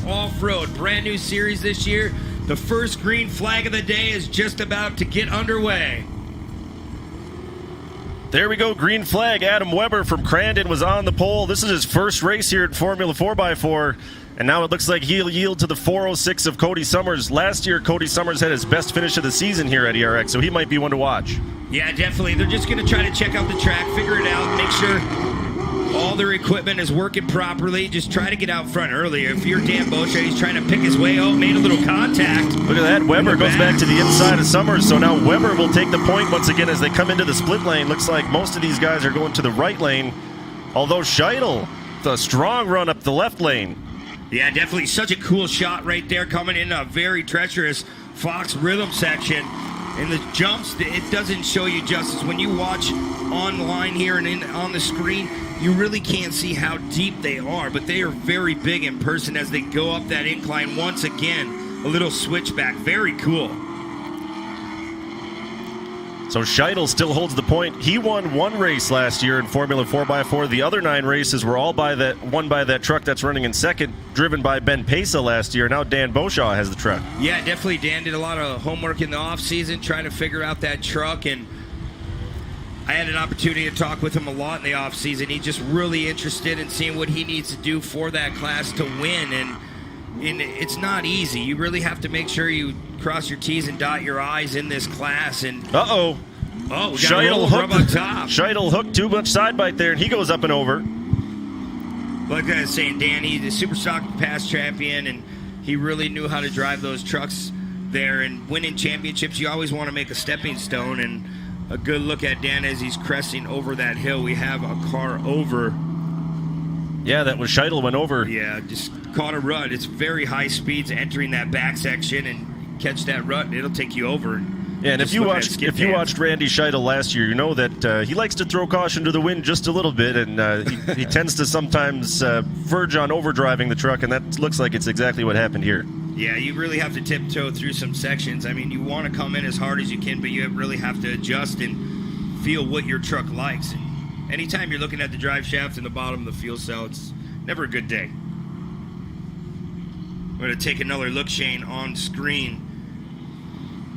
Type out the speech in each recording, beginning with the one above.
Off-road, brand new series this year. The first green flag of the day is just about to get underway. There we go, green flag. Adam Weber from Crandon was on the pole. This is his first race here at Formula 4x4, and now it looks like he'll yield to the 406 of Cody Summers. Last year, Cody Summers had his best finish of the season here at ERX, so he might be one to watch. Yeah, definitely. They're just going to try to check out the track, figure it out, make sure all their equipment is working properly. Just try to get out front earlier. If you're Dan Bosha, he's trying to pick his way out, made a little contact. Look at that. Weber goes back to the inside of Summers, so now Weber will take the point once again as they come into the split lane. Looks like most of these guys are going to the right lane, although Scheidel, the strong run up the left lane. Yeah, definitely such a cool shot right there, coming in a very treacherous Fox rhythm section. And the jumps, it doesn't show you justice. When you watch online here and on the screen, you really can't see how deep they are, but they are very big in person as they go up that incline. Once again, a little switchback. Very cool. So Scheidel still holds the point. He won one race last year in Formula 4x4. The other 9 races were all won by that truck that's running in second, driven by Ben Pesa last year. Now Dan Boshaw has the truck. Yeah, definitely. Dan did a lot of homework in the offseason trying to figure out that truck, and I had an opportunity to talk with him a lot in the offseason. He's just really interested in seeing what he needs to do for that class to win, and it's not easy. You really have to make sure you cross your T's and dot your I's in this class. And oh, we got Scheidel hooked on top. Scheidel hooked too much side bite there, and he goes up and over. Like I was saying, Dan, he's a super stock past champion, and he really knew how to drive those trucks there. And winning championships, you always want to make a stepping stone. And a good look at Dan as he's cresting over that hill. We have a car over. Yeah, that was Scheidel went over. Yeah, just caught a rut. It's very high speeds entering that back section, and catch that rut, and it'll take you over. Yeah, and if you watched Randy Scheidel last year, you know that he likes to throw caution to the wind just a little bit, and he tends to sometimes verge on overdriving the truck, and that looks like it's exactly what happened here. Yeah, you really have to tiptoe through some sections. I mean, you want to come in as hard as you can, but you really have to adjust and feel what your truck likes. And anytime you're looking at the drive shaft and the bottom of the fuel cell, it's never a good day. I'm going to take another look, Shane, on screen.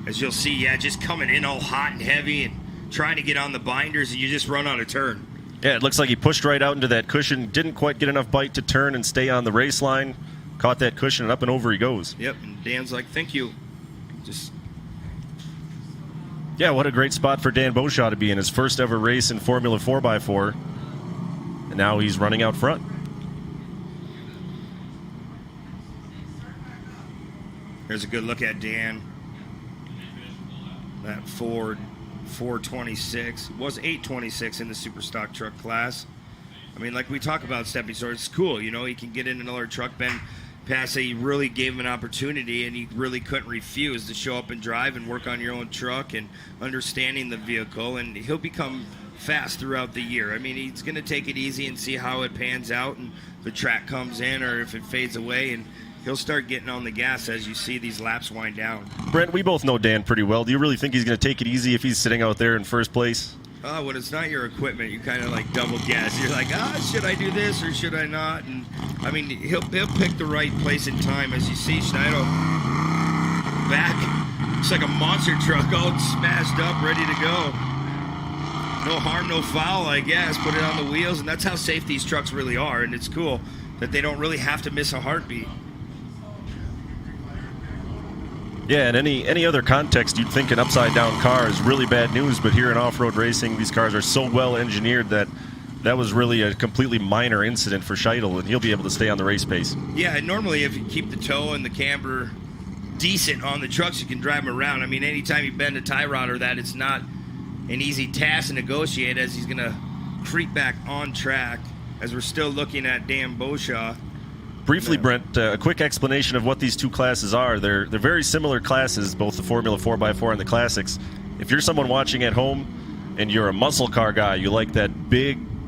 As you'll see, yeah, just coming in all hot and heavy and trying to get on the binders, and you just run out of turn. Yeah, it looks like he pushed right out into that cushion, didn't quite get enough bite to turn and stay on the race line. Caught that cushion, and up and over he goes. Yep, and Dan's like, thank you. Yeah, what a great spot for Dan Boshaw to be in his first ever race in Formula 4x4. And now he's running out front. Here's a good look at Dan. That Ford 426. It was 826 in the super stock truck class. I mean, like we talk about stepping stones, it's cool. You know, he can get in another truck. Ben Pasa, he really gave him an opportunity, and he really couldn't refuse to show up and drive and work on your own truck and understanding the vehicle, and he'll become fast throughout the year. I mean, he's going to take it easy and see how it pans out, and the track comes in or if it fades away, and he'll start getting on the gas as you see these laps wind down. Brent, we both know Dan pretty well. Do you really think he's going to take it easy if he's sitting out there in first place? When it's not your equipment, you kind of like double guess. You're like, should I do this or should I not? And I mean, he'll pick the right place and time. As you see, Schneider back. It's like a monster truck, all smashed up, ready to go. No harm, no foul, I guess. Put it on the wheels, and that's how safe these trucks really are. And it's cool that they don't really have to miss a heartbeat. Yeah, in any other context, you'd think an upside-down car is really bad news, but here in off-road racing, these cars are so well engineered that was really a completely minor incident for Scheidel, and he'll be able to stay on the race pace. Yeah, and normally if you keep the toe and the camber decent on the trucks, you can drive them around. I mean, anytime you bend a tie rod or that, it's not an easy task to negotiate, as he's going to creep back on track, as we're still looking at Dan Boshaw. Briefly, Brent, a quick explanation of what these two classes are. They're very similar classes, both the Formula 4x4 and the Classics. If you're someone watching at home and you're a muscle car guy, you like that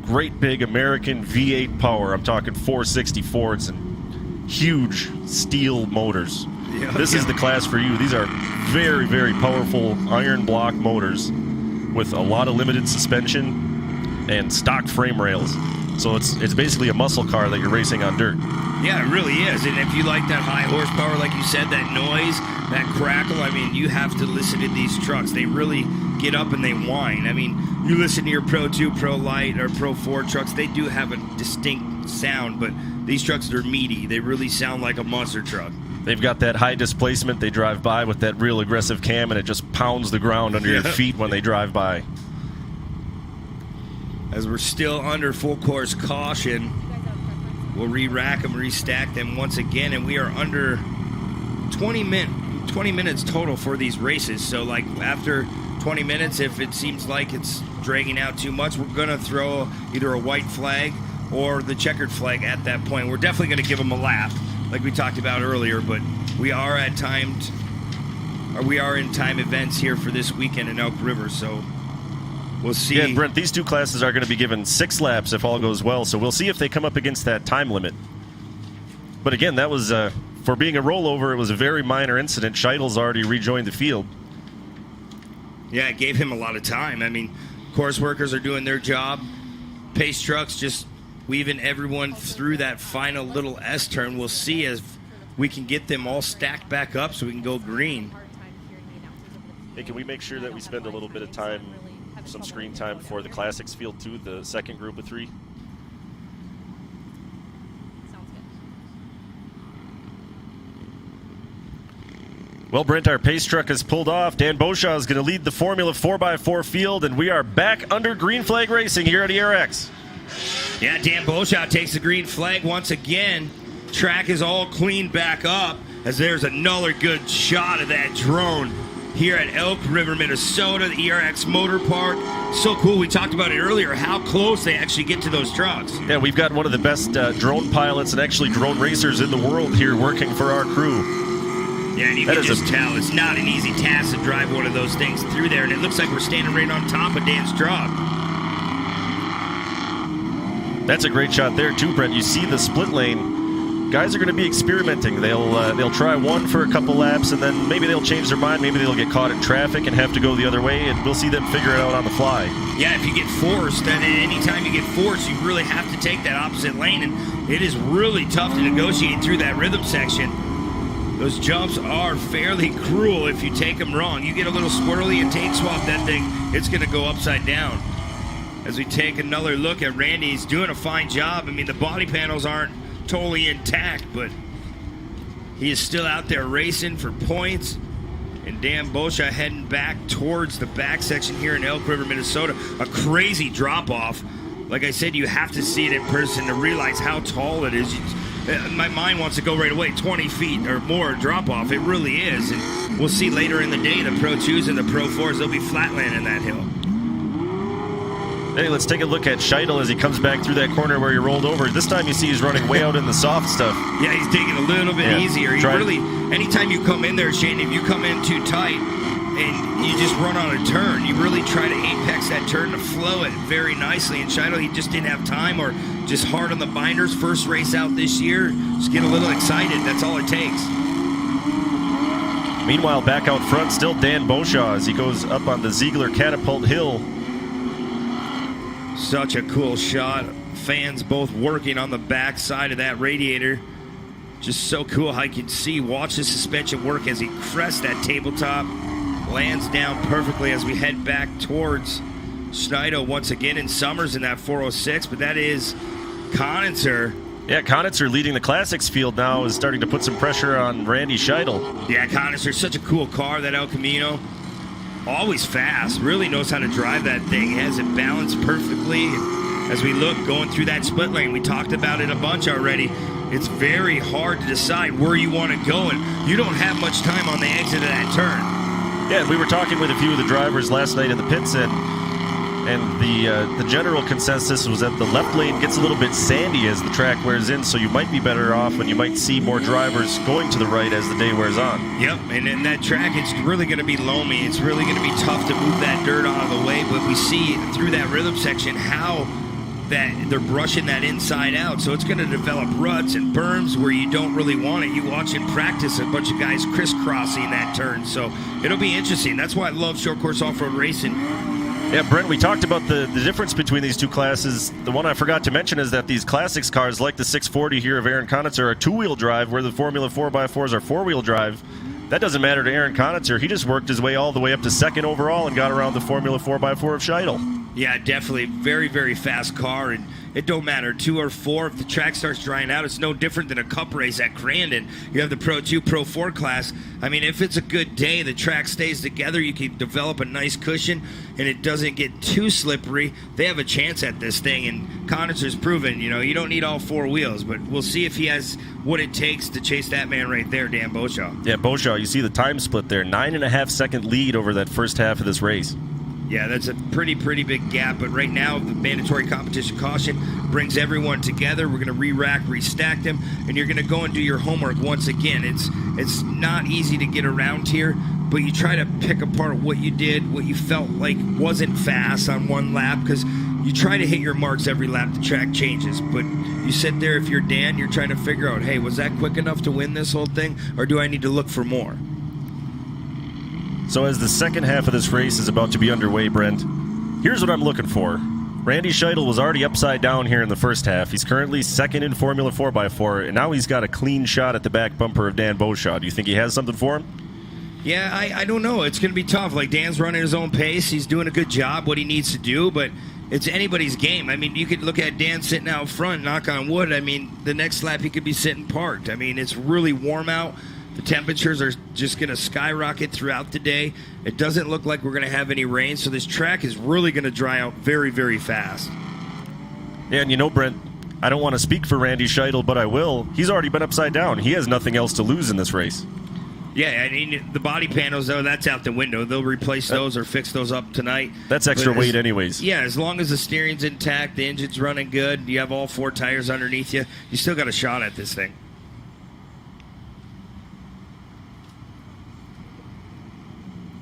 great big American V8 power. I'm talking 460 Fords and huge steel motors. Yeah, this is the class for you. These are very, very powerful iron block motors with a lot of limited suspension and stock frame rails. So it's basically a muscle car that you're racing on dirt. Yeah, it really is. And if you like that high horsepower, like you said, that noise, that crackle, I mean, you have to listen to these trucks. They really get up and they whine. I mean, you listen to your Pro 2, Pro Light, or Pro 4 trucks, they do have a distinct sound, but these trucks are meaty. They really sound like a monster truck. They've got that high displacement. They drive by with that real aggressive cam, and it just pounds the ground under your feet when they drive by. As we're still under full course caution, we'll re-rack them, restack them once again, and we are under 20 minutes total for these races. So, like, after 20 minutes, if it seems like it's dragging out too much, we're going to throw either a white flag or the checkered flag at that point. We're definitely going to give them a lap, like we talked about earlier, but we are in time events here for this weekend in Elk River, so we'll see. Yeah, Brent, these two classes are going to be given 6 laps if all goes well, so we'll see if they come up against that time limit. But again, that was, for being a rollover, it was a very minor incident. Scheitel's already rejoined the field. Yeah, it gave him a lot of time. I mean, course workers are doing their job. Pace trucks just weaving everyone through that final little S-turn. We'll see as we can get them all stacked back up so we can go green. Hey, can we make sure that we spend a little bit of time, some screen time before the Classics field too, the second group of 3? Well, Brent, our pace truck has pulled off. Dan Beauchamp is going to lead the Formula 4x4 field, and we are back under green flag racing here at ERX. Yeah, Dan Beauchamp takes the green flag once again. Track is all cleaned back up as there's another good shot of that drone here at Elk River, Minnesota, the ERX Motor Park. So cool. We talked about it earlier, how close they actually get to those trucks. Yeah, we've got one of the best drone pilots and actually drone racers in the world here working for our crew. Yeah, and you can just tell it's not an easy task to drive one of those things through there, and it looks like we're standing right on top of Dan's truck. That's a great shot there too, Brent. You see the split lane. Guys are going to be experimenting. They'll try one for a couple laps, and then maybe they'll change their mind. Maybe they'll get caught in traffic and have to go the other way, and we'll see them figure it out on the fly. Yeah, if you get forced, then anytime you get forced, you really have to take that opposite lane, and it is really tough to negotiate through that rhythm section. Those jumps are fairly cruel if you take them wrong. You get a little swirly and take swap that thing, it's going to go upside down. As we take another look at Randy, he's doing a fine job. I mean, the body panels aren't totally intact, but he is still out there racing for points. And Dan Beauchamp heading back towards the back section here in Elk River, Minnesota. A crazy drop-off. Like I said, you have to see it in person to realize how tall it is. My mind wants to go right away, 20 feet or more drop-off. It really is. And we'll see later in the day, the Pro 2s and the Pro 4s, they'll be flatlanding that hill. Hey, let's take a look at Scheitel as he comes back through that corner where he rolled over. This time you see he's running way out in the soft stuff. Yeah, he's digging a little bit easier. He really, anytime you come in there, Shane, if you come in too tight and you just run on a turn, you really try to apex that turn to flow it very nicely. And Scheitel, he just didn't have time or just hard on the binders. First race out this year, just get a little excited. That's all it takes. Meanwhile, back out front, still Dan Beauchamp as he goes up on the Ziegler Catapult Hill. Such a cool shot. Fans both working on the back side of that radiator. Just so cool how you can see, watch the suspension work as he crests that tabletop. Lands down perfectly as we head back towards Schneider once again in Summers in that 406, but that is Conitzer. Yeah, Conitzer leading the Classics field now is starting to put some pressure on Randy Scheitel. Yeah, Conitzer, such a cool car, that El Camino. Always fast, really knows how to drive that thing. He has it balanced perfectly. As we look, going through that split lane, we talked about it a bunch already. It's very hard to decide where you want to go, and you don't have much time on the exit of that turn. Yeah, we were talking with a few of the drivers last night in the pits, and the general consensus was that the left lane gets a little bit sandy as the track wears in, so you might be better off and you might see more drivers going to the right as the day wears on. Yep, and in that track, it's really going to be loamy. It's really going to be tough to move that dirt out of the way, but we see through that rhythm section how that they're brushing that inside out, so it's going to develop ruts and berms where you don't really want it. You watch in practice a bunch of guys crisscrossing that turn, so it'll be interesting. That's why I love short course off-road racing. Yeah, Brent, we talked about the difference between these two classes. The one I forgot to mention is that these classics cars, like the 640 here of Aaron Konitzer, are two-wheel drive, where the Formula 4x4s are four-wheel drive. That doesn't matter to Aaron Konitzer. He just worked his way all the way up to second overall and got around the Formula 4x4 of Scheidel. Yeah, definitely. Very, very fast car, and it don't matter, 2 or 4. If the track starts drying out, it's no different than a cup race at Crandon. You have the Pro 2, Pro 4 class. I mean, if it's a good day, the track stays together, you can develop a nice cushion, and it doesn't get too slippery. They have a chance at this thing, and Konitzer's proven, you don't need all 4 wheels, but we'll see if he has what it takes to chase that man right there, Dan Beauchamp. Yeah, Beauchamp, you see the time split there, 9.5-second lead over that first half of this race. Yeah, that's a pretty big gap, but right now the mandatory competition caution brings everyone together. We're going to re-rack, restack them, and you're going to go and do your homework once again. It's not easy to get around here, but you try to pick apart what you did, what you felt like wasn't fast on one lap, because you try to hit your marks every lap the track changes, but you sit there, if you're Dan, you're trying to figure out, hey, was that quick enough to win this whole thing, or do I need to look for more? So as the second half of this race is about to be underway, Brent, here's what I'm looking for. Randy Scheidel was already upside down here in the first half. He's currently second in Formula 4x4, and now he's got a clean shot at the back bumper of Dan Beauchamp. Do you think he has something for him? Yeah, I don't know. It's going to be tough. Like, Dan's running his own pace. He's doing a good job, what he needs to do, but it's anybody's game. I mean, you could look at Dan sitting out front, knock on wood. I mean, the next lap he could be sitting parked. I mean, it's really warm out. The temperatures are just going to skyrocket throughout the day. It doesn't look like we're going to have any rain, so this track is really going to dry out very, very fast. Yeah, and Brent, I don't want to speak for Randy Scheidel, but I will. He's already been upside down. He has nothing else to lose in this race. Yeah, I mean, the body panels, though, that's out the window. They'll replace those or fix those up tonight. That's extra weight anyways. Yeah, as long as the steering's intact, the engine's running good, you have all 4 tires underneath you, you still got a shot at this thing.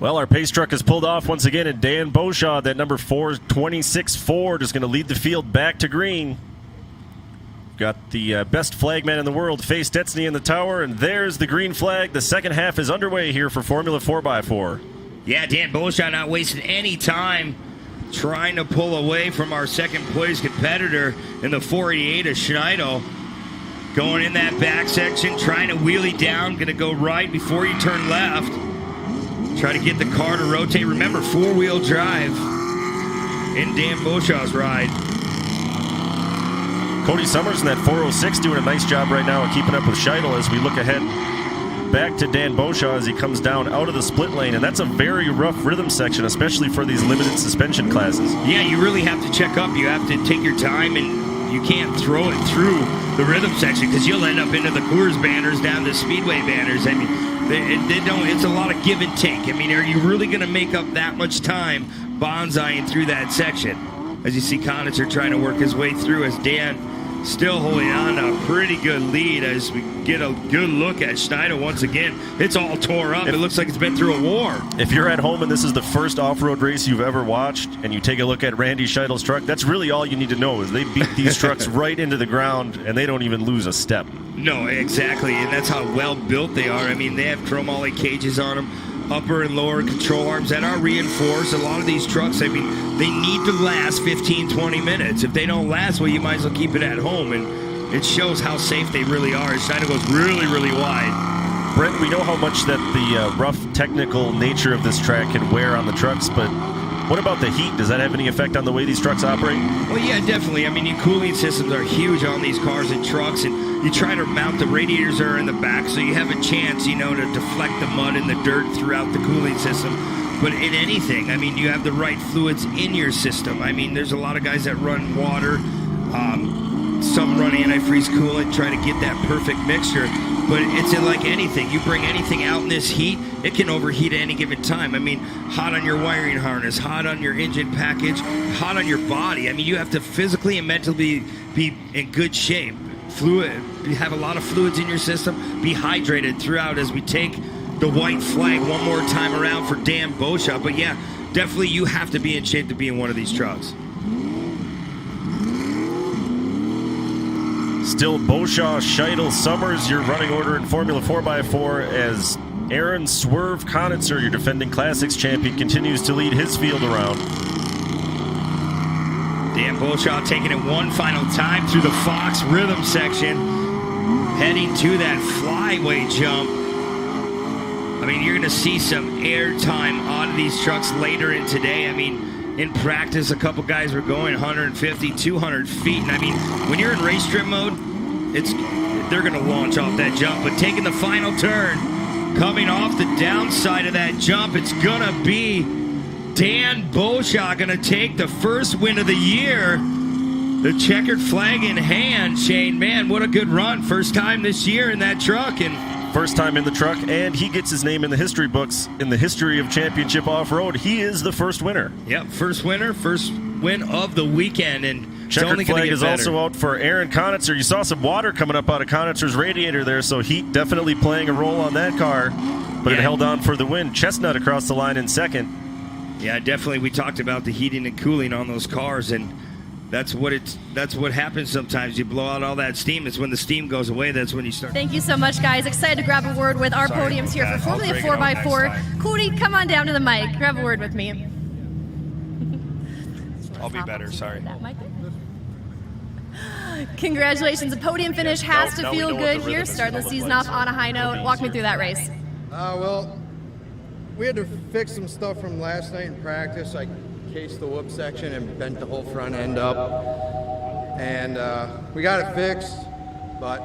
Well, our pace truck has pulled off once again, and Dan Beauchamp, that number 426 Ford, is going to lead the field back to green. Got the best flagman in the world, Faye Stetsny, in the tower, and there's the green flag. The second half is underway here for Formula 4x4. Yeah, Dan Beauchamp not wasting any time trying to pull away from our second-place competitor in the 488 of Scheidel. Going in that back section, trying to wheelie down, going to go right before you turn left. Try to get the car to rotate. Remember, 4-wheel drive in Dan Beauchamp's ride. Cody Summers in that 406 doing a nice job right now of keeping up with Scheidel as we look ahead back to Dan Beauchamp as he comes down out of the split lane. And that's a very rough rhythm section, especially for these limited suspension classes. Yeah, you really have to check up. You have to take your time, and you can't throw it through the rhythm section because you'll end up into the Coors banners, down the Speedway banners. I mean, they don't. It's a lot of give and take. I mean, are you really going to make up that much time bonsaiing through that section? As you see Konitzer trying to work his way through, as Dan still holding on to a pretty good lead as we get a good look at Scheidel once again. It's all tore up. It looks like it's been through a war. If you're at home and this is the first off-road race you've ever watched and you take a look at Randy Scheidel's truck, that's really all you need to know is they beat these trucks right into the ground and they don't even lose a step. No, exactly, and that's how well built they are. I mean, they have chromoly cages on them, upper and lower control arms that are reinforced. A lot of these trucks, I mean, they need to last 15, 20 minutes. If they don't last, well, you might as well keep it at home, and it shows how safe they really are. Scheidel goes really, really wide. Brent, we know how much that the rough technical nature of this track can wear on the trucks, but what about the heat? Does that have any effect on the way these trucks operate? Well, yeah, definitely. I mean, your cooling systems are huge on these cars and trucks, and you try to mount the radiators that are in the back so you have a chance, to deflect the mud and the dirt throughout the cooling system. But in anything, I mean, you have the right fluids in your system. I mean, there's a lot of guys that run water. Some run antifreeze coolant, try to get that perfect mixture. But it's like anything. You bring anything out in this heat, it can overheat at any given time. I mean, hot on your wiring harness, hot on your engine package, hot on your body. I mean, you have to physically and mentally be in good shape. You have a lot of fluids in your system. Be hydrated throughout as we take the white flag one more time around for Dan Beauchamp. But yeah, definitely you have to be in shape to be in one of these trucks. Still Beauchamp, Scheidel, Summers, your running order in Formula 4x4 as Aaron Swerve Konitzer, your defending Classics champion, continues to lead his field around. Dan Bolshaw taking it one final time through the Fox rhythm section, heading to that flyway jump. I mean, you're going to see some air time on these trucks later in today. I mean, in practice, a couple guys were going 150, 200 feet. And I mean, when you're in race trim mode, they're going to launch off that jump. But taking the final turn, coming off the downside of that jump, it's going to be Dan Bolshaw going to take the first win of the year. The checkered flag in hand. Shane, man, what a good run. First time this year in that truck. And first time in the truck, and he gets his name in the history books in the history of championship off-road. He is the first winner. Yep, first winner, first win of the weekend. And checkered flag is also out for Aaron Conitzer. You saw some water coming up out of Conitzer's radiator there, so heat definitely playing a role on that car. But it held on for the win. Chestnut across the line in second. Yeah, definitely. We talked about the heating and cooling on those cars, and that's what happens sometimes. You blow out all that steam. It's when the steam goes away, that's when you start. Thank you so much, guys. Excited to grab a word with our podiums here for Formula 4x4. Cody, come on down to the mic. Grab a word with me. I'll be better, sorry. Congratulations. A podium finish has to feel good here. Starting the season off on a high note. Walk me through that race. Well, we had to fix some stuff from last night in practice. I cased the whoop section and bent the whole front end up. And we got it fixed, but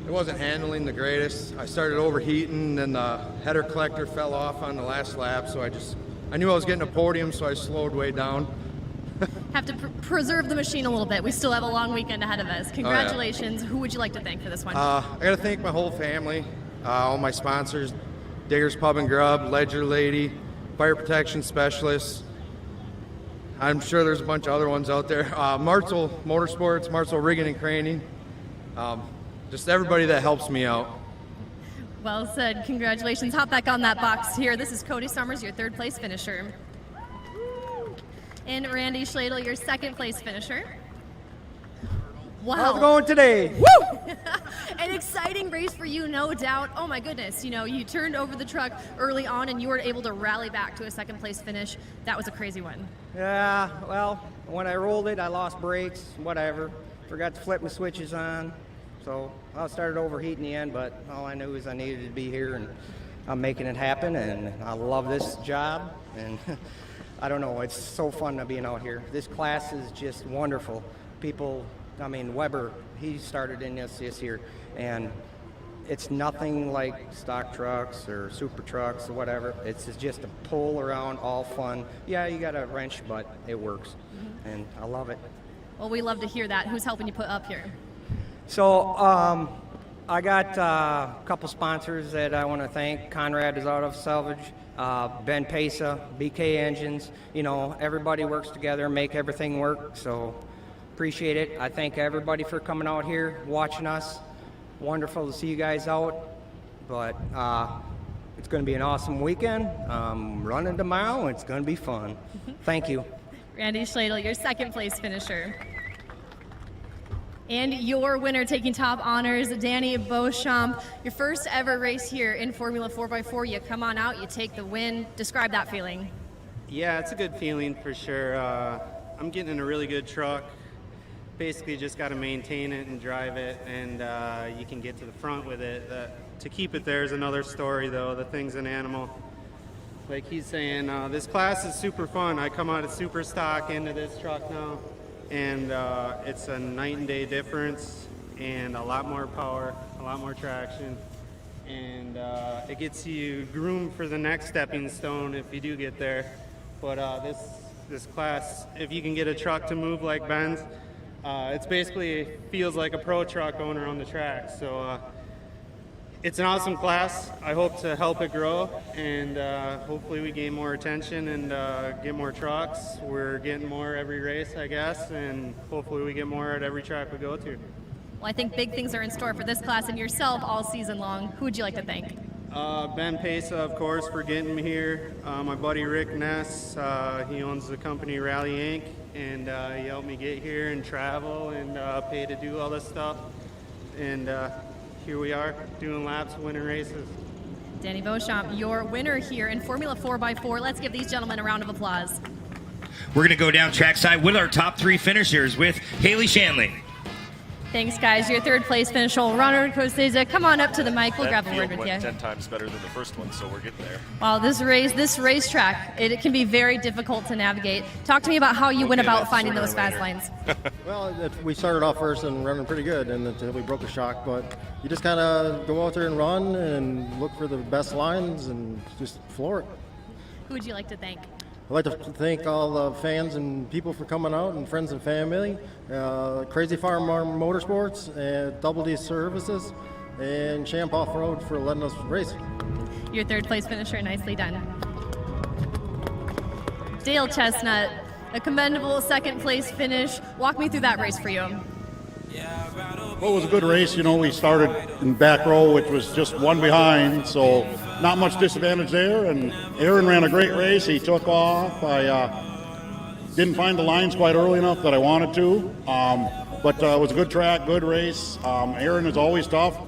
it wasn't handling the greatest. I started overheating, and the header collector fell off on the last lap, so I knew I was getting a podium, so I slowed way down. Have to preserve the machine a little bit. We still have a long weekend ahead of us. Congratulations. Who would you like to thank for this one? I got to thank my whole family, all my sponsors, Diggers Pub and Grub, Ledger Lady, Fire Protection Specialists. I'm sure there's a bunch of other ones out there. Martel Motorsports, Martel Rigging and Craning. Just everybody that helps me out. Well said. Congratulations. Hop back on that box here. This is Cody Summers, your third place finisher. And Randy Schladel, your second place finisher. Wow. How's it going today? Woo! An exciting race for you, no doubt. Oh my goodness, you turned over the truck early on and you were able to rally back to a second place finish. That was a crazy one. Yeah, well, when I rolled it, I lost brakes, whatever. Forgot to flip my switches on. So I started overheating the end, but all I knew is I needed to be here, and I'm making it happen, and I love this job. And I don't know, it's so fun to being out here. This class is just wonderful. People, I mean, Weber, he started in this year, and it's nothing like stock trucks or super trucks or whatever. It's just a pull around, all fun. Yeah, you got a wrench, but it works, and I love it. Well, we love to hear that. Who's helping you put up here? So I got a couple sponsors that I want to thank. Conrad is out of Salvage, Ben Pesa, BK Engines. Everybody works together and make everything work, so appreciate it. I thank everybody for coming out here, watching us. Wonderful to see you guys out, but it's going to be an awesome weekend. I'm running tomorrow, and it's going to be fun. Thank you. Randy Schladel, your second place finisher. And your winner taking top honors, Danny Beauchamp. Your first ever race here in Formula 4x4. You come on out, you take the win. Describe that feeling. Yeah, it's a good feeling for sure. I'm getting in a really good truck. Basically just got to maintain it and drive it, and you can get to the front with it. To keep it there is another story, though. The thing's an animal. Like he's saying, this class is super fun. I come out of super stock into this truck now, and it's a night and day difference, and a lot more power, a lot more traction, and it gets you groomed for the next stepping stone if you do get there. But this class, if you can get a truck to move like Ben's, it's basically feels like a pro truck going around the track. So it's an awesome class. I hope to help it grow, and hopefully we gain more attention and get more trucks. We're getting more every race, I guess, and hopefully we get more at every track we go to. Well, I think big things are in store for this class and yourself all season long. Who would you like to thank? Ben Pesa, of course, for getting me here. My buddy Rick Ness, he owns the company Rally Inc., and he helped me get here and travel and pay to do all this stuff. And here we are, doing laps, winning races. Danny Beauchamp, your winner here in Formula 4x4. Let's give these gentlemen a round of applause. We're going to go down trackside with our top 3 finishers with Haley Shanley. Thanks, guys. Your third place finisher, Ronald Costeza. Come on up to the mic. We'll grab a word with you. 10 times better than the first one, so we're getting there. Wow, this racetrack, it can be very difficult to navigate. Talk to me about how you went about finding those fast lines. Well, we started off first and running pretty good, and until we broke a shock. But you just kind of go out there and run and look for the best lines and just floor it. Who would you like to thank? I'd like to thank all the fans and people for coming out, and friends and family, Crazy Farm Motorsports, and Double D Services, and Champ Off-Road for letting us race. Your third place finisher, nicely done. Dale Chestnut, a commendable second place finish. Walk me through that race for you. Well, it was a good race. You know, we started in back row, which was just one behind, so not much disadvantage there. And Aaron ran a great race. He took off. I didn't find the lines quite early enough that I wanted to, but it was a good track, good race. Aaron is always tough,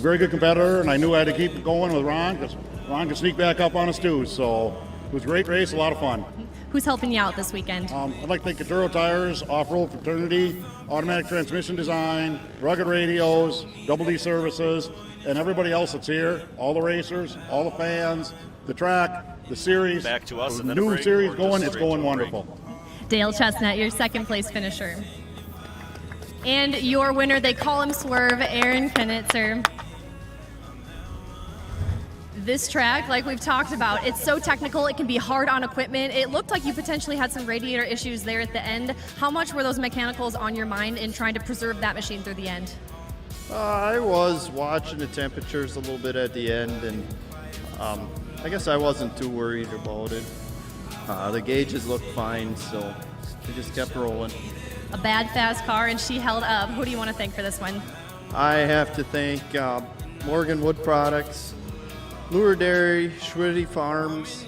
very good competitor, and I knew I had to keep going with Ron because Ron could sneak back up on us too. So it was a great race, a lot of fun. Who's helping you out this weekend? I'd like to thank Enduro Tires, Off-Road Fraternity, Automatic Transmission Design, Rugged Radios, Double D Services, and everybody else that's here, all the racers, all the fans, the track, the series. Back to us and the then a new break, series or going, just it's straight going to a break? wonderful. Dale Chestnut, your second place finisher. And your winner, they call him Swerve, Aaron Knitzer. This track, like we've talked about, it's so technical, it can be hard on equipment. It looked like you potentially had some radiator issues there at the end. How much were those mechanicals on your mind in trying to preserve that machine through the end? I was watching the temperatures a little bit at the end, and I guess I wasn't too worried about it. The gauges looked fine, so we just kept rolling. A bad, fast car, and she held up. Who do you want to thank for this one? I have to thank Morgan Wood Products, Lure Dairy, Schwitty Farms,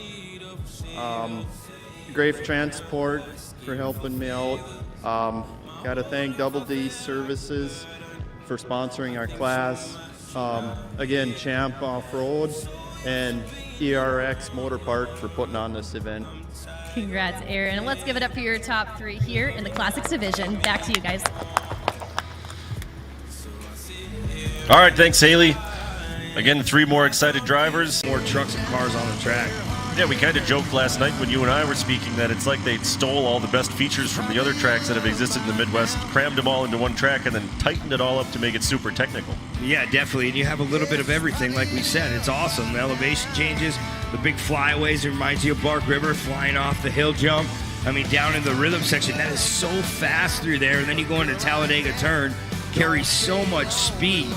Grave Transport for helping me out. Got to thank Double D Services for sponsoring our class. Again, Champ Off-Road and ERX Motor Park for putting on this event. Congrats, Aaron. Let's give it up for your top 3 here in the Classics division. Back to you guys. All right, thanks, Haley. Again, 3 more excited drivers. More trucks and cars on the track. Yeah, we kind of joked last night when you and I were speaking that it's like they stole all the best features from the other tracks that have existed in the Midwest, crammed them all into one track, and then tightened it all up to make it super technical. Yeah, definitely. And you have a little bit of everything, like we said. It's awesome. The elevation changes, the big flyaways. It reminds you of Bark River flying off the hill jump. I mean, down in the rhythm section, that is so fast through there. And then you go into Talladega Turn, carries so much speed.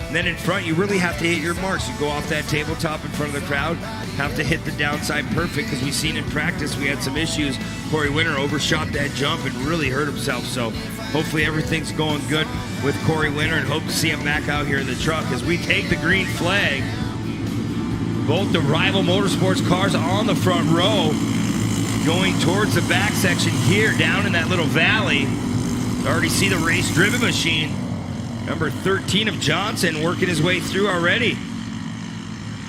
And then in front, you really have to hit your marks. You go off that tabletop in front of the crowd, have to hit the downside perfect, because we've seen in practice we had some issues. Corey Winter overshot that jump and really hurt himself. So hopefully everything's going good with Corey Winter, and hope to see him back out here in the truck as we take the green flag. Both the rival motorsports cars on the front row going towards the back section here down in that little valley. You already see the race-driven machine. Number 13 of Johnson working his way through already.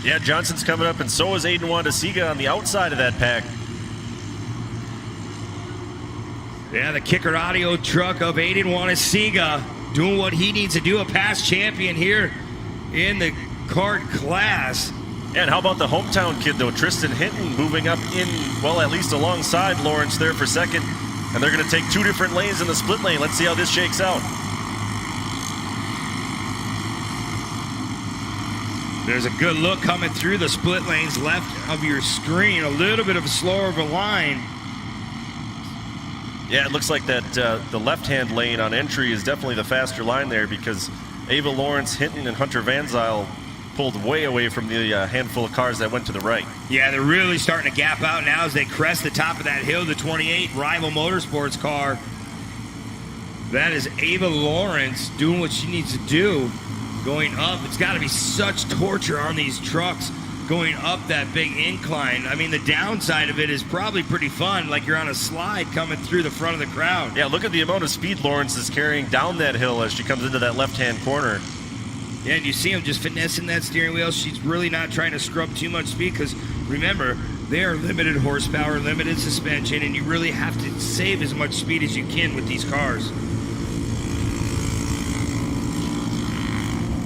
Yeah, Johnson's coming up, and so is Aiden Wandasiga on the outside of that pack. Yeah, the Kicker Audio truck of Aiden Wandasiga doing what he needs to do, a past champion here in the kart class. And how about the hometown kid, though? Tristan Hinton moving up in, well, at least alongside Lawrence there for second. And they're going to take 2 different lanes in the split lane. Let's see how this shakes out. There's a good look coming through the split lanes left of your screen. A little bit of a slower of a line. Yeah, it looks like that the left-hand lane on entry is definitely the faster line there, because Ava Lawrence, Hinton, and Hunter Van Zyl pulled way away from the handful of cars that went to the right. Yeah, they're really starting to gap out now as they crest the top of that hill. The 28 rival motorsports car. That is Ava Lawrence doing what she needs to do. Going up, it's got to be such torture on these trucks going up that big incline. I mean, the downside of it is probably pretty fun, like you're on a slide coming through the front of the crowd. Yeah, look at the amount of speed Lawrence is carrying down that hill as she comes into that left-hand corner. Yeah, and you see him just finessing that steering wheel. She's really not trying to scrub too much speed because, remember, They are limited horsepower, limited suspension, and you really have to save as much speed as you can with these cars.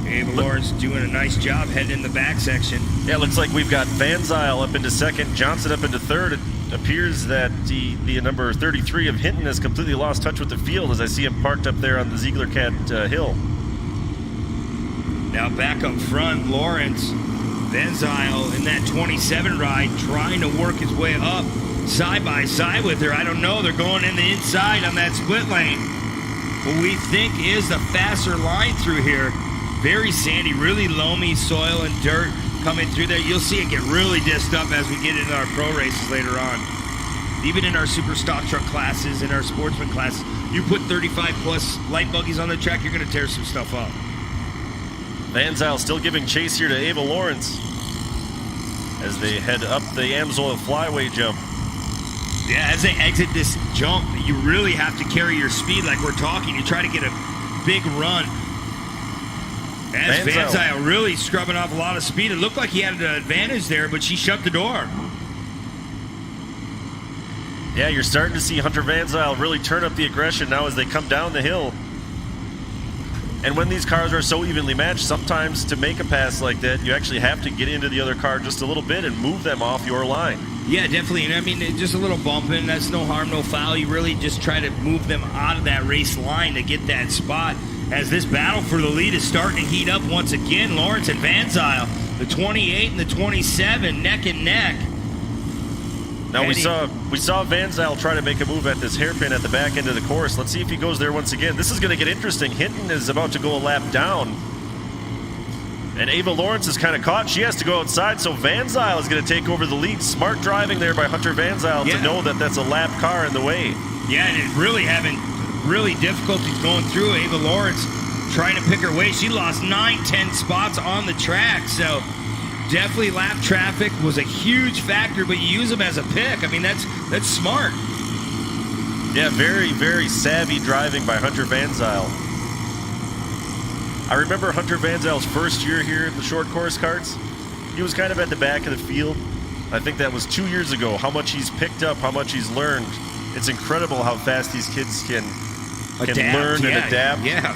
Ava Lawrence doing a nice job heading in the back section. Yeah, it looks like we've got Van Zyl up into second, Johnson up into third. It appears that the number 33 of Hinton has completely lost touch with the field as I see him parked up there on the Ziegler Cat Hill. Now back up front, Lawrence, Van Zyl in that 27 ride, trying to work his way up side by side with her. I don't know, they're going in the inside on that split lane. What we think is the faster line through here. Very sandy, really loamy soil and dirt coming through there. You'll see it get really disced up as we get into our pro races later on. Even in our super stock truck classes, in our sportsman classes, you put 35 plus light buggies on the track, you're going to tear some stuff up. Van Zyl still giving chase here to Ava Lawrence as they head up the Amsoil flyway jump. Yeah, as they exit this jump, you really have to carry your speed like we're talking. You try to get a big run. As Van Zyl really scrubbing off a lot of speed. It looked like he had an advantage there, but she shut the door. Yeah, you're starting to see Hunter Van Zyl really turn up the aggression now as they come down the hill. And when these cars are so evenly matched, sometimes to make a pass like that, you actually have to get into the other car just a little bit and move them off your line. Yeah, definitely. And I mean, just a little bumping, that's no harm, no foul. You really just try to move them out of that race line to get that spot. As this battle for the lead is starting to heat up once again, Lawrence and Van Zyl, the 28 and the 27, neck and neck. Now we saw Van Zyl try to make a move at this hairpin at the back end of the course. Let's see if he goes there once again. This is going to get interesting. Hinton is about to go a lap down. And Ava Lawrence is kind of caught. She has to go outside, so Van Zyl is going to take over the lead. Smart driving there by Hunter Van Zyl to know that that's a lap car in the way. Yeah, and it really having really difficulties going through. Ava Lawrence trying to pick her way. She lost 9-10 spots on the track, so definitely lap traffic was a huge factor, but you use them as a pick. I mean, that's smart. Yeah, very, very savvy driving by Hunter Van Zyl. I remember Hunter Van Zyl's first year here in the short course karts. He was kind of at the back of the field. I think that was 2 years ago. How much he's picked up, how much he's learned. It's incredible how fast these kids can learn and adapt. Yeah,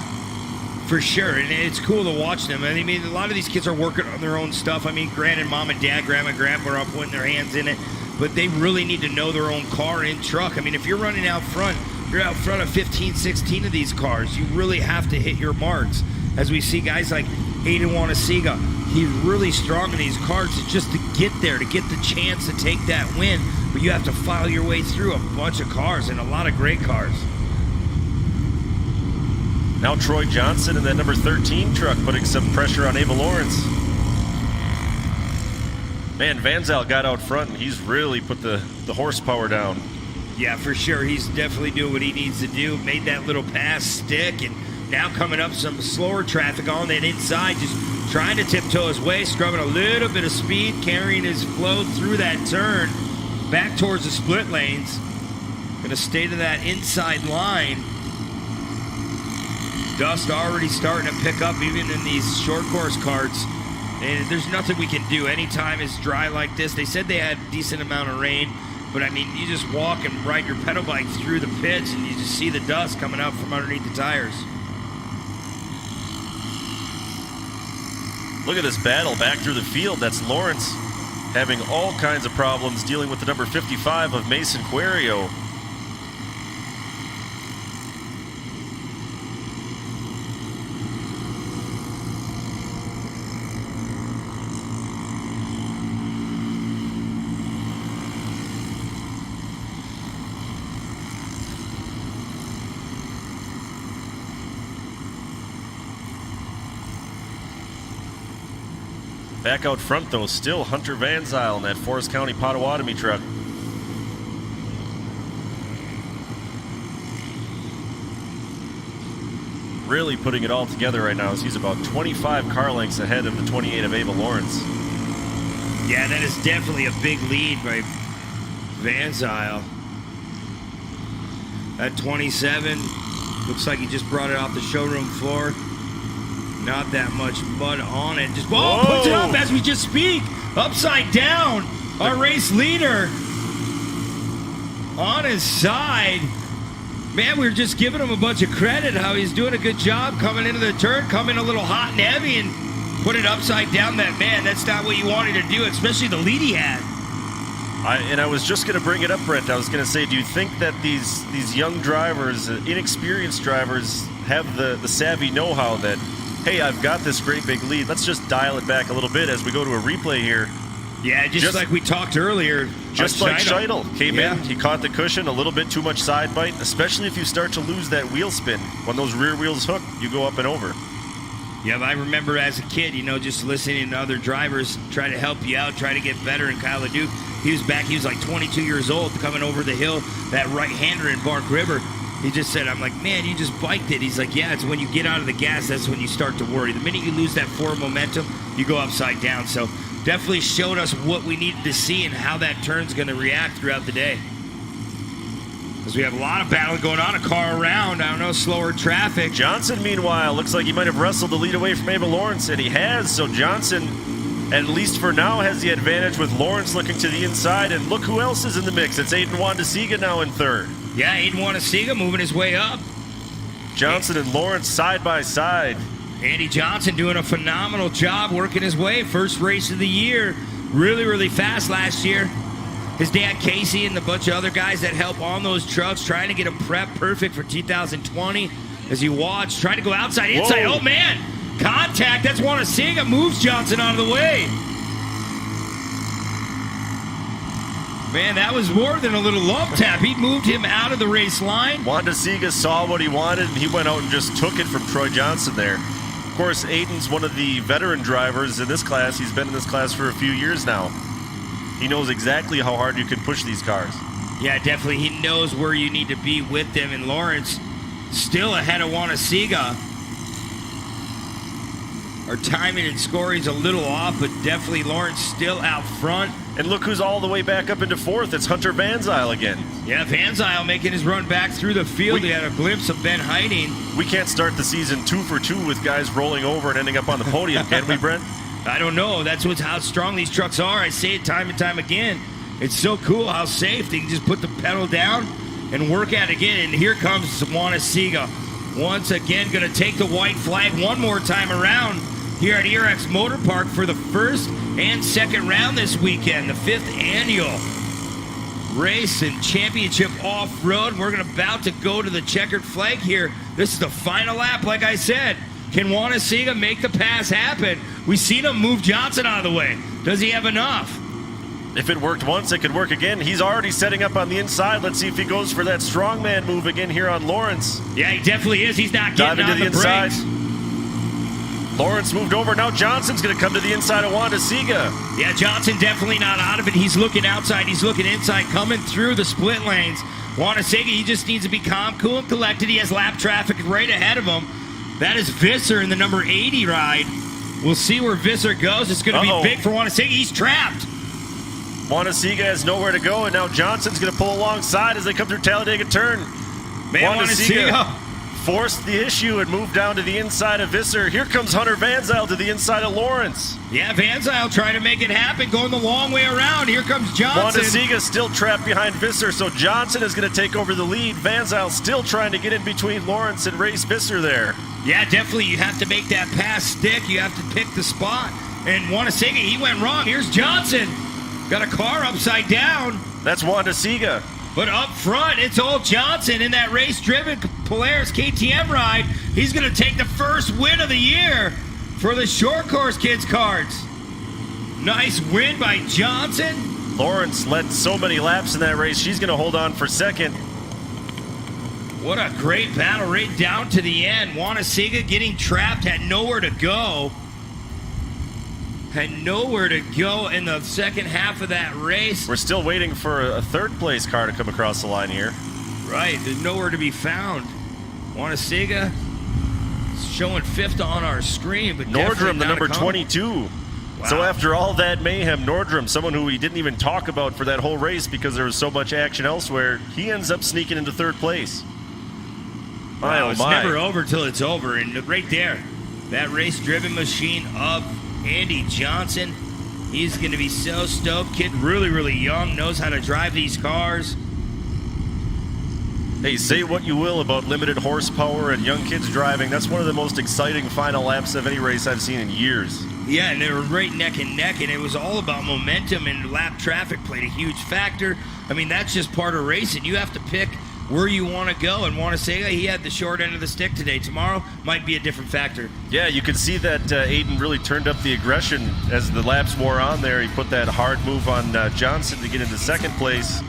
for sure. And it's cool to watch them. I mean, a lot of these kids are working on their own stuff. I mean, granted, mom and dad, grandma and grandpa are putting their hands in it, but they really need to know their own car and truck. I mean, if you're running out front, you're out front of 15, 16 of these cars. You really have to hit your marks. As we see guys like Aiden Wanasiga, he's really strong in these cars just to get there, to get the chance to take that win. But you have to file your way through a bunch of cars and a lot of great cars. Now Troy Johnson in that number 13 truck putting some pressure on Ava Lawrence. Man, Van Zyl got out front and he's really put the horsepower down. Yeah, for sure. He's definitely doing what he needs to do. Made that little pass stick, and now coming up some slower traffic on that inside, just trying to tiptoe his way, scrubbing a little bit of speed, carrying his flow through that turn, back towards the split lanes. Gonna stay to that inside line. Dust already starting to pick up even in these short course karts. And there's nothing we can do. Anytime it's dry like this, they said they had a decent amount of rain, but I mean, you just walk and ride your pedal bike through the pits and you just see the dust coming out from underneath the tires. Look at this battle back through the field. That's Lawrence having all kinds of problems dealing with the number 55 of Mason Querio. Back out front, though, still Hunter Van Zyl in that Forest County Potawatomi truck. Really putting it all together right now as he's about 25 car lengths ahead of the 28 of Ava Lawrence. Yeah, that is definitely a big lead by Van Zyl. At 27, looks like he just brought it off the showroom floor. Not that much mud on it. Just puts it up as we just speak. Upside down. Our race leader on his side. Man, we were just giving him a bunch of credit, how he's doing a good job coming into the turn, coming a little hot and heavy and put it upside down. That's not what you wanted to do, especially the lead he had. I was just going to bring it up, Brent. I was going to say, do you think that these young drivers, inexperienced drivers, have the savvy know-how that, hey, I've got this great big lead, let's just dial it back a little bit as we go to a replay here? Yeah, just like we talked earlier. Just like Scheidel came in, he caught the cushion, a little bit too much side bite, especially if you start to lose that wheel spin. When those rear wheels hook, you go up and over. Yeah, I remember as a kid, just listening to other drivers try to help you out, try to get better. And Kyle LeDuc, he was like 22 years old coming over the hill, that right-hander in Bark River. He just said, I'm like, man, you just biked it. He's like, yeah, it's when you get out of the gas, that's when you start to worry. The minute you lose that forward momentum, you go upside down. So definitely showed us what we needed to see and how that turn's going to react throughout the day. Because we have a lot of battle going on, a car around, I don't know, slower traffic. Johnson, meanwhile, looks like he might have wrestled the lead away from Abel Lawrence, and he has. So Johnson, at least for now, has the advantage with Lawrence looking to the inside. And look who else is in the mix. It's Aiden Wandesiga now in third. Yeah, Aiden Wandesiga moving his way up. Johnson and Lawrence side by side. Andy Johnson doing a phenomenal job working his way. First race of the year. Really, really fast last year. His dad, Casey, and a bunch of other guys that help on those trucks, trying to get him prepped perfect for 2020. As you watch, trying to go outside, inside. Whoa. Oh, man. Contact. That's Wandesiga. Moves Johnson out of the way. Man, that was more than a little love tap. He moved him out of the race line. Wandesiga saw what he wanted, and he went out and just took it from Troy Johnson there. Of course, Aiden's one of the veteran drivers in this class. He's been in this class for a few years now. He knows exactly how hard you can push these cars. Yeah, definitely. He knows where you need to be with them. And Lawrence still ahead of Wandesiga. Our timing and scoring's a little off, but definitely Lawrence still out front. And look who's all the way back up into fourth. It's Hunter Van Zyl again. Yeah, Van Zyl making his run back through the field. He had a glimpse of Ben Heiting. We can't start the season 2 for 2 with guys rolling over and ending up on the podium, can we, Brent? I don't know. That's how strong these trucks are. I say it time and time again. It's so cool how safe they can just put the pedal down and work at it again. And here comes Wandesiga. Once again, going to take the white flag one more time around here at ERX Motor Park for the first and second round this weekend, the 5th annual race and championship off-road. We're about to go to the checkered flag here. This is the final lap, like I said. Can Wandesiga make the pass happen? We've seen him move Johnson out of the way. Does he have enough? If it worked once, it could work again. He's already setting up on the inside. Let's see if he goes for that strongman move again here on Lawrence. Yeah, he definitely is. He's not getting on the inside. Brakes. Lawrence moved over. Now Johnson's going to come to the inside of Wandesiga. Yeah, Johnson definitely not out of it. He's looking outside. He's looking inside, coming through the split lanes. Wandesiga, he just needs to be calm, cool, and collected. He has lap traffic right ahead of him. That is Visser in the number 80 ride. We'll see where Visser goes. It's going to be big for Wandesiga. He's trapped. Wandesiga has nowhere to go, and now Johnson's going to pull alongside as they come through Talladega Turn. Man, Wandesiga forced the issue and moved down to the inside of Visser. Here comes Hunter Van Zyl to the inside of Lawrence. Yeah, Van Zyl trying to make it happen, going the long way around. Here comes Johnson. Wandesiga still trapped behind Visser, so Johnson is going to take over the lead. Van Zyl still trying to get in between Lawrence and race Visser there. Yeah, definitely. You have to make that pass stick. You have to pick the spot. And Wandesiga, he went wrong. Here's Johnson. Got a car upside down. That's Wandesiga. But up front, it's old Johnson in that race-driven Polaris KTM ride. He's going to take the first win of the year for the Short Course Kids cards. Nice win by Johnson. Lawrence led so many laps in that race. She's going to hold on for second. What a great battle right down to the end. Wandesiga getting trapped, had nowhere to go. Had nowhere to go in the second half of that race. We're still waiting for a third place car to come across the line here. Right, there's nowhere to be found. Wandesiga showing 5th on our screen, but Nordrum, the number 22. Wow. So after all that mayhem, Nordrum, someone who we didn't even talk about for that whole race because there was so much action elsewhere, he ends up sneaking into 3rd place. Wow, it's never over till it's over. And right there, that race-driven machine of Andy Johnson He's going to be so stoked. Kid really, really young, knows how to drive these cars. Hey, say what you will about limited horsepower and young kids driving. That's one of the most exciting final laps of any race I've seen in years. Yeah, and they were right neck and neck, and it was all about momentum, and lap traffic played a huge factor. I mean, that's just part of racing. You have to pick where you want to go and want to say, hey, he had the short end of the stick today. Tomorrow might be a different factor. Yeah, you can see that Aiden really turned up the aggression as the laps wore on there. He put that hard move on Johnson to get into second place.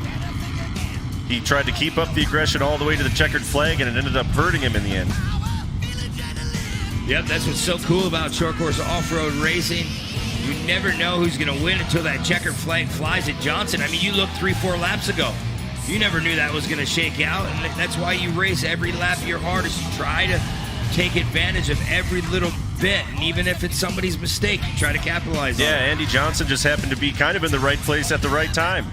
He tried to keep up the aggression all the way to the checkered flag, and it ended up hurting him in the end. Yep, that's what's so cool about short course off-road racing. You never know who's going to win until that checkered flag flies at Johnson. I mean, you looked 3-4 laps ago. You never knew that was going to shake out, and that's why you race every lap your hardest. You try to take advantage of every little bit, and even if it's somebody's mistake, you try to capitalize on it. Yeah, Andy Johnson just happened to be kind of in the right place at the right time.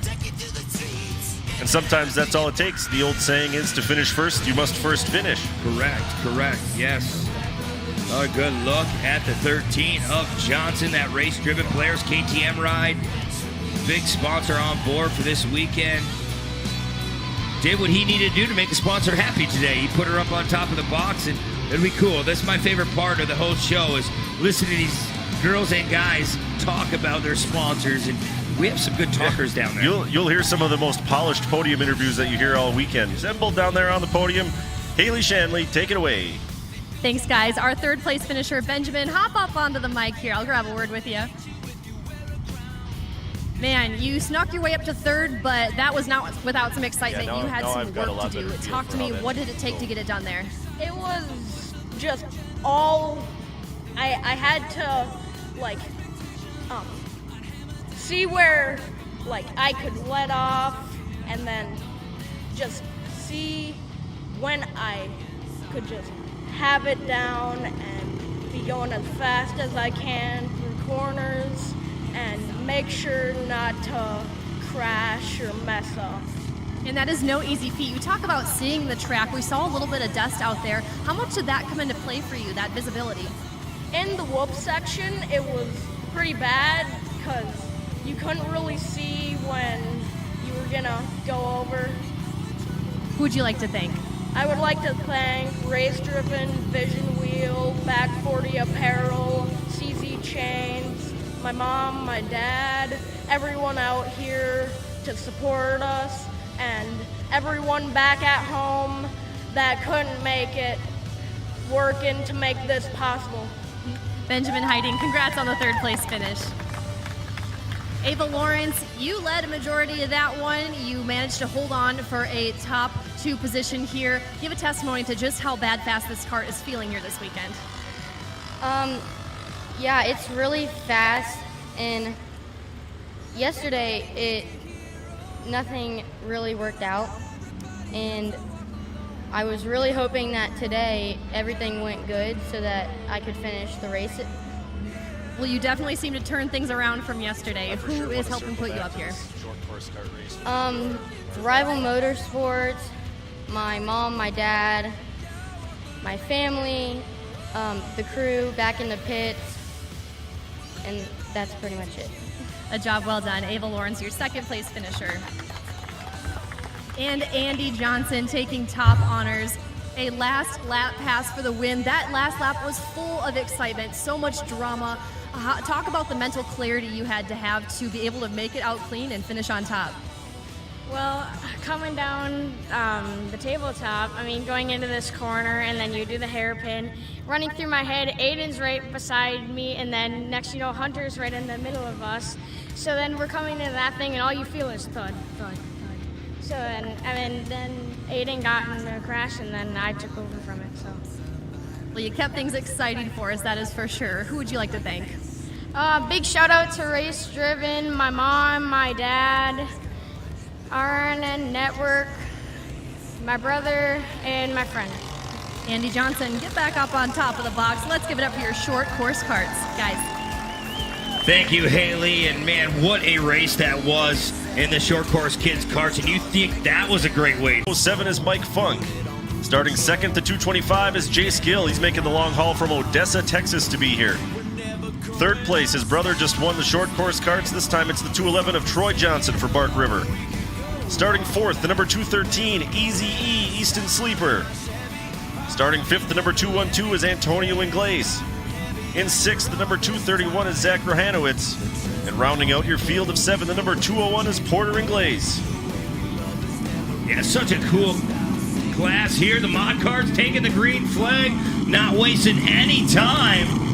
And sometimes that's all it takes. The old saying is, to finish first, you must first finish. Correct, yes. A good look at the 13 of Johnson, that race-driven players, KTM ride. Big sponsor on board for this weekend. Did what he needed to do to make the sponsor happy today. He put her up on top of the box, and it'll be cool. That's my favorite part of the whole show, is listening to these girls and guys talk about their sponsors, and we have some good talkers down there. You'll hear some of the most polished podium interviews that you hear all weekend. Assembled down there on the podium, Haley Shanley, take it away. Thanks, guys. Our third place finisher, Benjamin, hop up onto the mic here. I'll grab a word with you. Man, you snuck your way up to third, but that was not without some excitement. Yeah, you had some I've got a work lot to do. better feel Talk for to me. all that. What did it take to get it done there? It was just all I had to see where I could let off, and then just see when I could just have it down and be going as fast as I can through corners and make sure not to crash or mess up. And that is no easy feat. You talk about seeing the track. We saw a little bit of dust out there. How much did that come into play for you, that visibility? In the whoop section, it was pretty bad because you couldn't really see when you were gonna go over. Who would you like to thank? I would like to thank Race Driven, Vision Wheel, Back 40 Apparel, CZ Chains, my mom, my dad, everyone out here to support us, and everyone back at home that couldn't make it, working to make this possible. Benjamin Heiding, congrats on the third place finish. Ava Lawrence, you led a majority of that one. You managed to hold on for a top 2 position here. Give a testimony to just how bad fast this kart is feeling here this weekend. Yeah, it's really fast, and yesterday nothing really worked out, and I was really hoping that today everything went good so that I could finish the race. Well, you definitely seem to turn things around from yesterday. Who is helping put you up here? Rival Motorsports, my mom, my dad, my family, the crew back in the pits, and that's pretty much it. A job well done. Ava Lawrence, your second place finisher. And Andy Johnson taking top honors. A last lap pass for the win. That last lap was full of excitement, so much drama. Talk about the mental clarity you had to have to be able to make it out clean and finish on top. Well, coming down the tabletop, going into this corner, and then you do the hairpin, running through my head, Aiden's right beside me, and then next you know, Hunter's right in the middle of us. So then we're coming into that thing, and all you feel is thud, thud, thud. So then Aiden got in a crash, and then I took over from it. So. Well, you kept things exciting for us, that is for sure. Who would you like to thank? Big shout out to Race Driven, my mom, my dad, RNN Network, my brother, and my friend. Andy Johnson, get back up on top of the box. Let's give it up for your short course karts, guys. Thank you, Haley, and man, what a race that was in the short course kids karts, and you think that was a great weight. 07 is Mike Funk. Starting second to 225 is Jace Gill. He's making the long haul from Odessa, Texas to be here. Third place, his brother just won the short course karts. This time it's the 211 of Troy Johnson for Bark River. Starting fourth, the number 213, Easy E, Easton Sleeper. Starting fifth, the number 212 is Antonio Ingles. In sixth, the number 231 is Zach Rohanowitz. And rounding out your field of 7, the number 201 is Porter Ingles. Yeah, such a cool class here. The mod cars taking the green flag, not wasting any time.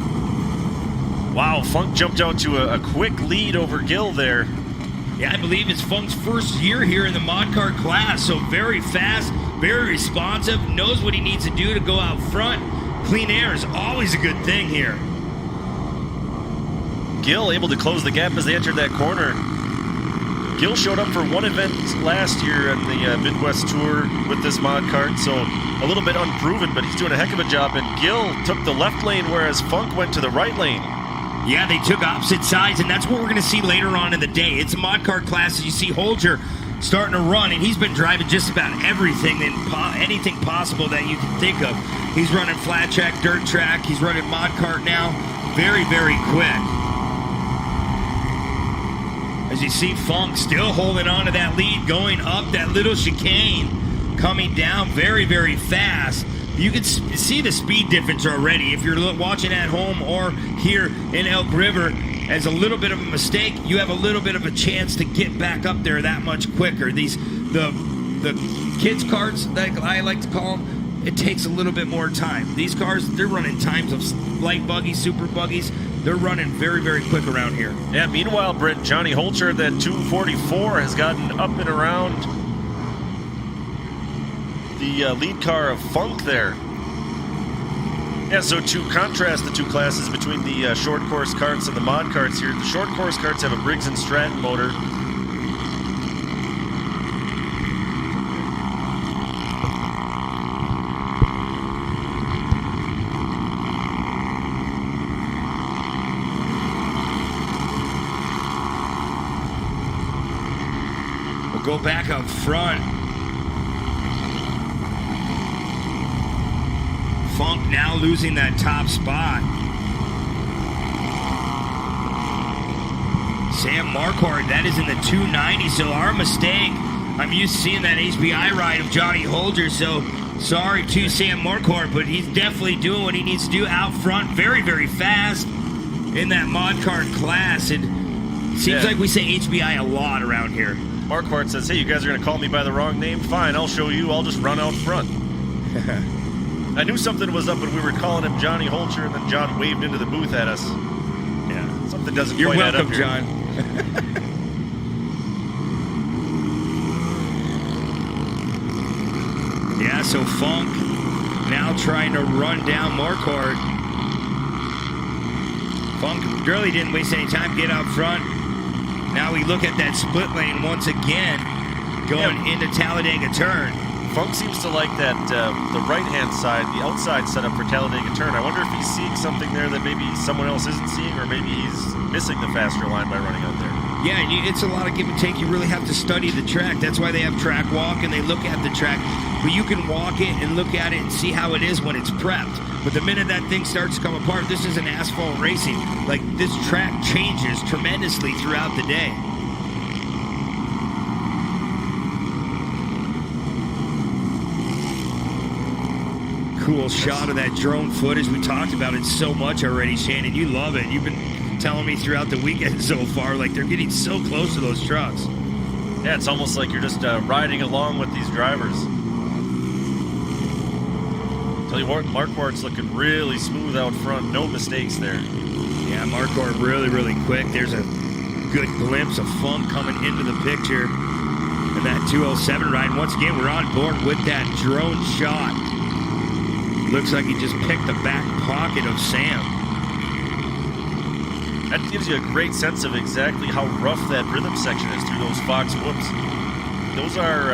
Wow, Funk jumped out to a quick lead over Gill there. Yeah, I believe it's Funk's first year here in the mod car class, so very fast, very responsive, knows what he needs to do to go out front. Clean air is always a good thing here. Gill able to close the gap as they entered that corner. Gill showed up for one event last year on the Midwest Tour with this mod cart, so a little bit unproven, but he's doing a heck of a job. And Gill took the left lane, whereas Funk went to the right lane. Yeah, they took opposite sides, and that's what we're going to see later on in the day. It's a mod car class. You see Holger starting to run, and he's been driving just about everything and anything possible that you can think of. He's running flat track, dirt track. He's running mod cart now. Very, very quick. As you see Funk still holding on to that lead, going up that little chicane, coming down very, very fast. You can see the speed difference already. If you're watching at home or here in Elk River, as a little bit of a mistake, you have a little bit of a chance to get back up there that much quicker. The kids' carts, that I like to call them, it takes a little bit more time. These cars, they're running times of light buggies, super buggies. They're running very, very quick around here. Yeah, meanwhile, Brent, Johnny Holcher, that 244, has gotten up and around the lead car of Funk there. Yeah, so to contrast the two classes between the short course karts and the mod karts here, the short course karts have a Briggs & Stratton motor. We'll go back up front. Funk now losing that top spot. Sam Marquardt, that is in the 290, so our mistake. I'm used to seeing that HBI ride of Johnny Holger, so sorry to Sam Marquardt, but he's definitely doing what he needs to do out front, very, very fast in that mod cart class. It seems like we say HBI a lot around here. Marquardt says, hey, you guys are going to call me by the wrong name? Fine, I'll show you. I'll just run out front. I knew something was up when we were calling him Johnny Holcher, and then John waved into the booth at us. Yeah, something doesn't quite add up here. You're welcome, John. Yeah, so Funk now trying to run down Marquardt. Funk really didn't waste any time, get out front. Now we look at that split lane once again, going into Talladega Turn. Funk seems to like that, the right-hand side, the outside setup for Talladega Turn. I wonder if he's seeing something there that maybe someone else isn't seeing, or maybe he's missing the faster line by running out there. Yeah, it's a lot of give and take. You really have to study the track. That's why they have track walk and they look at the track. But you can walk it and look at it and see how it is when it's prepped. But the minute that thing starts to come apart, this isn't asphalt racing. Like, this track changes tremendously throughout the day. Cool shot of that drone footage. We talked about it so much already, Shannon. You love it. You've been telling me throughout the weekend so far, like, they're getting so close to those trucks. Yeah, it's almost like you're just riding along with these drivers. Tell you what, Marquardt's looking really smooth out front. No mistakes there. Yeah, Marquardt really, really quick. There's a good glimpse of Funk coming into the picture in that 207 ride. And once again, we're on board with that drone shot. Looks like he just picked the back pocket of Sam. That gives you a great sense of exactly how rough that rhythm section is through those Fox whoops. Those are,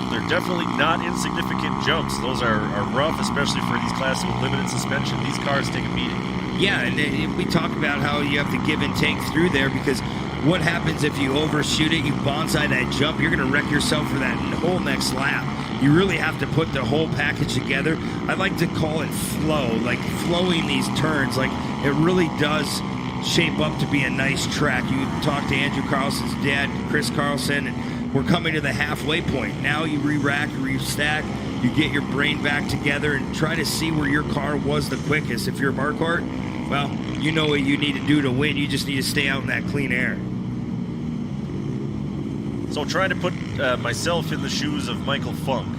they're definitely not insignificant jumps. Those are rough, especially for these classes with limited suspension. These cars take a beating. Yeah, and we talk about how you have to give and take through there, because what happens if you overshoot it, you bonsai that jump, you're going to wreck yourself for that whole next lap. You really have to put the whole package together. I like to call it flow, like flowing these turns. Like, it really does shape up to be a nice track. You talk to Andrew Carlson's dad, Chris Carlson, and we're coming to the halfway point. Now you re-rack, re-stack, you get your brain back together and try to see where your car was the quickest. If you're Marquardt, well, you know what you need to do to win. You just need to stay out in that clean air. So trying to put myself in the shoes of Michael Funk.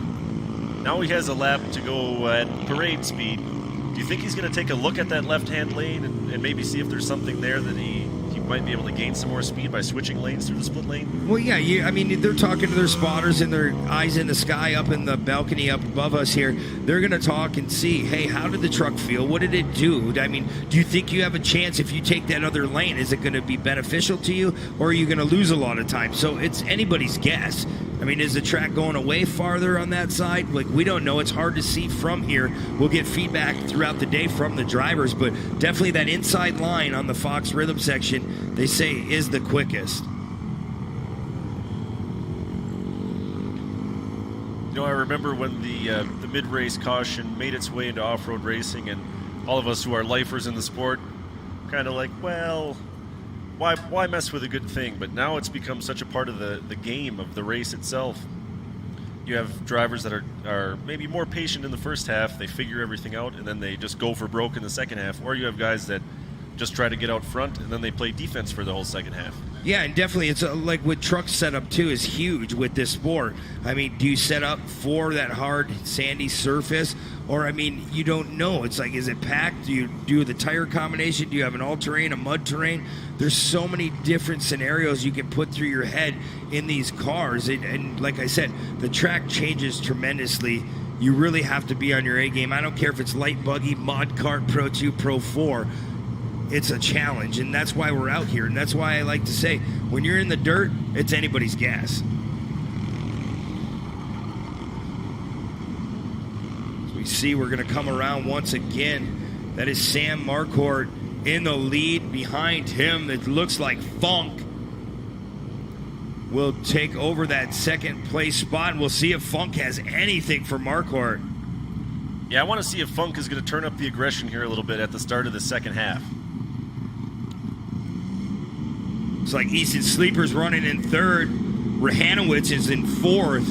Now he has a lap to go at parade speed. Do you think he's going to take a look at that left-hand lane and maybe see if there's something there that he might be able to gain some more speed by switching lanes through the split lane? Well, yeah, I mean, they're talking to their spotters and their eyes in the sky up in the balcony up above us here. They're going to talk and see, hey, how did the truck feel? What did it do? I mean, do you think you have a chance if you take that other lane? Is it going to be beneficial to you, or are you going to lose a lot of time? So it's anybody's guess. I mean, is the track going away farther on that side? Like, we don't know. It's hard to see from here. We'll get feedback throughout the day from the drivers, but definitely that inside line on the Fox Rhythm section, they say is the quickest. You know, I remember when the mid-race caution made its way into off-road racing, and all of us who are lifers in the sport kind of like, well, why mess with a good thing? But now it's become such a part of the game of the race itself. You have drivers that are maybe more patient in the first half. They figure everything out, and then they just go for broke in the second half. Or you have guys that just try to get out front, and then they play defense for the whole second half. Yeah, and definitely it's like with truck setup too is huge with this sport. I mean, do you set up for that hard sandy surface, or I mean, you don't know. It's like, is it packed? Do you do the tire combination? Do you have an all-terrain, a mud terrain? There's so many different scenarios you can put through your head in these cars, and like I said, the track changes tremendously. You really have to be on your A game. I don't care if it's light buggy, mod kart, Pro 2, Pro 4. It's a challenge, and that's why we're out here, and that's why I like to say, when you're in the dirt, it's anybody's gas. As we see, we're going to come around once again. That is Sam Marquardt in the lead. Behind him, it looks like Funk will take over that second place spot, and we'll see if Funk has anything for Marquardt. Yeah, I want to see if Funk is going to turn up the aggression here a little bit at the start of the second half. It's like Easton Sleeper's running in third. Rahanowitz is in fourth.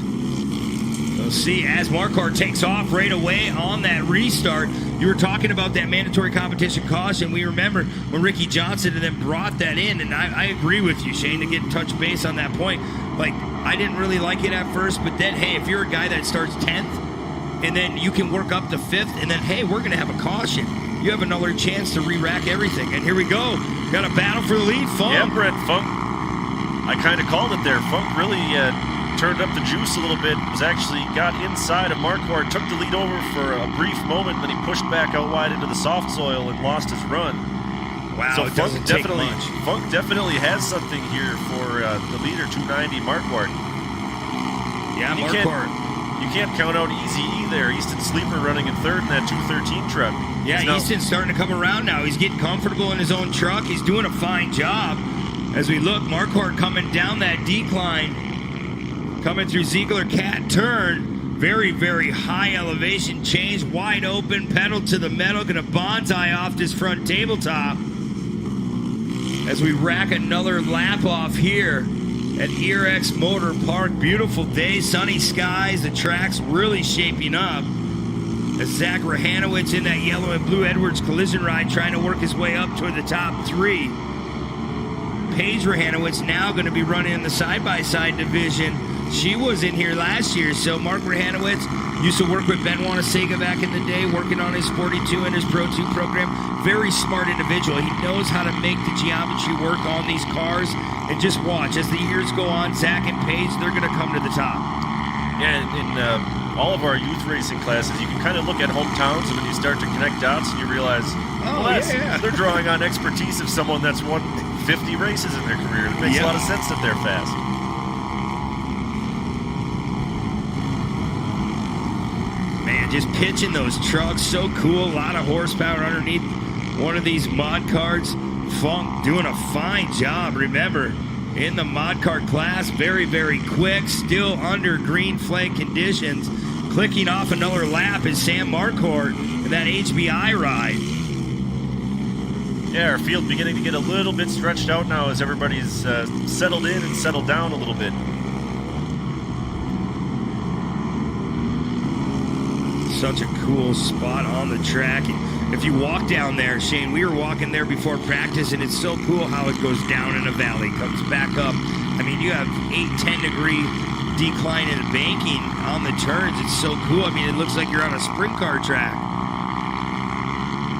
We'll see as Marquardt takes off right away on that restart. You were talking about that mandatory competition caution. We remember when Ricky Johnson and then brought that in, and I agree with you, Shane, to get touch base on that point. Like, I didn't really like it at first, but then, hey, if you're a guy that starts 10th, and then you can work up to 5th, and then, hey, we're going to have a caution. You have another chance to re-rack everything. And here we go. Got a battle for the lead, Funk. Yeah, Brett, Funk. I kind of called it there. Funk really turned up the juice a little bit. Was actually got inside of Marquardt, took the lead over for a brief moment, then he pushed back out wide into the soft soil and lost his run. Wow, so it doesn't take much. Funk definitely has something here for the leader, 290 Marquardt. Yeah, Marquardt. You can't count out Easy E there. Easton Sleeper running in third in that 213 truck. Yeah, Easton's starting to come around now. He's getting comfortable in his own truck. He's doing a fine job. As we look, Marquardt coming down that decline, coming through Ziegler Cat turn. Very, very high elevation change, wide open, pedal to the metal, gonna bonsai off this front tabletop. As we rack another lap off here at ERX Motor Park. Beautiful day, sunny skies, the track's really shaping up. As Zach Rahanowitz in that yellow and blue Edwards collision ride trying to work his way up toward the top three. Paige Rahanowitz now going to be running in the side-by-side division. She was in here last year, so Mark Rahanowitz used to work with Ben Wanasega back in the day, working on his 42 and his Pro 2 program. Very smart individual. He knows how to make the geometry work on these cars. And just watch, as the years go on, Zach and Paige, they're going to come to the top. Yeah, in all of our youth racing classes, you can kind of look at hometowns, and then you start to connect dots, and you realize, they're drawing on expertise of someone that's won 50 races in their career. It makes a lot of sense that they're fast. Man, just pitching those trucks, so cool. A lot of horsepower underneath one of these mod carts. Funk doing a fine job. Remember, in the mod cart class, very, very quick, still under green flag conditions. Clicking off another lap is Sam Marquardt in that HBI ride. Yeah, our field beginning to get a little bit stretched out now as everybody's settled in and settled down a little bit. Such a cool spot on the track. If you walk down there, Shane, we were walking there before practice, and it's so cool how it goes down in a valley, comes back up. I mean, you have 8-10 degree decline in the banking on the turns. It's so cool. I mean, it looks like you're on a sprint car track.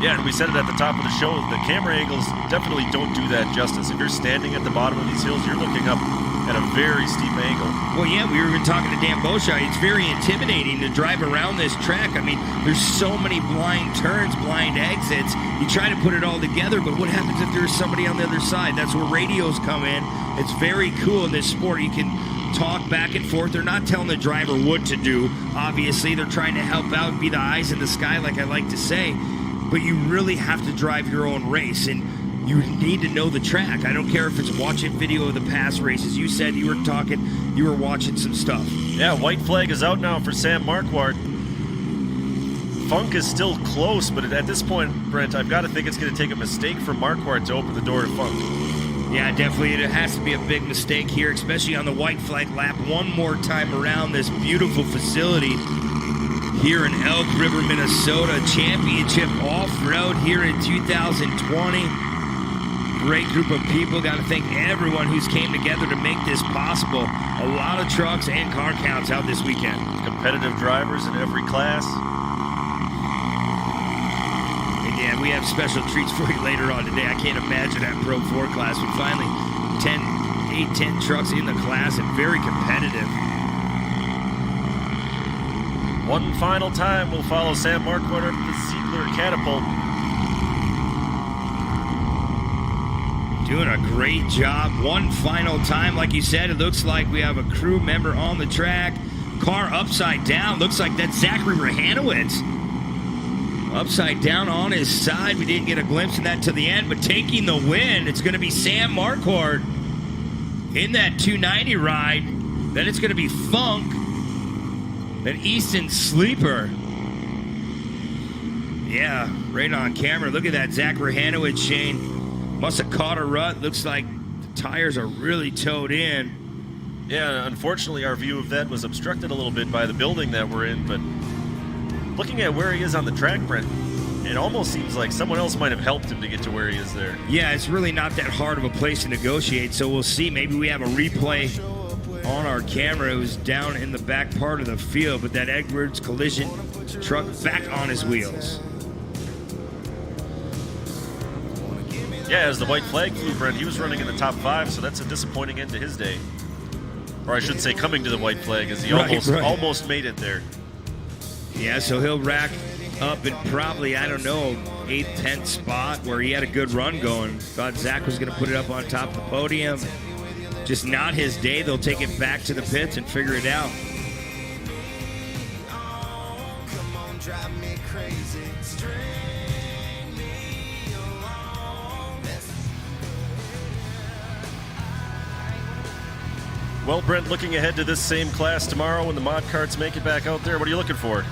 Yeah, and we said it at the top of the show, the camera angles definitely don't do that justice. If you're standing at the bottom of these hills, you're looking up at a very steep angle. Well, yeah, we were even talking to Dan Beauchamp. It's very intimidating to drive around this track. I mean, there's so many blind turns, blind exits. You try to put it all together, but what happens if there's somebody on the other side? That's where radios come in. It's very cool in this sport. You can talk back and forth. They're not telling the driver what to do. Obviously, they're trying to help out, be the eyes in the sky, like I like to say. But you really have to drive your own race, and you need to know the track. I don't care if it's watching video of the past races. You said you were watching some stuff. Yeah, white flag is out now for Sam Marquardt. Funk is still close, but at this point, Brent, I've got to think it's going to take a mistake for Marquardt to open the door to Funk. Yeah, definitely. It has to be a big mistake here, especially on the white flag lap. One more time around this beautiful facility here in Elk River, Minnesota. Championship off-road here in 2020. Great group of people. Got to thank everyone who's came together to make this possible. A lot of trucks and car counts out this weekend. Competitive drivers in every class. Again, we have special treats for you later on today. I can't imagine that Pro 4 class, but finally 10 trucks in the class and very competitive. One final time, we'll follow Sam Marquardt up the Ziegler Catapult. Doing a great job. One final time, like you said, it looks like we have a crew member on the track. Car upside down. Looks like that's Zachary Rahanowitz. Upside down on his side. We didn't get a glimpse of that to the end, but taking the win, it's going to be Sam Marquardt in that 290 ride. Then it's going to be Funk. An Easton Sleeper. Yeah, right on camera. Look at that, Zach Rahanowitz, Shane. Must have caught a rut. Looks like the tires are really towed in. Yeah, unfortunately, our view of that was obstructed a little bit by the building that we're in, but looking at where he is on the track, Brent, it almost seems like someone else might have helped him to get to where he is there. Yeah, it's really not that hard of a place to negotiate, so we'll see. Maybe we have a replay on our camera. It was down in the back part of the field, but that Edwards collision truck back on his wheels. Yeah, as the white flag flew, Brent, he was running in the top 5, so that's a disappointing end to his day. Or I should say coming to the white flag, as he almost made it there. Yeah, so he'll rack up in probably, I don't know, 8th, 10th spot where he had a good run going. Thought Zach was going to put it up on top of the podium. Just not his day. They'll take it back to the pits and figure it out. Well, Brent, looking ahead to this same class tomorrow when the mod carts make it back out there, what are you looking for?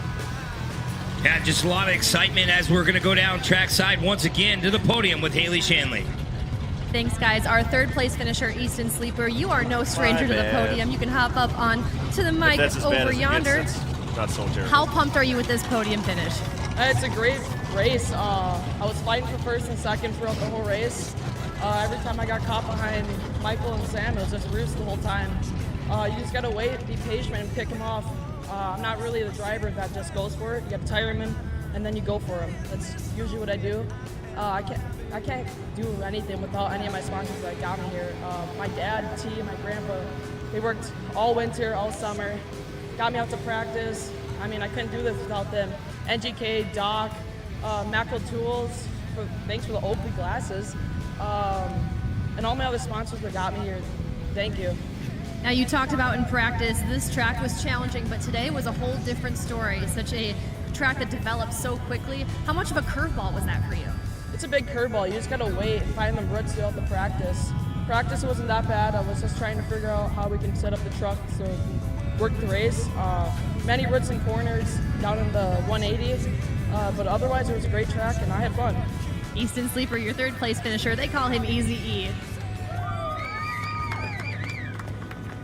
Yeah, just a lot of excitement as we're going to go down trackside once again to the podium with Haley Shanley. Thanks, guys. Our third place finisher, Easton Sleeper. You are no stranger to the podium. You can hop up on to the mic over yonder. Not so terrible. How pumped are you with this podium finish? It's a great race. I was fighting for first and second throughout the whole race. Every time I got caught behind Michael and Sam, it was just Roos the whole time. You just gotta wait, be patient, and pick them off. I'm not really the driver that just goes for it. You gotta tire him in, and then you go for him. That's usually what I do. I can't do anything without any of my sponsors that got me here. My dad, T, my grandpa, they worked all winter, all summer, got me out to practice. I mean, I couldn't do this without them. NGK, Doc, Macro Tools, thanks for the Oakley glasses, and all my other sponsors that got me here. Thank you. Now, you talked about in practice, this track was challenging, but today was a whole different story. Such a track that developed so quickly. How much of a curveball was that for you? It's a big curveball. You just gotta wait and find them roots throughout the practice. Practice wasn't that bad. I was just trying to figure out how we can set up the truck so we can work the race. Many roots and corners down in the 180s, but otherwise it was a great track and I had fun. Easton Sleeper, your third place finisher. They call him Easy E.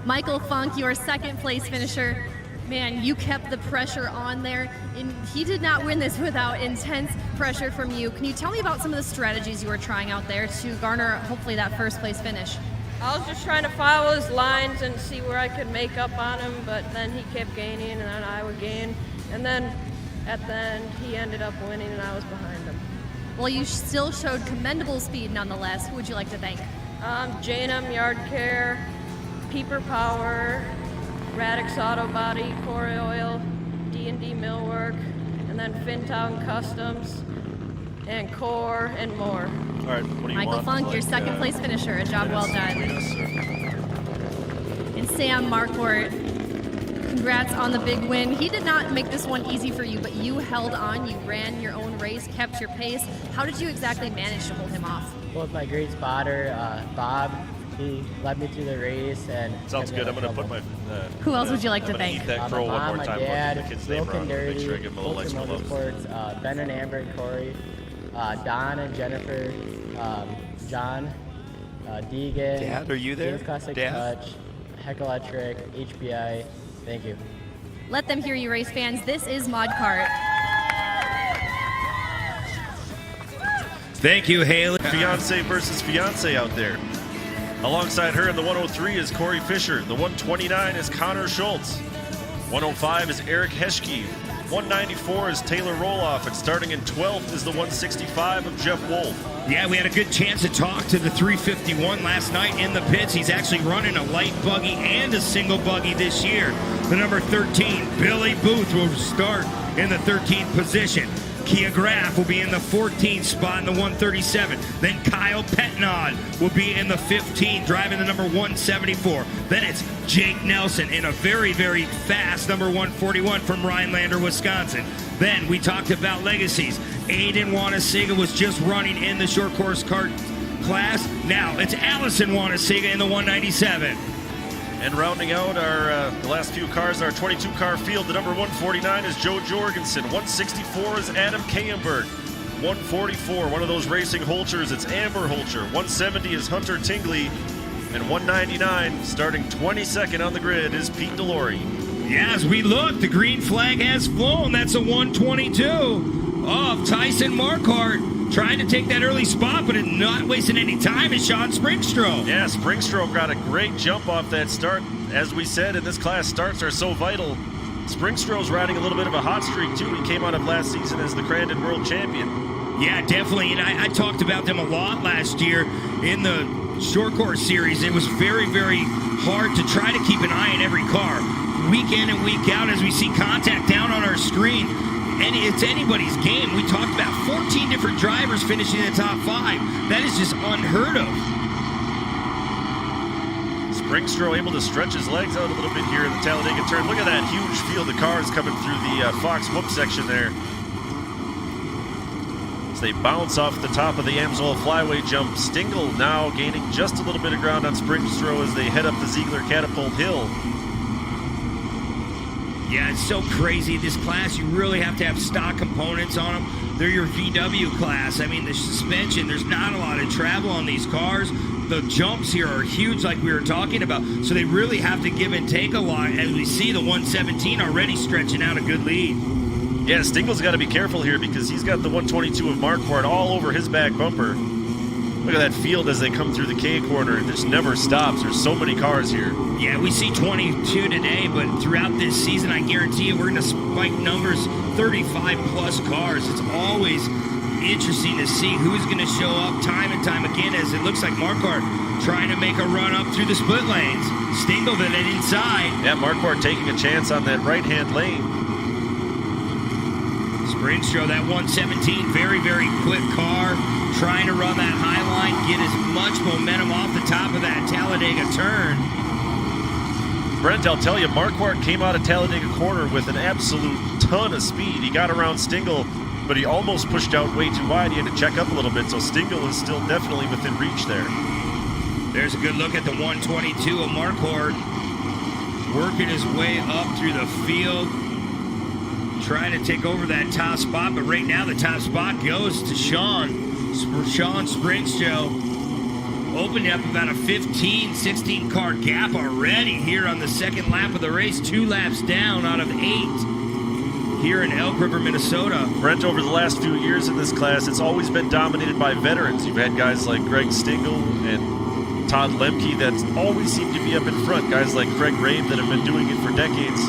Michael Funk, your second place finisher. Man, you kept the pressure on there. And he did not win this without intense pressure from you. Can you tell me about some of the strategies you were trying out there to garner hopefully that first place finish? I was just trying to follow his lines and see where I could make up on him, but then he kept gaining and then I would gain. And then at the end, he ended up winning and I was behind him. Well, you still showed commendable speed nonetheless. Who would you like to thank? J&M Yard Care, Peeper Power, Radix Auto Body, Corey Oil, D&D Millwork, and then Fintown Customs, and Core, and more. All right, what do you Michael want? Funk, your second place finisher. A job well done. And Sam Marquardt, congrats on the big win. He did not make this one easy for you, but you held on. You ran your own race, kept your pace. How did you exactly manage to hold him off? Well, with my great spotter, Bob, he led me through the race. And Sounds good. I'm going to put my... Who else would you like to I'm gonna thank? eat that crow my one mom, more my time. dad, I'll get the kid's name wrong. Make sure I give him a little extra love. Motorsports, Ben and Amber and Corey, Don and Jennifer, John, Deegan. Dad, are you there? James Classic Dad? Touch, Heck Electric, HBI. Thank you. Let them hear you, race fans. This is Mod Kart. Thank you, Haley. Fiance versus fiance out there. Alongside her in the 103 is Corey Fisher. The 129 is Connor Schultz. 105 is Eric Heschke. 194 is Taylor Roloff. And starting in 12th is the 165 of Jeff Wolf. Yeah, we had a good chance to talk to the 351 last night in the pits. He's actually running a light buggy and a single buggy this year. The number 13, Billy Booth, will start in the 13th position. Kia Graff will be in the 14th spot in the 137. Then Kyle Petnod will be in the 15th, driving the number 174. Then it's Jake Nelson in a very, very fast number 141 from Rhinelander, Wisconsin. Then we talked about legacies. Aiden Wanasiga was just running in the short course kart class. Now it's Allison Wanasiga in the 197. And rounding out our the last few cars, our 22-car field, the number 149 is Joe Jorgensen. 164 is Adam Kayenberg. 144, one of those racing Holchers, it's Amber Holcher. 170 is Hunter Tingley. And 199, starting 22nd on the grid, is Pete Delory. Yeah, as we look, the green flag has flown. That's a 122 of Tyson Marquardt. Trying to take that early spot, but not wasting any time is Sean Springstrom. Yeah, Springstrom got a great jump off that start. As we said, in this class, starts are so vital. Springstrom's riding a little bit of a hot streak, too. He came out of last season as the Crandon World Champion. Yeah, definitely. And I talked about them a lot last year in the short course series. It was very, very hard to try to keep an eye on every car. Week in and week out, as we see contact down on our screen, and it's anybody's game. We talked about 14 different drivers finishing in the top 5. That is just unheard of. Springstrom able to stretch his legs out a little bit here in the Talladega turn. Look at that huge field of cars coming through the Fox Whoop section there. As they bounce off the top of the Amsoil Flyway jump. Stingle now gaining just a little bit of ground on Springstrom as they head up the Ziegler Catapult Hill. Yeah, it's so crazy. This class, you really have to have stock components on them. They're your VW class. I mean, the suspension, there's not a lot of travel on these cars. The jumps here are huge like we were talking about. So they really have to give and take a lot. As we see the 117 already stretching out a good lead. Yeah, Stingle's got to be careful here because he's got the 122 of Marquardt all over his back bumper. Look at that field as they come through the K corner. It just never stops. There's so many cars here. Yeah, we see 22 today, but throughout this season, I guarantee you we're going to spike numbers 35-plus cars. It's always interesting to see who's going to show up time and time again, as it looks like Marquardt trying to make a run up through the split lanes. Stingle to that inside. Yeah, Marquardt taking a chance on that right-hand lane. Springstrom, that 117, very, very quick car. Trying to run that high line, get as much momentum off the top of that Talladega turn. Brent, I'll tell you, Marquardt came out of Talladega corner with an absolute ton of speed. He got around Stingle, but he almost pushed out way too wide. He had to check up a little bit, so Stingle is still definitely within reach there. There's a good look at the 122 of Marquardt, working his way up through the field, trying to take over that top spot, but right now the top spot goes to Sean. Sean Springshow opened up about a 15, 16 car gap already here on the second lap of the race. 2 laps down out of 8 here in Elk River, Minnesota. Brent, over the last few years in this class, it's always been dominated by veterans. You've had guys like Greg Stingle and Todd Lemke that always seem to be up in front. Guys like Craig Rave that have been doing it for decades.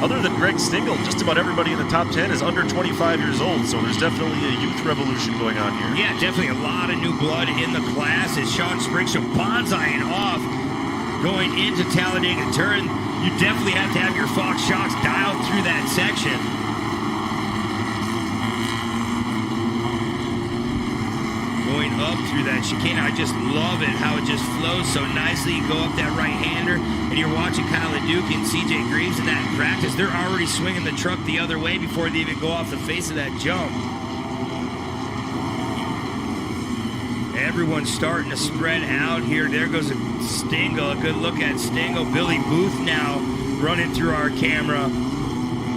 Other than Greg Stingle, just about everybody in the top 10 is under 25 years old, so there's definitely a youth revolution going on here. Yeah, definitely a lot of new blood in the class as Sean Springshow bonsaiing off going into Talladega Turn. You definitely have to have your Fox shocks dialed through that section. Going up through that chicane, I just love it how it just flows so nicely. You go up that right-hander, and you're watching Kyle Leduc and CJ Greaves in that practice. They're already swinging the truck the other way before they even go off the face of that jump. Everyone's starting to spread out here. There goes a Stingle. A good look at Stingle. Billy Booth now running through our camera.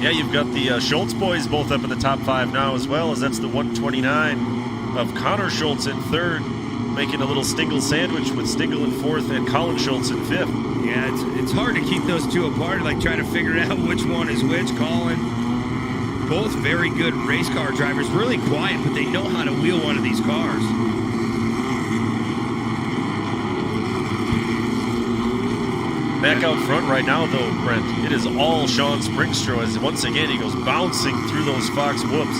Yeah, you've got the Schultz boys both up in the top 5 now as well, as that's the 129 of Connor Schultz in 3rd, making a little Stingle sandwich with Stingle in 4th and Colin Schultz in 5th. Yeah, it's hard to keep those two apart, like trying to figure out which one is which. Colin, both very good race car drivers, really quiet, but they know how to wheel one of these cars. Back out front right now, though, Brent, it is all Sean Springshow as once again he goes bouncing through those Fox whoops.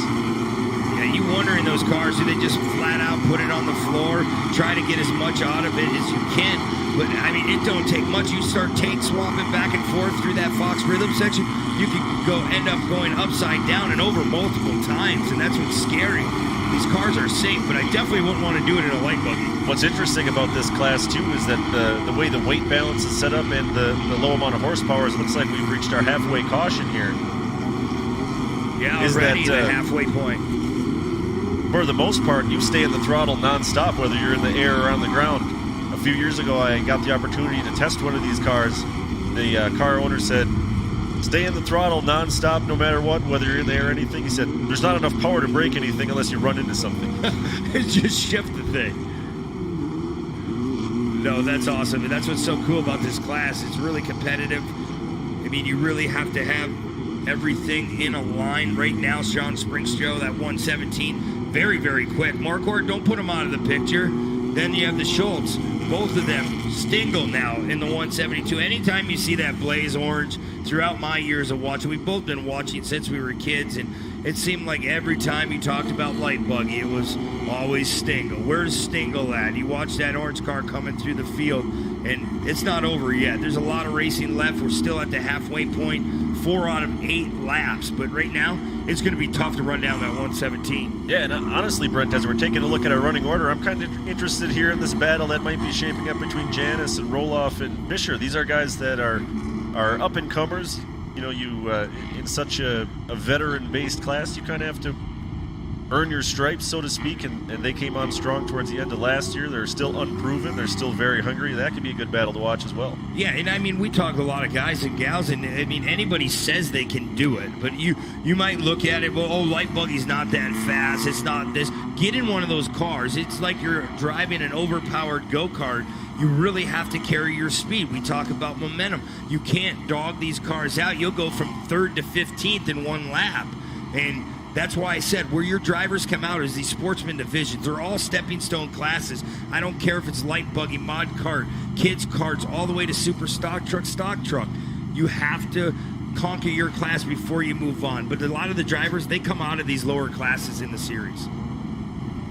Yeah, you wonder in those cars, do they just flat out put it on the floor, try to get as much out of it as you can? But, I mean, it don't take much. You start tank swapping back and forth through that Fox rhythm section, you could end up going upside down and over multiple times, and that's what's scary. These cars are safe, but I definitely wouldn't want to do it in a light buggy. What's interesting about this class, too, is that the way the weight balance is set up and the low amount of horsepower, it looks like we've reached our halfway caution here. Yeah, already the halfway point. For the most part, you stay in the throttle nonstop, whether you're in the air or on the ground. A few years ago, I got the opportunity to test one of these cars. The car owner said, stay in the throttle nonstop no matter what, whether you're in the air or anything. He said, there's not enough power to break anything unless you run into something. Just shift the thing. No, that's awesome. And that's what's so cool about this class. It's really competitive. I mean, you really have to have everything in a line. Right now, Sean Springshow, that 117, very, very quick. Marquardt, don't put him out of the picture. Then you have the Schultz. Both of them, Stingle now in the 172. Anytime you see that blaze orange, throughout my years of watching, we've both been watching since we were kids, and it seemed like every time you talked about light buggy, it was always Stingle. Where's Stingle at? You watch that orange car coming through the field, and it's not over yet. There's a lot of racing left. We're still at the halfway point, 4 out of 8 laps, but right now, it's going to be tough to run down that 117. Yeah, and honestly, Brent, as we're taking a look at our running order, I'm kind of interested here in this battle that might be shaping up between Janis and Roloff and Fisher. These are guys that are up-and-comers. You know, in such a veteran-based class, you kind of have to earn your stripes, so to speak, and they came on strong towards the end of last year. They're still unproven. They're still very hungry. That could be a good battle to watch as well. Yeah, and I mean, we talk to a lot of guys and gals, and I mean, anybody says they can do it, but you might look at it, well, oh, light buggy's not that fast. It's not this. Get in one of those cars. It's like you're driving an overpowered go-kart. You really have to carry your speed. We talk about momentum. You can't dog these cars out. You'll go from 3rd to 15th in one lap, and that's why I said where your drivers come out is these sportsman divisions. They're all stepping stone classes. I don't care if it's light buggy, mod cart, kids carts, all the way to super stock truck. You have to conquer your class before you move on. But a lot of the drivers, they come out of these lower classes in the series.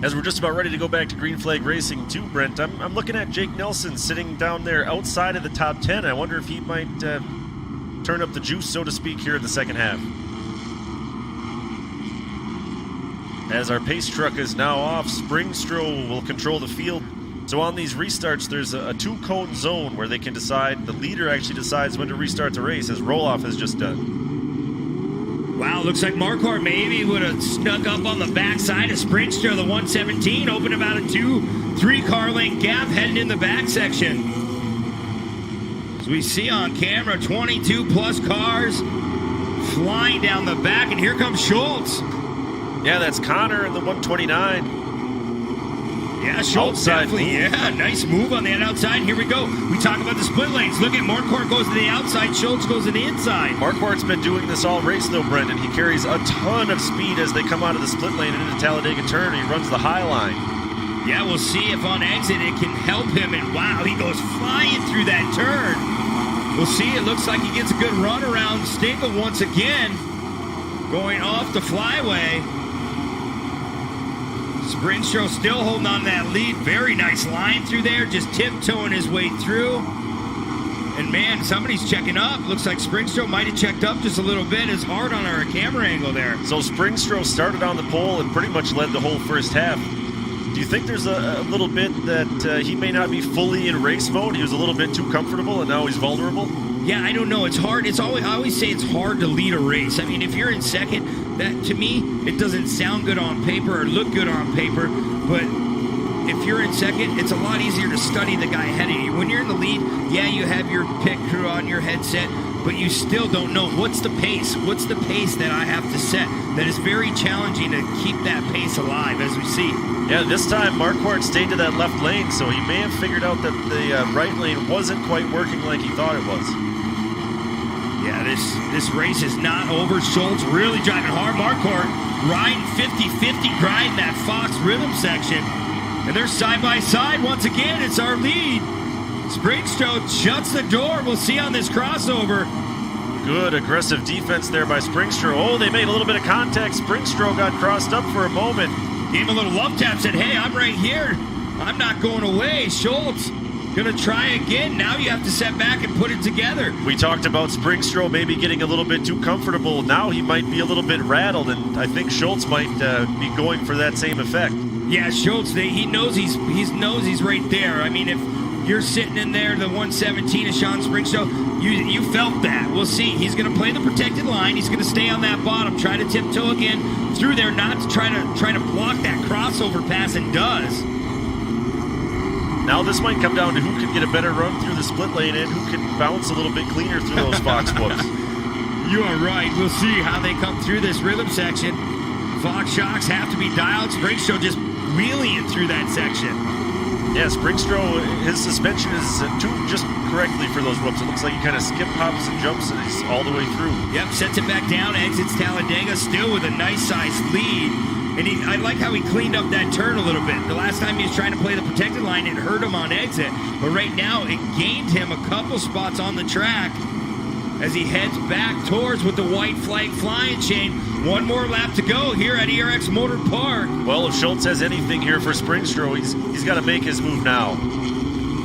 As we're just about ready to go back to Green Flag Racing too, Brent, I'm looking at Jake Nelson sitting down there outside of the top 10. I wonder if he might turn up the juice, so to speak, here in the second half. As our pace truck is now off, Springshow will control the field. So on these restarts, there's a 2-cone zone where they can decide, the leader actually decides when to restart the race, as Roloff has just done. Wow, looks like Marquardt maybe would have snuck up on the backside of Springshow, the 117, opened about a 2-3 car length gap heading in the back section. As we see on camera, 22 plus cars flying down the back, and here comes Schultz. Yeah, that's Connor in the 129. Yeah, Schultz outside definitely. move. Yeah, nice move on that outside. Here we go. We talk about the split lanes. Look at Marquardt goes to the outside. Schultz goes to the inside. Marquardt's been doing this all race, though, Brendan. He carries a ton of speed as they come out of the split lane into Talladega turn. He runs the high line. Yeah, we'll see if on exit it can help him. And wow, he goes flying through that turn. We'll see. It looks like he gets a good run around Stinkel once again. Going off the flyway. Springstro still holding on to that lead. Very nice line through there. Just tiptoeing his way through. And man, somebody's checking up. Looks like Springstro might have checked up just a little bit. It's hard on our camera angle there. So Springstro started on the pole and pretty much led the whole first half. Do you think there's a little bit that he may not be fully in race mode? He was a little bit too comfortable and now he's vulnerable? Yeah, I don't know. It's hard. I always say it's hard to lead a race. I mean, if you're in second, that to me, it doesn't sound good on paper or look good on paper. But if you're in second, it's a lot easier to study the guy ahead of you. When you're in the lead, yeah, you have your pit crew on your headset, but you still don't know what's the pace. What's the pace that I have to set? That is very challenging to keep that pace alive, as we see. Yeah, this time Marquardt stayed to that left lane, so he may have figured out that the right lane wasn't quite working like he thought it was. Yeah, this race is not over. Schultz really driving hard. Marquardt riding 50-50, grinding that Fox rhythm section. And they're side by side once again. It's our lead. Springstro shuts the door. We'll see on this crossover. Good aggressive defense there by Springstro. Oh, they made a little bit of contact. Springstro got crossed up for a moment. Gave him a little love tap, said, hey, I'm right here. I'm not going away. Schultz gonna try again. Now you have to set back and put it together. We talked about Springstro maybe getting a little bit too comfortable. Now he might be a little bit rattled, and I think Schultz might be going for that same effect. Yeah, Schultz, he knows he's right there. I mean, if you're sitting in there, the 117 of Sean Springstro, you felt that. We'll see. He's going to play the protected line. He's going to stay on that bottom, try to tiptoe again through there, not to try to block that crossover pass, and does. Now this might come down to who can get a better run through the split lane and who can bounce a little bit cleaner through those Fox whoops. You are right. We'll see how they come through this rhythm section. Fox shocks have to be dialed. Springstro just wheeling through that section. Yeah, Springstro, his suspension is tuned just correctly for those whoops. It looks like he kind of skip hops and jumps and he's all the way through. Yep, sets it back down, exits Talladega, still with a nice sized lead. And I like how he cleaned up that turn a little bit. The last time he was trying to play the protected line, it hurt him on exit. But right now, it gained him a couple spots on the track as he heads back towards with the white flag flying chain. One more lap to go here at ERX Motor Park. Well, if Schultz has anything here for Springstro, he's got to make his move now.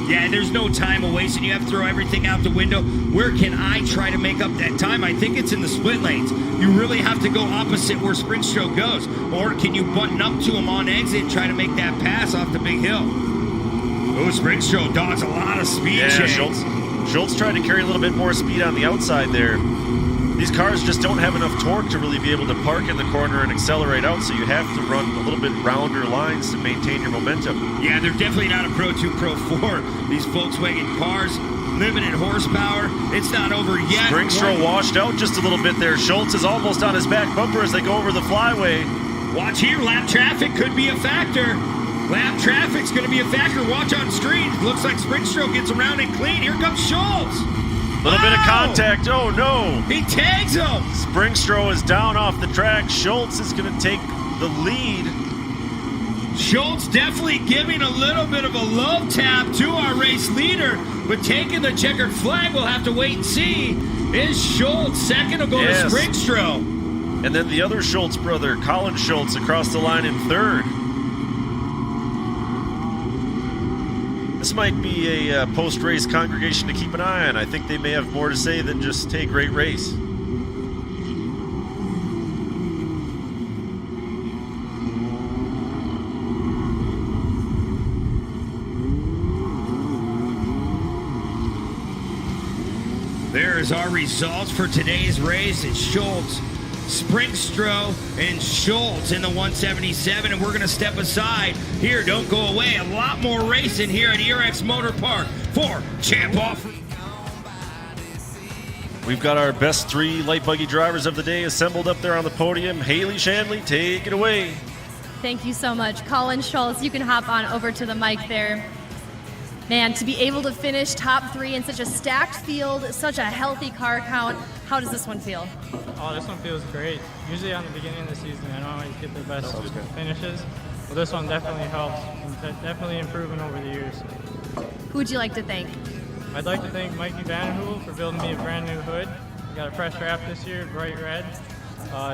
Yeah, there's no time to waste, and you have to throw everything out the window. Where can I try to make up that time? I think it's in the split lanes. You really have to go opposite where Springstro goes. Or can you button up to him on exit and try to make that pass off the big hill? Oh, Springstro dogs a lot of speed. Yeah, Schultz tried to carry a little bit more speed on the outside there. These cars just don't have enough torque to really be able to park in the corner and accelerate out, so you have to run a little bit rounder lines to maintain your momentum. Yeah, they're definitely not a Pro 2, Pro 4. These Volkswagen cars, limited horsepower. It's not over yet. Springstro washed out just a little bit there. Schultz is almost on his back bumper as they go over the flyway. Watch here, lap traffic could be a factor. Lap traffic's going to be a factor. Watch on screen. Looks like Springstro gets around and clean. Here comes Schultz. Little bit of contact. Oh, no. He tags him. Springstro is down off the track. Schultz is going to take the lead. Schultz definitely giving a little bit of a love tap to our race leader, but taking the checkered flag, we'll have to wait and see. Is Schultz second will go to Springstro. And then the other Schultz brother, Colin Schultz, across the line in third. This might be a post-race congregation to keep an eye on. I think they may have more to say than just, hey, great race. There's our results for today's race. It's Schultz, Springstro, and Schultz in the 177, and we're going to step aside here. Don't go away. A lot more racing here at ERX Motor Park for Champ Off. We've got our best three light buggy drivers of the day assembled up there on the podium. Haley Shanley, take it away. Thank you so much. Colin Schultz, you can hop on over to the mic there. Man, to be able to finish top 3 in such a stacked field, such a healthy car count, how does this one feel? Oh, this one feels great. Usually on the beginning of the season, I don't always get the best finishes. Well, this one definitely helps. Definitely improving over the years. Who would you like to thank? I'd like to thank Mikey Vanderhoel for building me a brand new hood. I got a fresh wrap this year, bright red.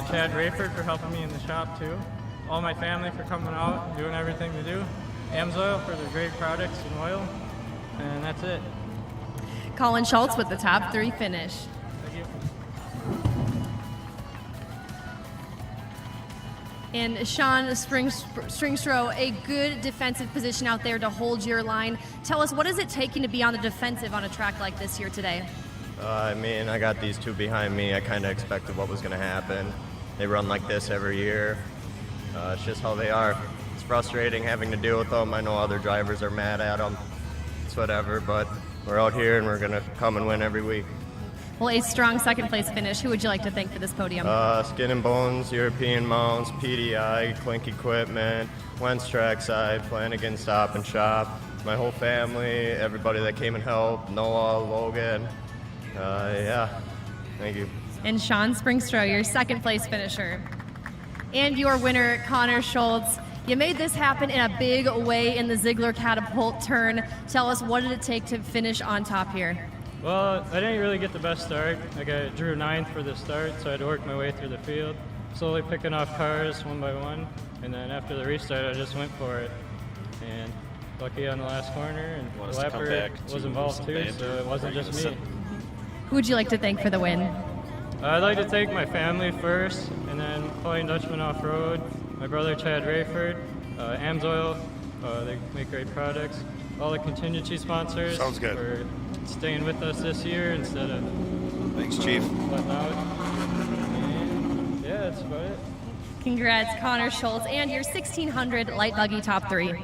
Chad Rayford for helping me in the shop too. All my family for coming out and doing everything they do. AMSOIL for their great products and oil. And that's it. Colin Schultz with the top 3 finish. Thank you. And Sean Stringstro, a good defensive position out there to hold your line. Tell us, what is it taking to be on the defensive on a track like this here today? I mean, I got these 2 behind me. I kind of expected what was going to happen. They run like this every year. It's just how they are. It's frustrating having to deal with them. I know other drivers are mad at them. It's whatever, but we're out here and we're going to come and win every week. Well, a strong second place finish. Who would you like to thank for this podium? Skin and Bones, European Mounts, PDI, Clink Equipment, Wentz Trackside, Flanagan Stop and Shop, my whole family, everybody that came and helped, Noah, Logan. Yeah, thank you. And Sean Springstro, your second place finisher. And your winner, Connor Schultz. You made this happen in a big way in the Ziegler Catapult turn. Tell us, what did it take to finish on top here? Well, I didn't really get the best start. I drew 9th for the start, so I had to work my way through the field, slowly picking off cars one by one. And then after the restart, I just went for it. And lucky on the last corner, and the lapper was involved too, so it wasn't just me. Who would you like to thank for the win? I'd like to thank my family first, and then Flying Dutchman Off-Road, my brother Chad Rayford, AMSOIL, they make great products, all the contingency sponsors for staying with us this year instead of Thanks, Chief. letting out. And yeah, that's about it. Congrats, Connor Schultz, and your 1600 light buggy top 3.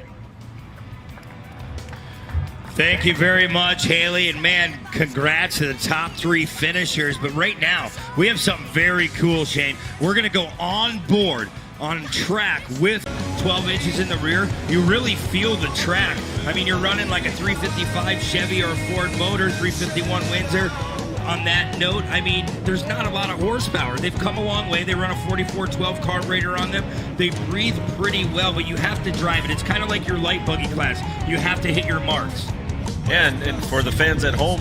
Thank you very much, Haley. And man, congrats to the top 3 finishers. But right now, we have something very cool, Shane. We're going to go on board on track with 12 inches in the rear. You really feel the track. I mean, you're running like a 355 Chevy or a Ford Motor, 351 Windsor. On that note, I mean, there's not a lot of horsepower. They've come a long way. They run a 4412 carburetor on them. They breathe pretty well, but you have to drive it. It's kind of like your light buggy class. You have to hit your marks. Yeah, and for the fans at home,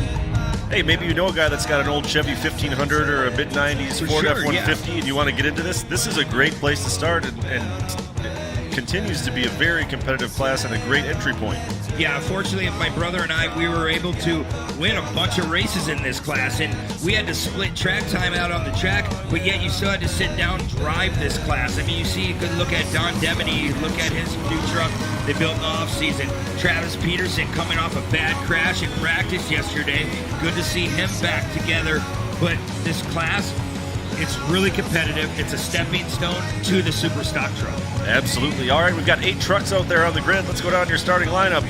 hey, maybe you know a guy that's got an old Chevy 1500 or a mid-90s Ford F-150 and you want to get into this. This is a great place to start, and it continues to be a very competitive class and a great entry point. Yeah, fortunately, my brother and I, we were able to win a bunch of races in this class, and we had to split track time out on the track, but yet you still had to sit down and drive this class. I mean, you see, you could look at Don Demity, look at his new truck they built in the offseason. Travis Peterson coming off a bad crash in practice yesterday. Good to see him back together, but this class, it's really competitive. It's a stepping stone to the super stock truck. Absolutely. All right, we've got 8 trucks out there on the grid. Let's go down to your starting lineup.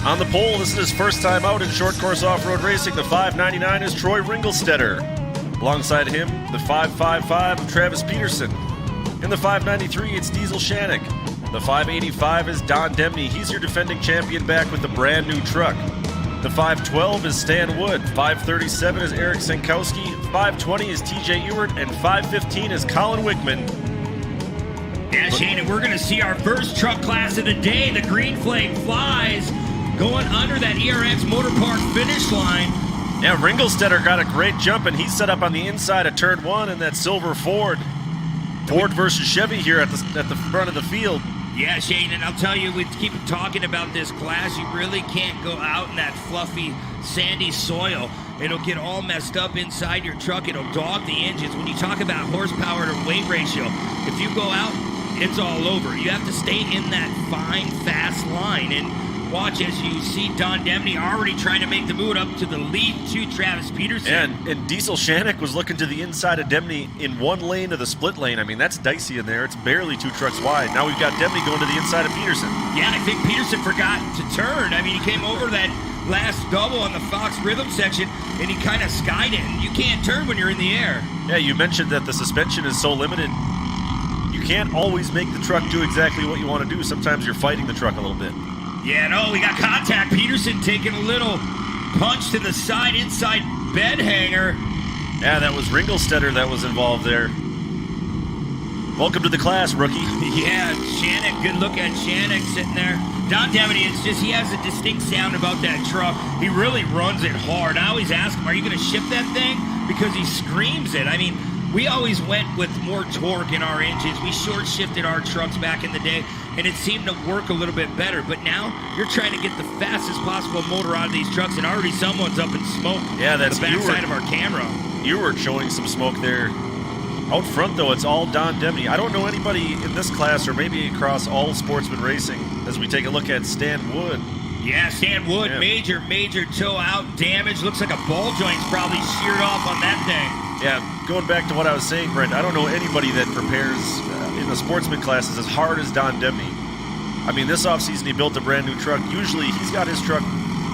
On the pole, this is his first time out in short course off-road racing. The 599 is Troy Ringelstetter. Alongside him, the 555 of Travis Peterson. In the 593, it's Diesel Shannick. The 585 is Don Demney. He's your defending champion back with the brand new truck. The 512 is Stan Wood. 537 is Eric Sankowski. 520 is TJ Ewert. And 515 is Colin Wickman. Yeah, Shane, and we're going to see our first truck class of the day. The green flag flies, going under that ERX Motor Park finish line. Yeah, Ringelstetter got a great jump, and he's set up on the inside of turn 1 in that silver Ford. Ford versus Chevy here at the front of the field. Yeah, Shane, and I'll tell you, we keep talking about this class. You really can't go out in that fluffy, sandy soil. It'll get all messed up inside your truck. It'll dog the engines. When you talk about horsepower to weight ratio, if you go out, it's all over. You have to stay in that fine, fast line. And watch as you see Don Demney already trying to make the move up to the lead to Travis Peterson. And Diesel Shannick was looking to the inside of Demney in one lane of the split lane. I mean, that's dicey in there. It's barely 2 trucks wide. Now we've got Demney going to the inside of Peterson. Yeah, I think Peterson forgot to turn. I mean, he came over that last double on the Fox Rhythm section, and he kind of skied it. You can't turn when you're in the air. Yeah, you mentioned that the suspension is so limited. You can't always make the truck do exactly what you want to do. Sometimes you're fighting the truck a little bit. Yeah, no, we got contact. Peterson taking a little punch to the side, inside bed hanger. Yeah, that was Ringelstetter that was involved there. Welcome to the class, rookie. Yeah, Shannon, good look at Shannon sitting there. Don Devaney, it's just he has a distinct sound about that truck. He really runs it hard. I always ask him, are you going to ship that thing? Because he screams it. I mean, we always went with more torque in our engines. We short shifted our trucks back in the day, and it seemed to work a little bit better. But now you're trying to get the fastest possible motor out of these trucks, and already someone's up in smoke. Yeah, that's the backside of our camera. You were showing some smoke there. Out front, though, it's all Don Devaney. I don't know anybody in this class, or maybe across all sportsman racing, as we take a look at Stan Wood. Yeah, Stan Wood, major toe out damage. Looks like a ball joint's probably sheared off on that thing. Yeah, going back to what I was saying, Brent, I don't know anybody that prepares in the sportsman classes as hard as Don Devaney. I mean, this offseason he built a brand new truck. Usually he's got his truck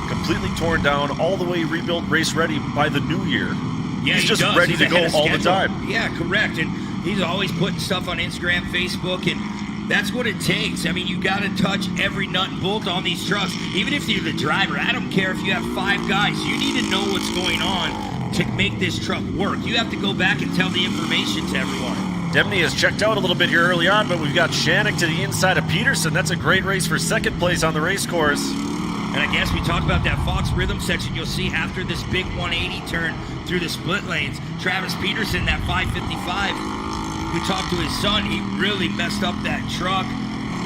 completely torn down, all the way rebuilt, race ready by the new year. Yeah, he's just ready to go all the time. Yeah, correct. And he's always putting stuff on Instagram, Facebook, and that's what it takes. I mean, you got to touch every nut and bolt on these trucks. Even if you're the driver, I don't care if you have 5 guys. You need to know what's going on to make this truck work. You have to go back and tell the information to everyone. Devaney has checked out a little bit here early on, but we've got Shannick to the inside of Peterson. That's a great race for second place on the race course. And I guess we talked about that Fox rhythm section. You'll see after this big 180 turn through the split lanes, Travis Peterson, that 555, we talked to his son. He really messed up that truck.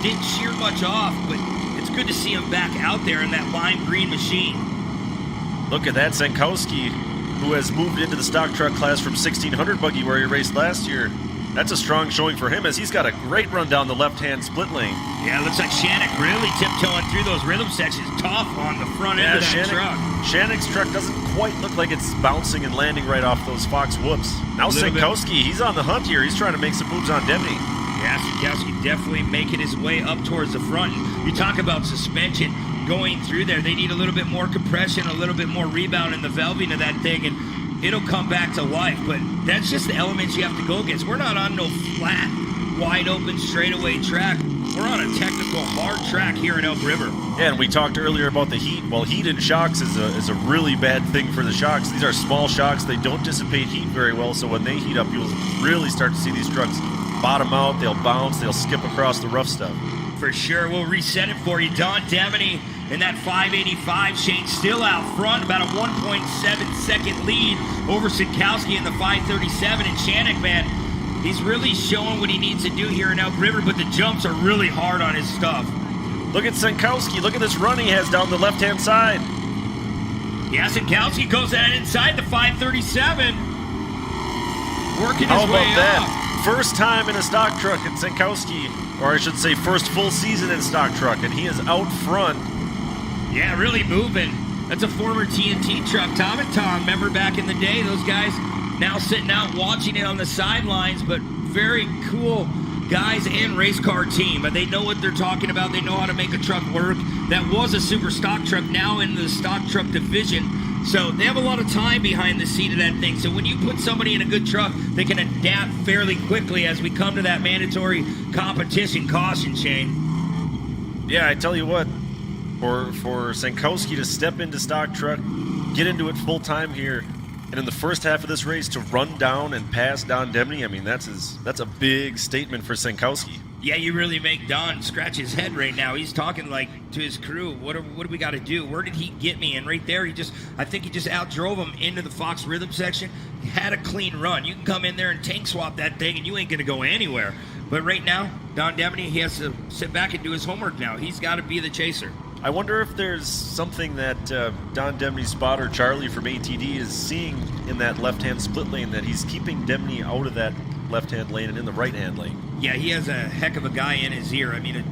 Didn't shear much off, but it's good to see him back out there in that lime green machine. Look at that, Senkowski, who has moved into the stock truck class from 1600 buggy where he raced last year. That's a strong showing for him as he's got a great run down the left-hand split lane. Yeah, looks like Shannick really tiptoeing through those rhythm sections. Tough on the front end of that truck. Shannick's truck doesn't quite look like it's bouncing and landing right off those Fox whoops. Now Senkowski, he's on the hunt here. He's trying to make some moves on Devaney. Yeah, Senkowski definitely making his way up towards the front. You talk about suspension going through there. They need a little bit more compression, a little bit more rebound in the valving of that thing, and it'll come back to life. But that's just the elements you have to go against. We're not on no flat, wide open, straightaway track. We're on a technical, hard track here in Elk River. Yeah, and we talked earlier about the heat. Well, heat in shocks is a really bad thing for the shocks. These are small shocks. They don't dissipate heat very well, so when they heat up, you'll really start to see these trucks bottom out. They'll bounce. They'll skip across the rough stuff. For sure. We'll reset it for you. Don Devaney in that 585. Shane still out front, about a 1.7-second lead over Senkowski in the 537. And Shannick, man, he's really showing what he needs to do here in Elk River, but the jumps are really hard on his stuff. Look at Senkowski. Look at this run he has down the left-hand side. Yeah, Senkowski goes that inside the 537. Working his way up. First time in a stock truck at Senkowski, or I should say first full season in stock truck, and he is out front. Yeah, really moving. That's a former TNT truck. Tom and Tom, remember back in the day, those guys now sitting out watching it on the sidelines, but very cool guys and race car team. But they know what they're talking about. They know how to make a truck work. That was a super stock truck, now in the stock truck division. So they have a lot of time behind the seat of that thing. So when you put somebody in a good truck, they can adapt fairly quickly as we come to that mandatory competition caution, Shane. Yeah, I tell you what, for Senkowski to step into stock truck, get into it full time here, and in the first half of this race to run down and pass Don Devaney, I mean, that's a big statement for Senkowski. Yeah, you really make Don scratch his head right now. He's talking like to his crew, what do we got to do? Where did he get me? And right there, I think he just outdrove him into the Fox rhythm section. He had a clean run. You can come in there and tank swap that thing, and you ain't going to go anywhere. But right now, Don Devaney, he has to sit back and do his homework now. He's got to be the chaser. I wonder if there's something that Don Devaney's spotter, Charlie from ATD, is seeing in that left-hand split lane, that he's keeping Devaney out of that left-hand lane and in the right-hand lane. Yeah, he has a heck of a guy in his ear. I mean, a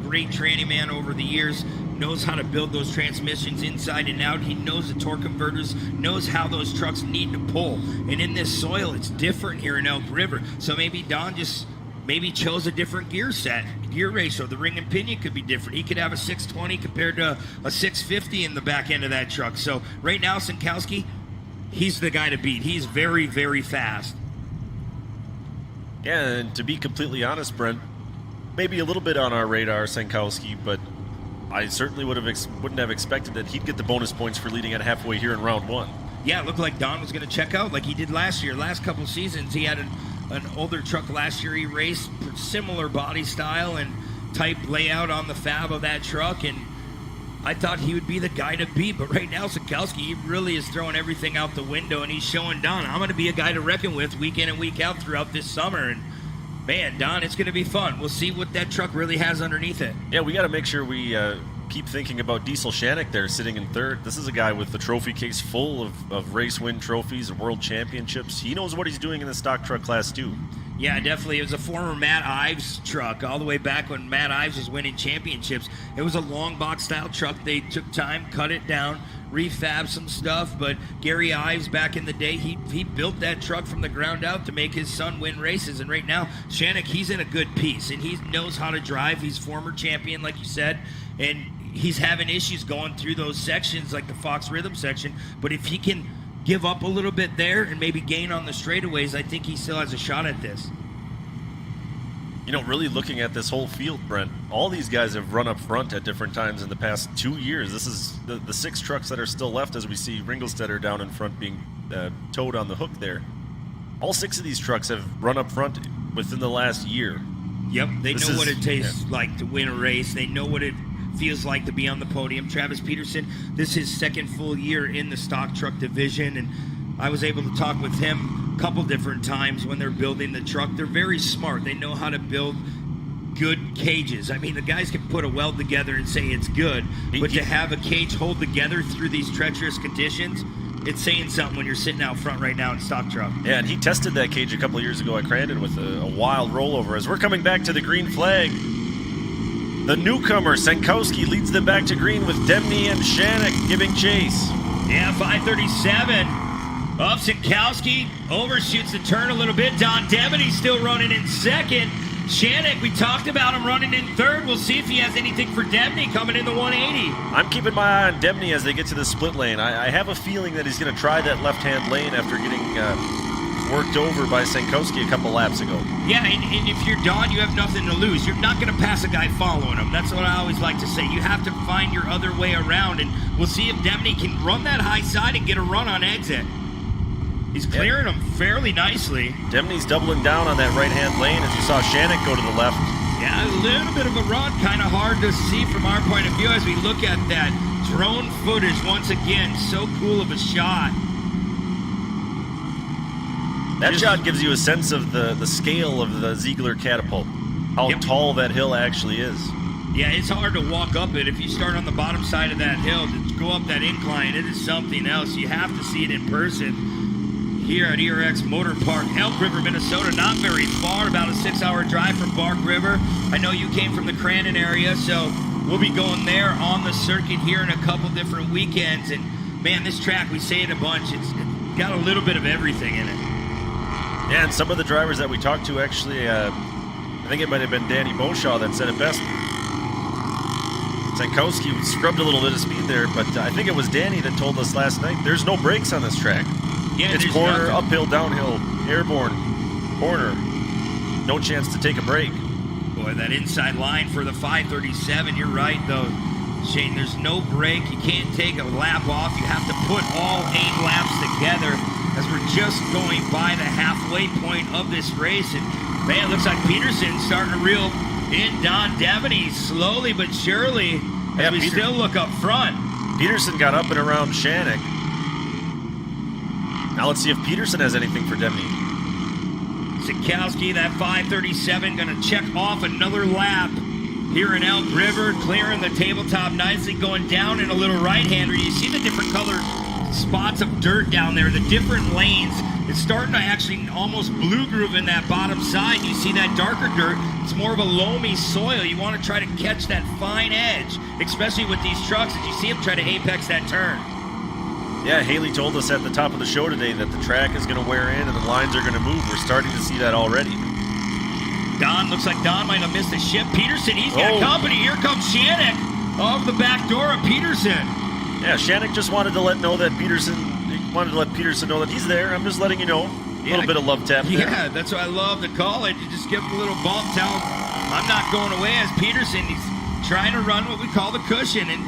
great tranny man over the years, knows how to build those transmissions inside and out. He knows the torque converters, knows how those trucks need to pull. And in this soil, it's different here in Elk River. So maybe Don just chose a different gear set, gear ratio. The ring and pinion could be different. He could have a 620 compared to a 650 in the back end of that truck. So right now, Senkowski, he's the guy to beat. He's very, very fast. Yeah, and to be completely honest, Brent, maybe a little bit on our radar, Senkowski, but I certainly wouldn't have expected that he'd get the bonus points for leading at halfway here in round 1. Yeah, it looked like Don was going to check out like he did last year. Last couple seasons, he had an older truck last year. He raced similar body style and type layout on the fab of that truck, and I thought he would be the guy to beat. But right now, Senkowski, he really is throwing everything out the window, and he's showing Don, I'm going to be a guy to reckon with week in and week out throughout this summer. And man, Don, it's going to be fun. We'll see what that truck really has underneath it. Yeah, we got to make sure we keep thinking about Diesel Shanik there sitting in third. This is a guy with the trophy case full of race win trophies and world championships. He knows what he's doing in the stock truck class too. Yeah, definitely. It was a former Matt Ives truck all the way back when Matt Ives was winning championships. It was a long box style truck. They took time, cut it down, refab some stuff, but Gary Ives back in the day, he built that truck from the ground out to make his son win races. And right now, Shanik, he's in a good piece, and he knows how to drive. He's former champion, like you said, and he's having issues going through those sections like the Fox Rhythm section. But if he can give up a little bit there and maybe gain on the straightaways, I think he still has a shot at this. You know, really looking at this whole field, Brent, all these guys have run up front at different times in the past 2 years. This is the 6 trucks that are still left as we see Ringelstetter down in front being towed on the hook there. All 6 of these trucks have run up front within the last year. Yep, they know what it tastes like to win a race. They know what it feels like to be on the podium. Travis Peterson, this is his second full year in the stock truck division, and I was able to talk with him a couple different times when they're building the truck. They're very smart. They know how to build good cages. I mean, the guys can put a weld together and say it's good, but to have a cage hold together through these treacherous conditions, it's saying something when you're sitting out front right now in stock truck. Yeah, and he tested that cage a couple of years ago at Crandon with a wild rollover. As we're coming back to the green flag, the newcomer, Senkowski, leads them back to green with Demny and Shanik giving chase. Yeah, 537 of Senkowski. Overshoots the turn a little bit. Don Demny still running in second. Shanik, we talked about him running in third. We'll see if he has anything for Demny coming in the 180. I'm keeping my eye on Demny as they get to the split lane. I have a feeling that he's going to try that left-hand lane after getting worked over by Senkowski a couple laps ago. Yeah, and if you're Don, you have nothing to lose. You're not going to pass a guy following him. That's what I always like to say. You have to find your other way around, and we'll see if Demny can run that high side and get a run on exit. He's clearing him fairly nicely. Demny's doubling down on that right-hand lane as you saw Shanik go to the left. Yeah, a little bit of a run, kind of hard to see from our point of view as we look at that drone footage once again. So cool of a shot. That shot gives you a sense of the scale of the Ziegler catapult, how tall that hill actually is. Yeah, it's hard to walk up it. If you start on the bottom side of that hill, to go up that incline, it is something else. You have to see it in person here at ERX Motor Park, Elk River, Minnesota. Not very far, about a 6-hour drive from Bark River. I know you came from the Crandon area, so we'll be going there on the circuit here in a couple different weekends. And man, this track, we say it a bunch, it's got a little bit of everything in it. Yeah, and some of the drivers that we talked to actually, I think it might have been Danny Beauchamp that said it best. Senkowski scrubbed a little bit of speed there, but I think it was Danny that told us last night there's no brakes on this track. Yeah, it's corner, uphill, downhill, airborne, corner. No chance to take a break. Boy, that inside line for the 537, you're right, though, Shane. There's no break. You can't take a lap off. You have to put all 8 laps together as we're just going by the halfway point of this race. And, man, it looks like Peterson starting to reel in Don Demny slowly but surely as we still look up front. Peterson got up and around Shanik. Now let's see if Peterson has anything for Demny. Senkowski, that 537, going to check off another lap here in Elk River, clearing the tabletop nicely, going down in a little right-hander. You see the different colored spots of dirt down there, the different lanes. It's starting to actually almost blue groove in that bottom side. You see that darker dirt. It's more of a loamy soil. You want to try to catch that fine edge, especially with these trucks as you see them try to apex that turn. Yeah, Haley told us at the top of the show today that the track is going to wear in and the lines are going to move. We're starting to see that already. Don, looks like Don might have missed a ship. Peterson, he's got company. Here comes Shanik off the back door of Peterson. Yeah, Shanik just wanted to let Peterson know that he's there. I'm just letting you know. A little bit of love tap there. Yeah, that's what I love to call it. You just give him a little bump, tell him I'm not going away. As Peterson, he's trying to run what we call the cushion, and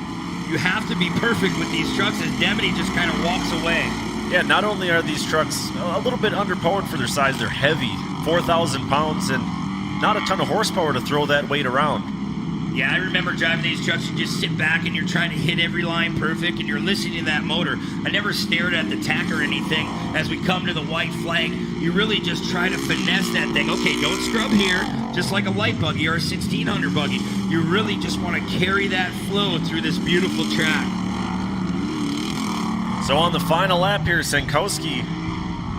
you have to be perfect with these trucks as Demity just kind of walks away. Yeah, not only are these trucks a little bit underpowered for their size, they're heavy, 4,000 pounds, and not a ton of horsepower to throw that weight around. Yeah, I remember driving these trucks. You just sit back and you're trying to hit every line perfect, and you're listening to that motor. I never stared at the tack or anything. As we come to the white flag, you really just try to finesse that thing. Okay, don't scrub here, just like a light buggy or a 1600 buggy. You really just want to carry that flow through this beautiful track. So on the final lap here, Senkowski,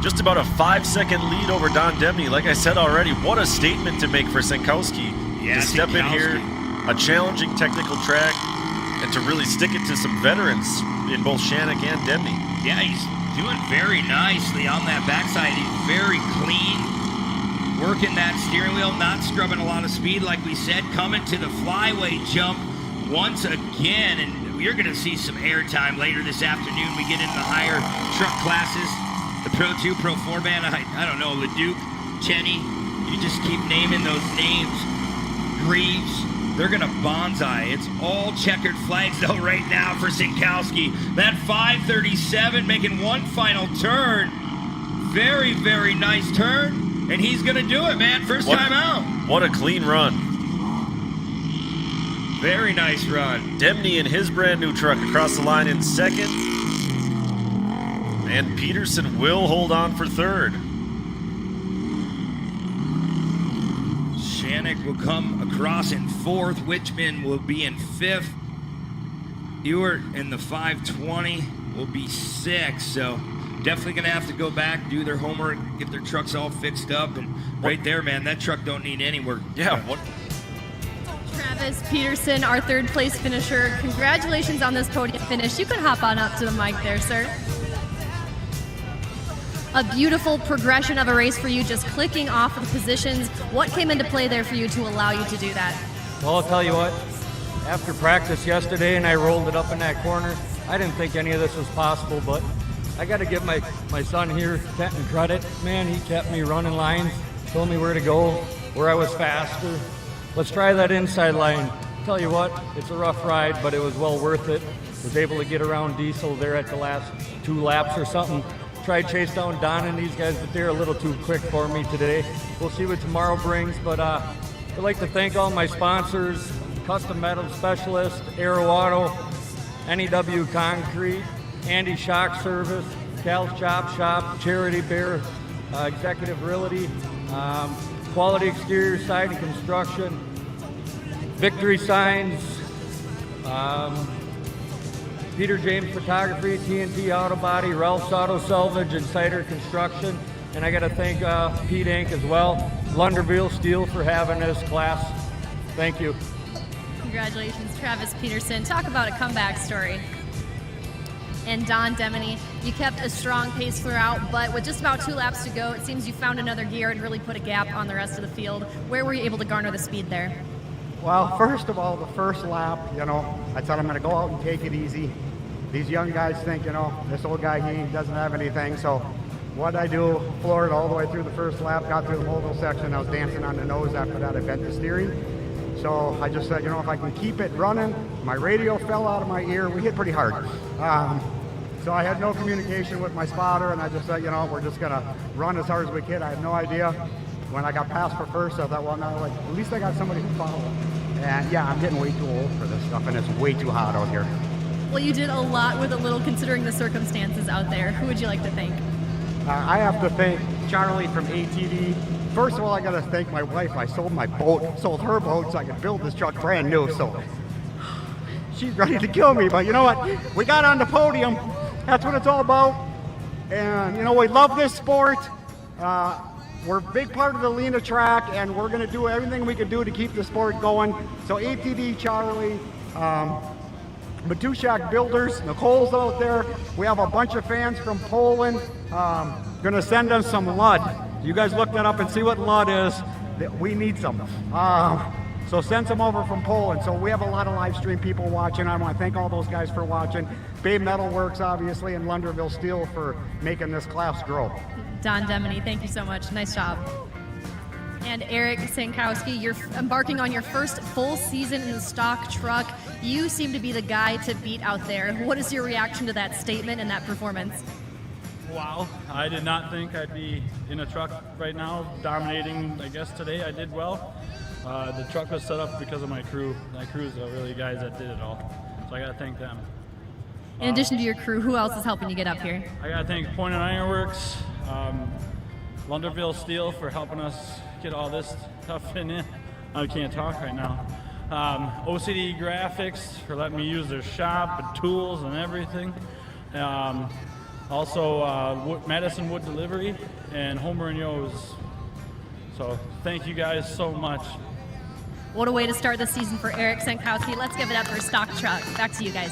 just about a 5-second lead over Don Demney. Like I said already, what a statement to make for Senkowski. Yeah, to step in here, a challenging technical track, and to really stick it to some veterans in both Shannick and Demney. Yeah, he's doing very nicely on that backside. He's very clean, working that steering wheel, not scrubbing a lot of speed, like we said, coming to the flyway jump once again, and you're going to see some airtime later this afternoon. We get into the higher truck classes, the Pro 2, Pro 4 band. I don't know, Leduc, Cheney, you just keep naming those names. Greaves, they're going to bonsai. It's all checkered flags, though, right now for Senkowski. That 537 making one final turn. Very, very nice turn. And he's going to do it, man. First time out. What a clean run. Very nice run. Demney in his brand new truck across the line in second. And Peterson will hold on for third. Shannick will come across in fourth. Wichman will be in fifth. Ewart in the 520 will be sixth. So definitely going to have to go back, do their homework, get their trucks all fixed up. And right there, man, that truck don't need any work. Yeah. Travis Peterson, our third place finisher. Congratulations on this podium finish. You can hop on up to the mic there, sir. A beautiful progression of a race for you, just clicking off of the positions. What came into play there for you to allow you to do that? Well, I'll tell you what, after practice yesterday and I rolled it up in that corner, I didn't think any of this was possible, but I got to give my son here, Kenton, credit. Man, he kept me running lines, told me where to go, where I was faster. Let's try that inside line. Tell you what, it's a rough ride, but it was well worth it. Was able to get around Diesel there at the last 2 laps or something. Tried to chase down Don and these guys, but they're a little too quick for me today. We'll see what tomorrow brings, but I'd like to thank all my sponsors, Custom Metal Specialist, Aero Auto, NEW Concrete, Andy Shock Service, Cal's Chop Shop, Charity Bear, Executive Realty, Quality Exterior Side and Construction, Victory Signs, Peter James Photography, TNT Auto Body, Ralph's Auto Salvage, and Cider Construction. And I got to thank Pete Inc. as well, Lunderville Steel for having this class. Thank you. Congratulations, Travis Peterson. Talk about a comeback story. And Don Demany, you kept a strong pace throughout, but with just about 2 laps to go, it seems you found another gear and really put a gap on the rest of the field. Where were you able to garner the speed there? Well, first of all, the first lap, I thought I'm going to go out and take it easy. These young guys think, this old guy, he doesn't have anything. So what I do, floored all the way through the first lap, got through the mobile section. I was dancing on the nose. After that, I bent the steering. So I just said, if I can keep it running, my radio fell out of my ear. We hit pretty hard. So I had no communication with my spotter, and I just said, we're just going to run as hard as we can. I had no idea. When I got passed for first, I thought, well, no, at least I got somebody to follow. And yeah, I'm getting way too old for this stuff, and it's way too hot out here. Well, you did a lot with a little considering the circumstances out there. Who would you like to thank? I have to thank Charlie from ATD. First of all, I got to thank my wife. I sold my boat, sold her boat so I could build this truck brand new. So she's ready to kill me, but you know what? We got on the podium. That's what it's all about. And, we love this sport. We're a big part of the Lena track, and we're going to do everything we can do to keep the sport going. So ATD, Charlie, Matuszak Builders, Nicole's out there. We have a bunch of fans from Poland. Going to send them some Lud. You guys look that up and see what Lud is. We need some. So send some over from Poland. So we have a lot of live stream people watching. I want to thank all those guys for watching. Bay Metal Works, obviously, and Lunderville Steel for making this class grow. Don Deminy, thank you so much. Nice job. And Eric Sankowski, you're embarking on your first full season in the stock truck. You seem to be the guy to beat out there. What is your reaction to that statement and that performance? Wow, I did not think I'd be in a truck right now, dominating. I guess today I did well. The truck was set up because of my crew. My crew's the really guys that did it all, so I got to thank them. In addition to your crew, who else is helping you get up here? I got to thank Point and Ironworks, Lunderville Steel for helping us get all this stuff in it. I can't talk right now. OCD Graphics for letting me use their shop and tools and everything. Also, Madison Wood Delivery and Homer and Yo's. So thank you guys so much. What a way to start the season for Eric Sankowski. Let's give it up for stock truck. Back to you guys.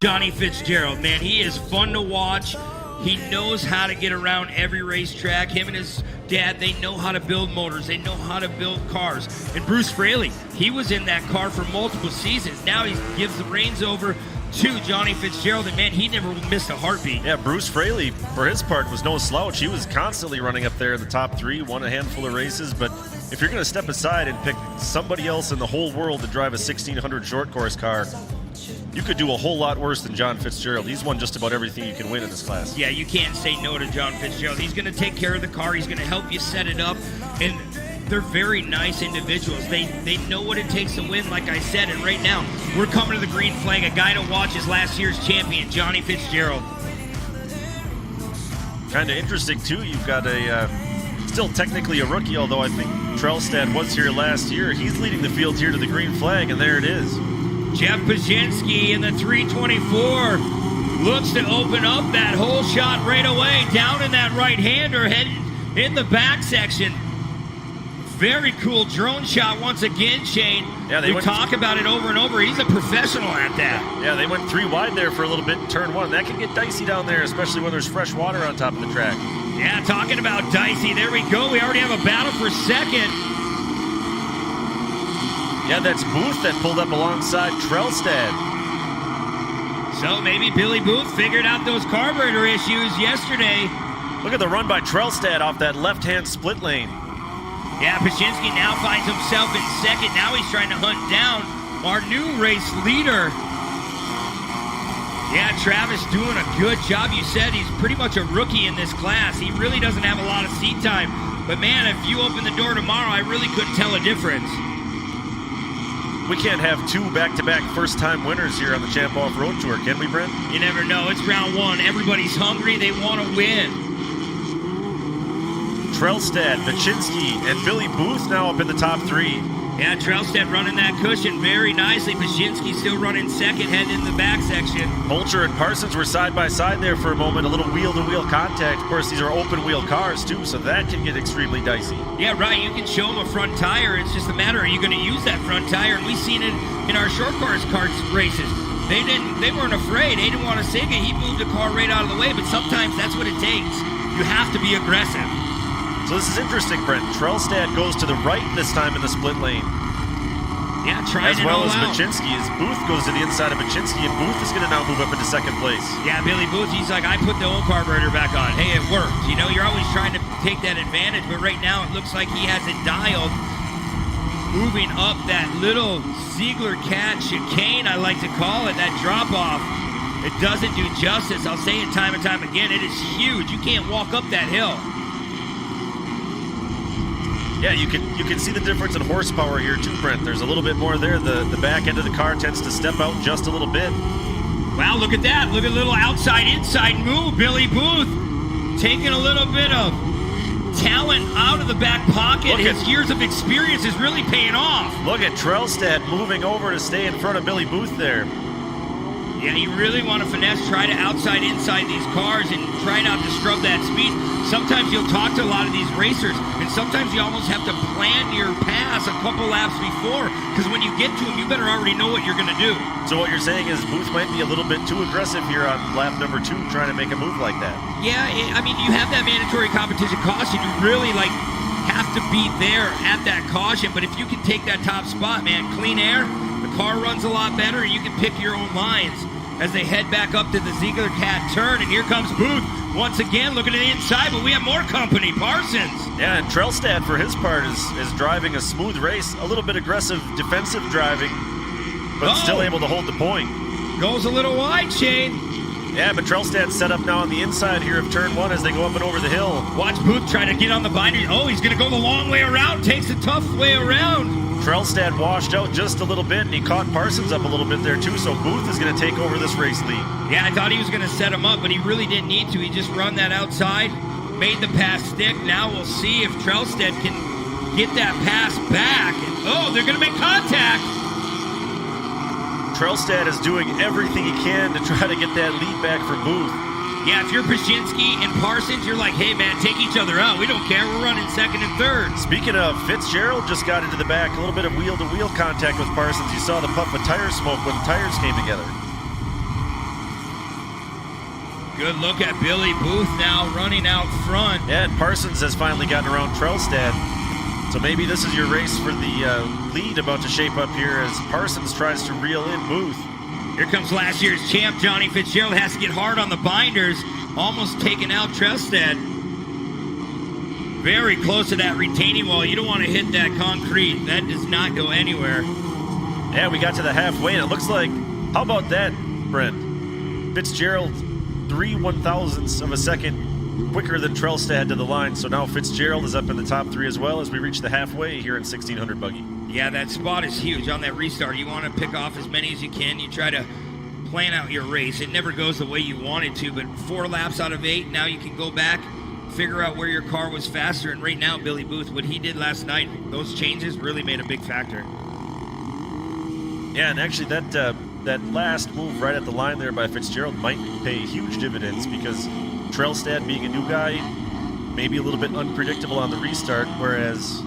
Johnny Fitzgerald, man, he is fun to watch. He knows how to get around every racetrack. Him and his dad, they know how to build motors. They know how to build cars. And Bruce Fraley, he was in that car for multiple seasons. Now he gives the reins over to Johnny Fitzgerald, and man, he never missed a heartbeat. Yeah, Bruce Fraley, for his part, was no slouch. He was constantly running up there in the top 3, won a handful of races. But if you're going to step aside and pick somebody else in the whole world to drive a 1600 short course car, you could do a whole lot worse than John Fitzgerald. He's won just about everything you can win in this class. Yeah, you can't say no to John Fitzgerald. He's going to take care of the car. He's going to help you set it up. And they're very nice individuals. They know what it takes to win, like I said. And right now, we're coming to the green flag. A guy to watch is last year's champion, Johnny Fitzgerald. Kind of interesting, too. You've got a still technically a rookie, although I think Trelstad was here last year. He's leading the field here to the green flag, and there it is. Jeff Pajinski in the 324 looks to open up that hole shot right away. Down in that right-hander, heading in the back section. Very cool drone shot once again, Shane. Yeah, we talk about it over and over. He's a professional at that. Yeah, they went 3 wide there for a little bit in turn 1. That can get dicey down there, especially when there's fresh water on top of the track. Yeah, talking about dicey. There we go. We already have a battle for second. Yeah, that's Booth that pulled up alongside Trelstad. So maybe Billy Booth figured out those carburetor issues yesterday. Look at the run by Trelstad off that left-hand split lane. Yeah, Pajinski now finds himself in second. Now he's trying to hunt down our new race leader. Yeah, Travis doing a good job. You said he's pretty much a rookie in this class. He really doesn't have a lot of seat time. But man, if you open the door tomorrow, I really couldn't tell a difference. We can't have 2 back-to-back first-time winners here on the Champ Off-Road Tour, can we, Brent? You never know. It's round 1. Everybody's hungry. They want to win. Trelstad, Pajinski, and Billy Booth now up in the top 3. Yeah, Trelstad running that cushion very nicely. Pajinski still running second, heading in the back section. Holcher and Parsons were side by side there for a moment, a little wheel-to-wheel contact. Of course, these are open-wheel cars, too, so that can get extremely dicey. Yeah, right. You can show them a front tire. It's just a matter, are you going to use that front tire? And we've seen it in our short course races. They weren't afraid. They didn't want to sink it. He moved the car right out of the way, but sometimes that's what it takes. You have to be aggressive. So this is interesting, Brent. Trelstad goes to the right this time in the split lane. Yeah, trying as well as Pajinski. As Booth goes to the inside of Pajinski, and Booth is going to now move up into second place. Yeah, Billy Booth, he's like, I put the old carburetor back on. Hey, it worked. You know, you're always trying to take that advantage, but right now it looks like he has it dialed. Moving up that little Ziegler Cat chicane, I like to call it, that drop-off. It doesn't do justice. I'll say it time and time again. It is huge. You can't walk up that hill. Yeah, you can see the difference in horsepower here too, Brent. There's a little bit more there. The back end of the car tends to step out just a little bit. Wow, look at that. Look at a little outside-inside move. Billy Booth taking a little bit of talent out of the back pocket. His years of experience is really paying off. Look at Trelstad moving over to stay in front of Billy Booth there. Yeah, you really want to finesse, try to outside-inside these cars and try not to scrub that speed. Sometimes you'll talk to a lot of these racers, and sometimes you almost have to plan your pass a couple laps before, because when you get to them, you better already know what you're going to do. So what you're saying is Booth might be a little bit too aggressive here on lap number 2, trying to make a move like that. Yeah, I mean, you have that mandatory competition caution. You really, have to be there at that caution, but if you can take that top spot, man, clean air, the car runs a lot better, and you can pick your own lines. as they head back up to the Ziegler Cat turn. And here comes Booth once again looking to the inside, but we have more company. Parsons. Yeah, and Trellstad, for his part, is driving a smooth race. A little bit aggressive defensive driving, but still able to hold the point. Goes a little wide, Shane. Yeah, but Trellstad's set up now on the inside here of turn 1 as they go up and over the hill. Watch Booth try to get on the binder. Oh, he's going to go the long way around. Takes a tough way around. Trellstad washed out just a little bit, and he caught Parsons up a little bit there too, so Booth is going to take over this race lead. Yeah, I thought he was going to set him up, but he really didn't need to. He just run that outside, made the pass stick. Now we'll see if Trellstad can get that pass back. Oh, they're going to make contact. Trellstad is doing everything he can to try to get that lead back for Booth. Yeah, if you're Paszynski and Parsons, you're like, hey, man, take each other out. We don't care. We're running second and third. Speaking of, Fitzgerald just got into the back. A little bit of wheel-to-wheel contact with Parsons. You saw the puff of tire smoke when the tires came together. Good look at Billy Booth now running out front. Yeah, and Parsons has finally gotten around Trellstad. So maybe this is your race for the lead about to shape up here as Parsons tries to reel in Booth. Here comes last year's champ, Johnny Fitzgerald. Has to get hard on the binders. Almost taking out Trellstad. Very close to that retaining wall. You don't want to hit that concrete. That does not go anywhere. Yeah, we got to the halfway, and it looks like, how about that, Brent? Fitzgerald, 3/1000ths of a second quicker than Trellstad to the line. So now Fitzgerald is up in the top 3 as well as we reach the halfway here in 1600 Buggy. Yeah, that spot is huge on that restart. You want to pick off as many as you can. You try to plan out your race. It never goes the way you want it to, but 4 laps out of 8, now you can go back, figure out where your car was faster. And right now, Billy Booth, what he did last night, those changes really made a big factor. Yeah, and actually that last move right at the line there by Fitzgerald might pay huge dividends because Trellstad being a new guy, maybe a little bit unpredictable on the restart, whereas,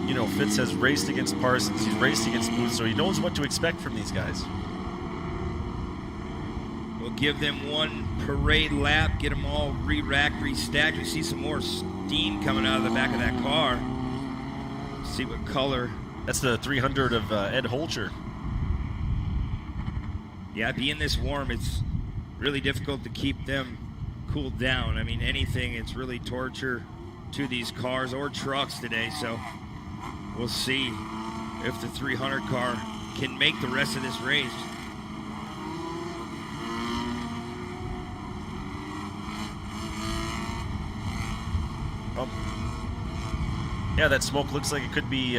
you know, Fitz has raced against Parsons, he's raced against Booth, so he knows what to expect from these guys. We'll give them one parade lap, get them all re-racked, restacked. You see some more steam coming out of the back of that car. See what color. That's the 300 of Ed Holcher. Yeah, being this warm, it's really difficult to keep them cooled down. I mean, anything, it's really torture to these cars or trucks today, so we'll see if the 300 car can make the rest of this race. Oh. Yeah, that smoke looks like it could be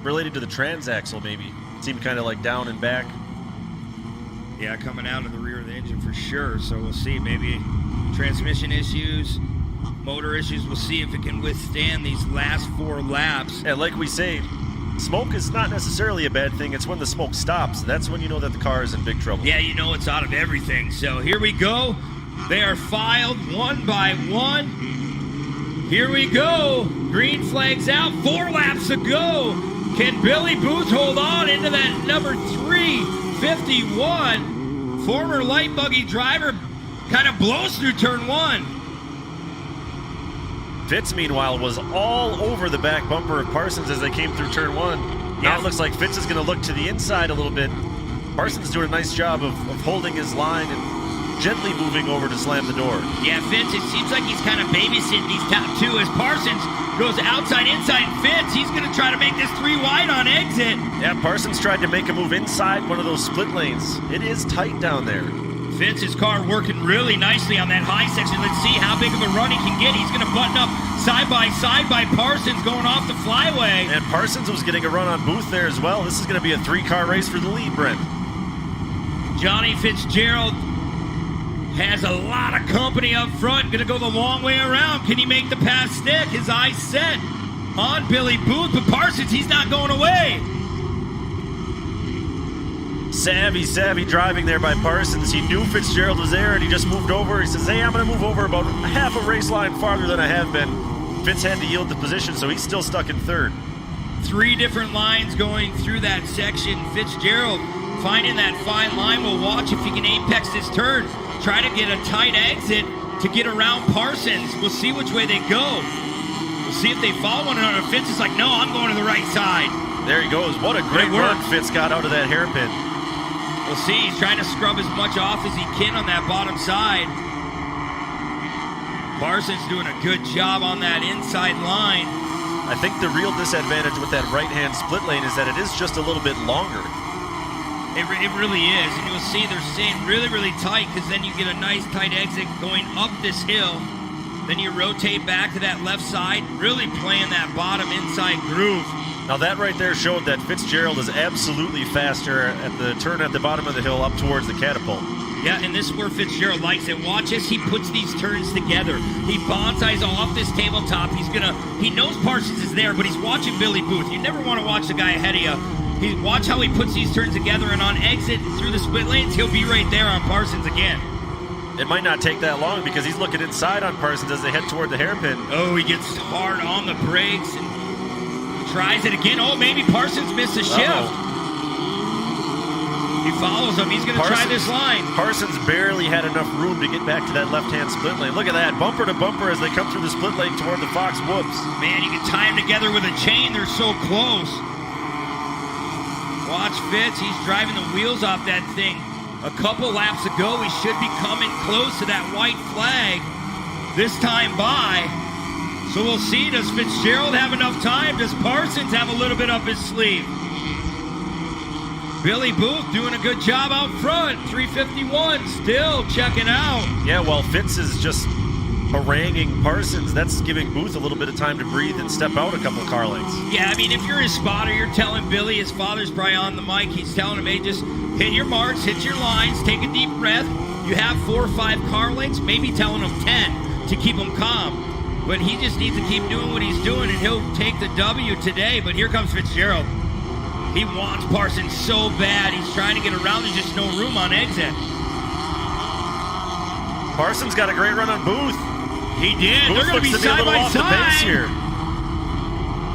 related to the transaxle, maybe. It seemed kind of like down and back. Yeah, coming out of the rear of the engine for sure, so we'll see. Maybe transmission issues, motor issues. We'll see if it can withstand these last 4 laps. And like we say, smoke is not necessarily a bad thing. It's when the smoke stops. That's when you know that the car is in big trouble. Yeah, you know it's out of everything. So here we go. They are filed one by one. Here we go. Green flag's out. 4 laps to go. Can Billy Booth hold on into that number 351? Former light buggy driver kind of blows through turn 1. Fitz, meanwhile, was all over the back bumper of Parsons as they came through turn 1. Now it looks like Fitz is going to look to the inside a little bit. Parsons doing a nice job of holding his line and gently moving over to slam the door. Yeah, Fitz, it seems like he's kind of babysitting these top 2 as Parsons goes outside, inside. Fitz, he's going to try to make this 3 wide on exit. Yeah, Parsons tried to make a move inside one of those split lanes. It is tight down there. Fitz's car working really nicely on that high section. Let's see how big of a run he can get. He's going to button up side by Parsons going off the flyway. And Parsons was getting a run on Booth there as well. This is going to be a 3-car race for the lead, Brent. Johnny Fitzgerald has a lot of company up front. Going to go the long way around. Can he make the pass stick? His eyes set on Billy Booth, but Parsons, he's not going away. Savvy driving there by Parsons. He knew Fitzgerald was there and he just moved over. He says, hey, I'm going to move over about half a race line farther than I have been. Fitz had to yield the position, so he's still stuck in 3rd. 3 different lines going through that section. Fitzgerald finding that fine line. We'll watch if he can apex this turn. Try to get a tight exit to get around Parsons. We'll see which way they go. We'll see if they follow one another. Fitz is like, no, I'm going to the right side. There he goes. What a great run Fitz got out of that hairpin. We'll see. He's trying to scrub as much off as he can on that bottom side. Parsons doing a good job on that inside line. I think the real disadvantage with that right-hand split lane is that it is just a little bit longer. It really is, and you'll see they're staying really, really tight because then you get a nice tight exit going up this hill. Then you rotate back to that left side, really playing that bottom inside groove. Now that right there showed that Fitzgerald is absolutely faster at the turn at the bottom of the hill up towards the catapult. Yeah, and this is where Fitzgerald likes it. Watch as he puts these turns together. He bonsais off this tabletop. He knows Parsons is there, but he's watching Billy Booth. You never want to watch the guy ahead of you. Watch how he puts these turns together, and on exit through the split lanes, he'll be right there on Parsons again. It might not take that long because he's looking inside on Parsons as they head toward the hairpin. Oh, he gets hard on the brakes and tries it again. Oh, maybe Parsons missed a shift. He follows him. He's going to try this line. Parsons barely had enough room to get back to that left-hand split lane. Look at that, bumper to bumper as they come through the split lane toward the Fox Whoops. Man, you can tie them together with a chain. They're so close. Watch Fitz. He's driving the wheels off that thing. A couple laps ago, he should be coming close to that white flag this time by. So we'll see. Does Fitzgerald have enough time? Does Parsons have a little bit up his sleeve? Billy Booth doing a good job out front. 351 still checking out. Yeah, while Fitz is just haranguing Parsons, that's giving Booth a little bit of time to breathe and step out a couple car lengths. Yeah, I mean, if you're his spotter, you're telling Billy, his father's probably on the mic, he's telling him, hey, just hit your marks, hit your lines, take a deep breath. You have 4 or 5 car lengths, maybe telling him 10 to keep him calm. But he just needs to keep doing what he's doing, and he'll take the W today. But here comes Fitzgerald. He wants Parsons so bad. He's trying to get around. There's just no room on exit. Parsons got a great run on Booth. He did. Booth They're going to be side by side. Here.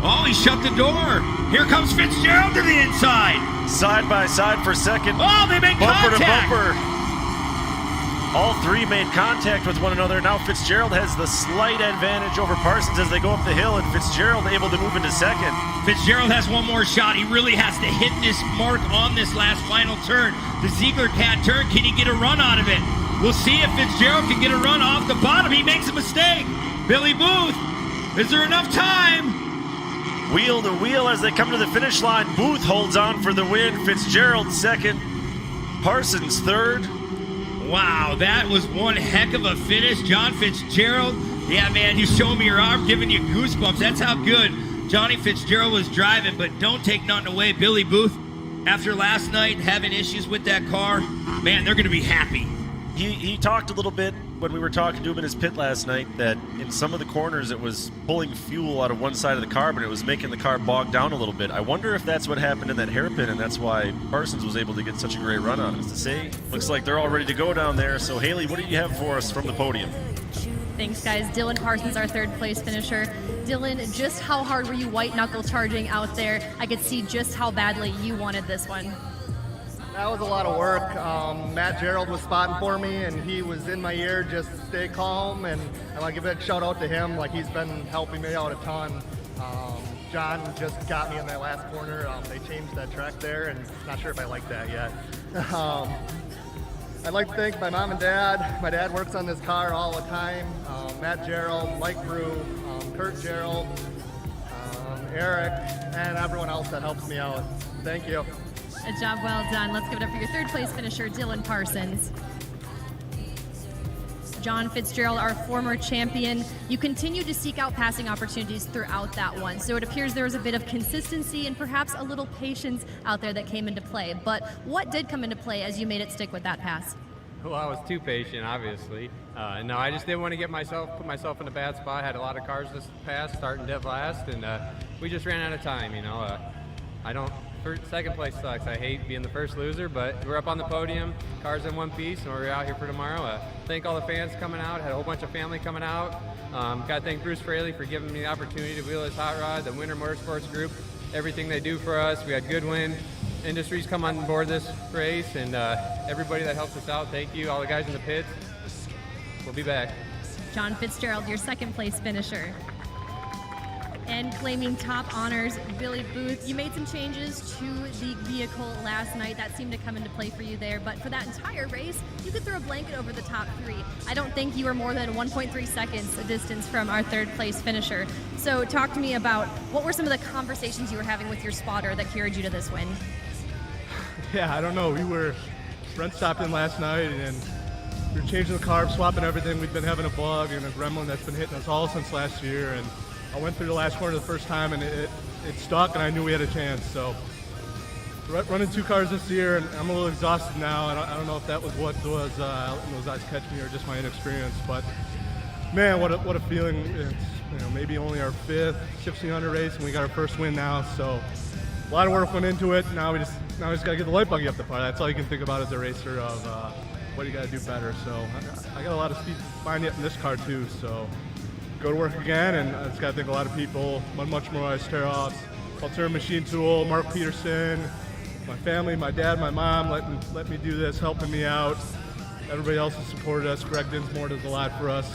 Oh, he shut the door. Here comes Fitzgerald to the inside. Side by side for second. Oh, they make bumper contact. To bumper. All three made contact with one another. Now Fitzgerald has the slight advantage over Parsons as they go up the hill, and Fitzgerald able to move into second. Fitzgerald has one more shot. He really has to hit this mark on this last final turn. The Ziegler cat turn, can he get a run out of it? We'll see if Fitzgerald can get a run off the bottom. He makes a mistake. Billy Booth, is there enough time? Wheel to wheel as they come to the finish line. Booth holds on for the win. Fitzgerald second. Parsons third. Wow, that was one heck of a finish. John Fitzgerald, yeah, man, you showing me your arm, giving you goosebumps. That's how good Johnny Fitzgerald was driving, but don't take nothing away. Billy Booth, after last night having issues with that car, man, they're going to be happy. He talked a little bit when we were talking to him in his pit last night that in some of the corners it was pulling fuel out of one side of the car, but it was making the car bog down a little bit. I wonder if that's what happened in that hairpin, and that's why Parsons was able to get such a great run on it. To say, looks like they're all ready to go down there. So Haley, what do you have for us from the podium? Thanks, guys. Dylan Parsons, our third place finisher. Dylan, just how hard were you white knuckle charging out there? I could see just how badly you wanted this one. That was a lot of work. Matt Gerald was spotting for me, and he was in my ear, just stay calm, and I want to give a big shout out to him. Like, he's been helping me out a ton. John just got me in that last corner. They changed that track there, and not sure if I like that yet. I'd like to thank my mom and dad. My dad works on this car all the time. Matt Gerald, Mike Brew, Kurt Gerald, Eric, and everyone else that helps me out. Thank you. A job well done. Let's give it up for your third place finisher, Dylan Parsons. John Fitzgerald, our former champion, you continue to seek out passing opportunities throughout that one. So it appears there was a bit of consistency and perhaps a little patience out there that came into play. But what did come into play as you made it stick with that pass? Well, I was too patient, obviously. No, I just didn't want to put myself in a bad spot. I had a lot of cars this pass, starting dead last, and we just ran out of time, you know. Second place sucks. I hate being the first loser, but we're up on the podium, cars in one piece, and we're out here for tomorrow. Thank all the fans coming out. Had a whole bunch of family coming out. Got to thank Bruce Fraley for giving me the opportunity to wheel his hot rod, the Winter Motorsports Group, everything they do for us. We had Goodwin Industries come on board this race, and everybody that helps us out, thank you. All the guys in the pits. We'll be back. John Fitzgerald, your second place finisher. And claiming top honors, Billy Booth. You made some changes to the vehicle last night. That seemed to come into play for you there. But for that entire race, you could throw a blanket over the top three. I don't think you were more than 1.3 seconds a distance from our third place finisher. So talk to me about what were some of the conversations you were having with your spotter that carried you to this win? Yeah, I don't know. Brent stopped in last night and we were changing the carb, swapping everything. We've been having a bug and a gremlin that's been hitting us all since last year. And I went through the last corner the first time and it stuck and I knew we had a chance. So running 2 cars this year and I'm a little exhausted now. I don't know if that was what was those eyes catch me or just my inexperience. But man, what a feeling. It's maybe only our 5th 1600 race and we got our first win now. So a lot of work went into it. Now we just got to get the light buggy up the par. That's all you can think about as a racer of what you got to do better. So I got a lot of speed behind yet in this car too. So go to work again, and I just got to thank a lot of people. Much more Teros, Altura Machine Tool, Mark Peterson, my family, my dad, my mom, let me do this, helping me out. Everybody else has supported us. Greg Dinsmore does a lot for us.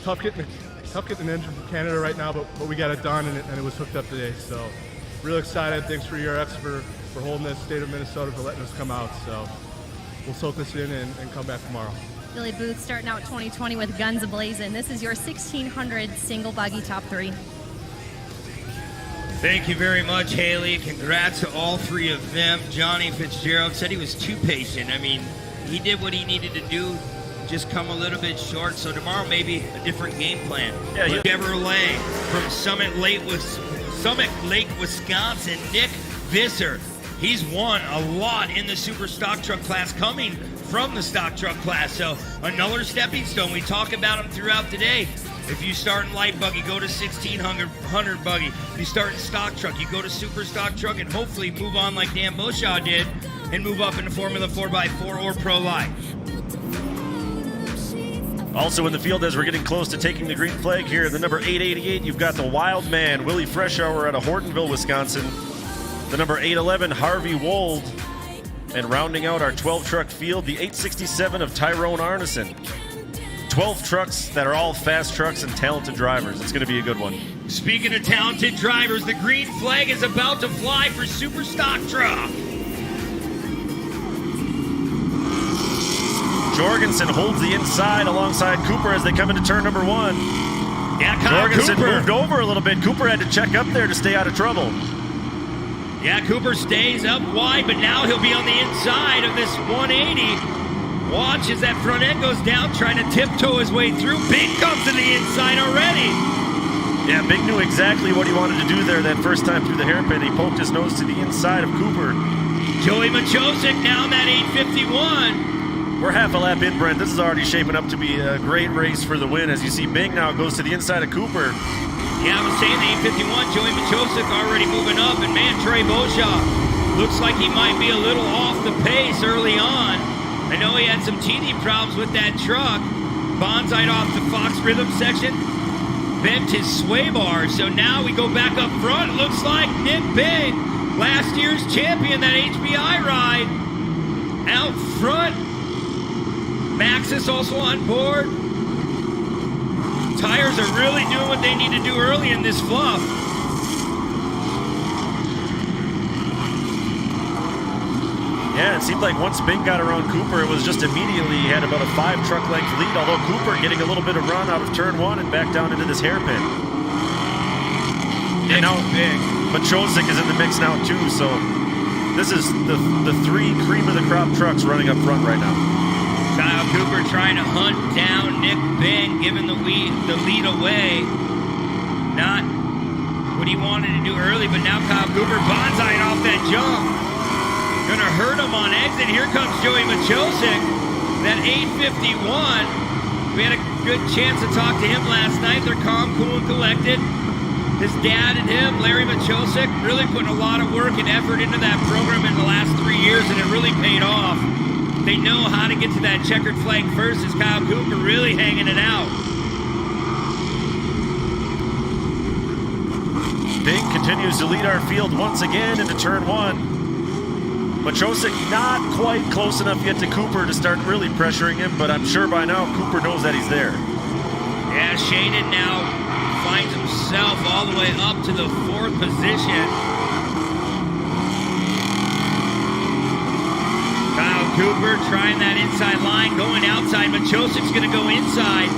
Tough getting an engine from Canada right now, but we got it done, and it was hooked up today. So real excited. Thanks for ERX for holding this, State of Minnesota for letting us come out. So we'll soak this in and come back tomorrow. Billy Booth starting out 2020 with guns a-blazing. This is your 1600 single buggy top 3. Thank you very much, Haley. Congrats to all 3 of them. Johnny Fitzgerald said he was too patient. I mean, he did what he needed to do, just come a little bit short. So tomorrow maybe a different game plan. Yeah, Chevrolet from Summit Lake, Wisconsin, Nick Visser. He's won a lot in the super stock truck class coming from the stock truck class. So another stepping stone. We talk about them throughout the day. If you start in light buggy, go to 1600 buggy. If you start in stock truck, you go to super stock truck and hopefully move on like Dan Boshaw did and move up into Formula 4x4 or Pro Light. Also in the field as we're getting close to taking the green flag here, the number 888, you've got the Wild Man, Willie Freshour out of Hortonville, Wisconsin. The number 811, Harvey Wold. And rounding out our 12-truck field, the 867 of Tyrone Arneson. 12 trucks that are all fast trucks and talented drivers. It's going to be a good one. Speaking of talented drivers, the green flag is about to fly for Super Stock Truck. Jorgensen holds the inside alongside Cooper as they come into turn number 1. Yeah, Kyle Jorgensen Cooper moved over a little bit. Cooper had to check up there to stay out of trouble. Yeah, Cooper stays up wide, but now he'll be on the inside of this 180. Watch as that front end goes down, trying to tiptoe his way through. Big comes to the inside already. Yeah, Big knew exactly what he wanted to do there that first time through the hairpin. He poked his nose to the inside of Cooper. Joey Machosik now in that 851. We're half a lap in, Brent. This is already shaping up to be a great race for the win. As you see, Bing now goes to the inside of Cooper. Yeah, I was saying the 851, Joey Machosik already moving up, and man, Trey Boshaw looks like he might be a little off the pace early on. I know he had some teething problems with that truck. Bonsai off the Fox Rhythm section, bent his sway bar, so now we go back up front. It looks like Nick Bing, last year's champion, that HBI ride, out front. Maxis also on board. Tires are really doing what they need to do early in this fluff. Yeah, it seemed like once Bing got around Cooper, it was just immediately he had about a 5-truck length lead, although Cooper getting a little bit of run out of turn 1 and back down into this hairpin. And now Machosik is in the mix now too, so this is the 3 cream of the crop trucks running up front right now. Kyle Cooper trying to hunt down Nick Bing, giving the lead away. Not what he wanted to do early, but now Kyle Cooper bonsaiing off that jump. Gonna hurt him on exit. Here comes Joey Machosik, that 851. We had a good chance to talk to him last night. They're calm, cool, and collected. His dad and him, Larry Machosik, really putting a lot of work and effort into that program in the last 3 years, and it really paid off. They know how to get to that checkered flag first, as Kyle Cooper really hanging it out. Bing continues to lead our field once again into turn 1. Machosik not quite close enough yet to Cooper to start really pressuring him, but I'm sure by now Cooper knows that he's there. Yeah, Shaden now finds himself all the way up to the 4th position. Kyle Cooper trying that inside line, going outside. Machosik's going to go inside.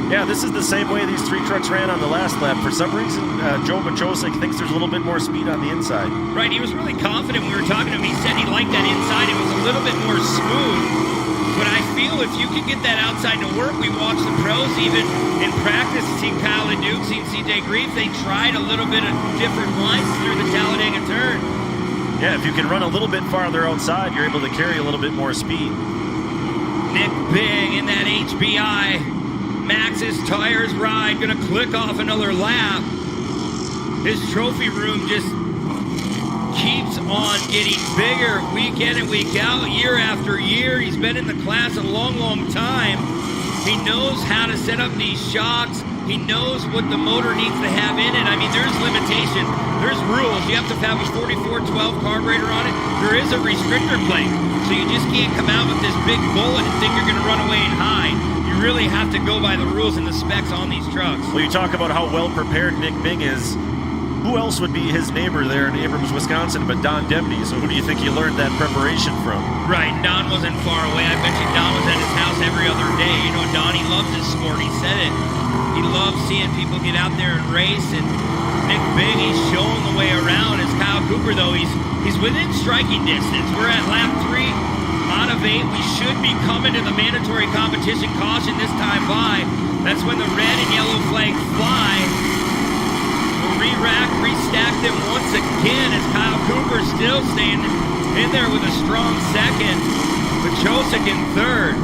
Yeah, this is the same way these 3 trucks ran on the last lap. For some reason, Joe Machosik thinks there's a little bit more speed on the inside. Right, he was really confident when we were talking to him. He said he liked that inside. It was a little bit more smooth. But I feel if you can get that outside to work, we watched the pros even in practice, seen Kyle LeDuc, seen CJ Grief, they tried a little bit of different lines through the Talladega turn. Yeah, if you can run a little bit farther outside, you're able to carry a little bit more speed. Nick Bing in that HBI. Max's tires ride, gonna click off another lap. His trophy room just keeps on getting bigger week in and week out, year after year. He's been in the class a long, long time. He knows how to set up these shocks. He knows what the motor needs to have in it. I mean, there's limitation. There's rules. You have to have a 4412 carburetor on it. There is a restrictor plate. So you just can't come out with this big bullet and think you're gonna run away and hide. You really have to go by the rules and the specs on these trucks. Well, you talk about how well prepared Nick Bing is. Who else would be his neighbor there in Abrams, Wisconsin, but Don Debney? So who do you think he learned that preparation from? Right, Don wasn't far away. I bet you Don was at his house every other day. You know, Don, he loves his sport. He said it. He loves seeing people get out there and race. And Nick Bing, he's showing the way around. As Kyle Cooper, though, he's within striking distance. We're at lap 3 out of 8. We should be coming to the mandatory competition caution this time by. That's when the red and yellow flags fly. We'll re-rack, restack them once again as Kyle Cooper still staying in there with a strong second. Machosik in 3rd.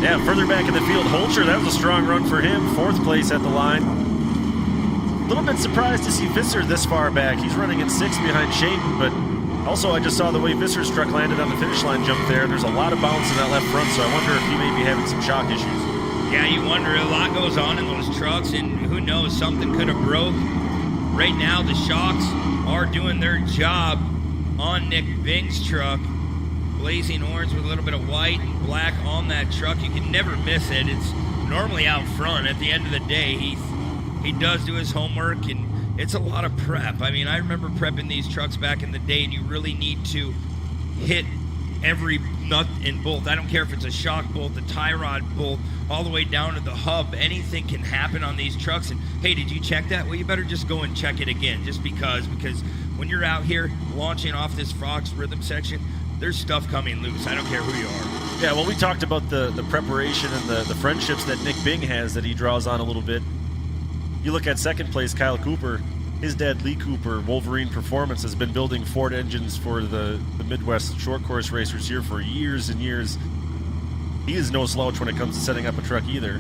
Yeah, further back in the field, Holcher, that was a strong run for him. 4th place at the line. A little bit surprised to see Visser this far back. He's running in 6th behind Shaden, but also I just saw the way Visser's truck landed on the finish line jump there. There's a lot of bounce in that left front, so I wonder if he may be having some shock issues. Yeah, you wonder. A lot goes on in those trucks, and who knows, something could have broke. Right now, the shocks are doing their job on Nick Bing's truck. Blazing orange with a little bit of white and black on that truck. You can never miss it. It's normally out front. At the end of the day, he does do his homework, and it's a lot of prep. I mean, I remember prepping these trucks back in the day, and you really need to hit every nut and bolt. I don't care if it's a shock bolt, a tie rod bolt, all the way down to the hub. Anything can happen on these trucks. And hey, did you check that? Well, you better just go and check it again, just because when you're out here launching off this Fox rhythm section, there's stuff coming loose. I don't care who you are. Yeah, well, we talked about the preparation and the friendships that Nick Bing has that he draws on a little bit. You look at 2nd place, Kyle Cooper. His dad, Lee Cooper, Wolverine Performance, has been building Ford engines for the Midwest short course racers here for years and years. He is no slouch when it comes to setting up a truck either.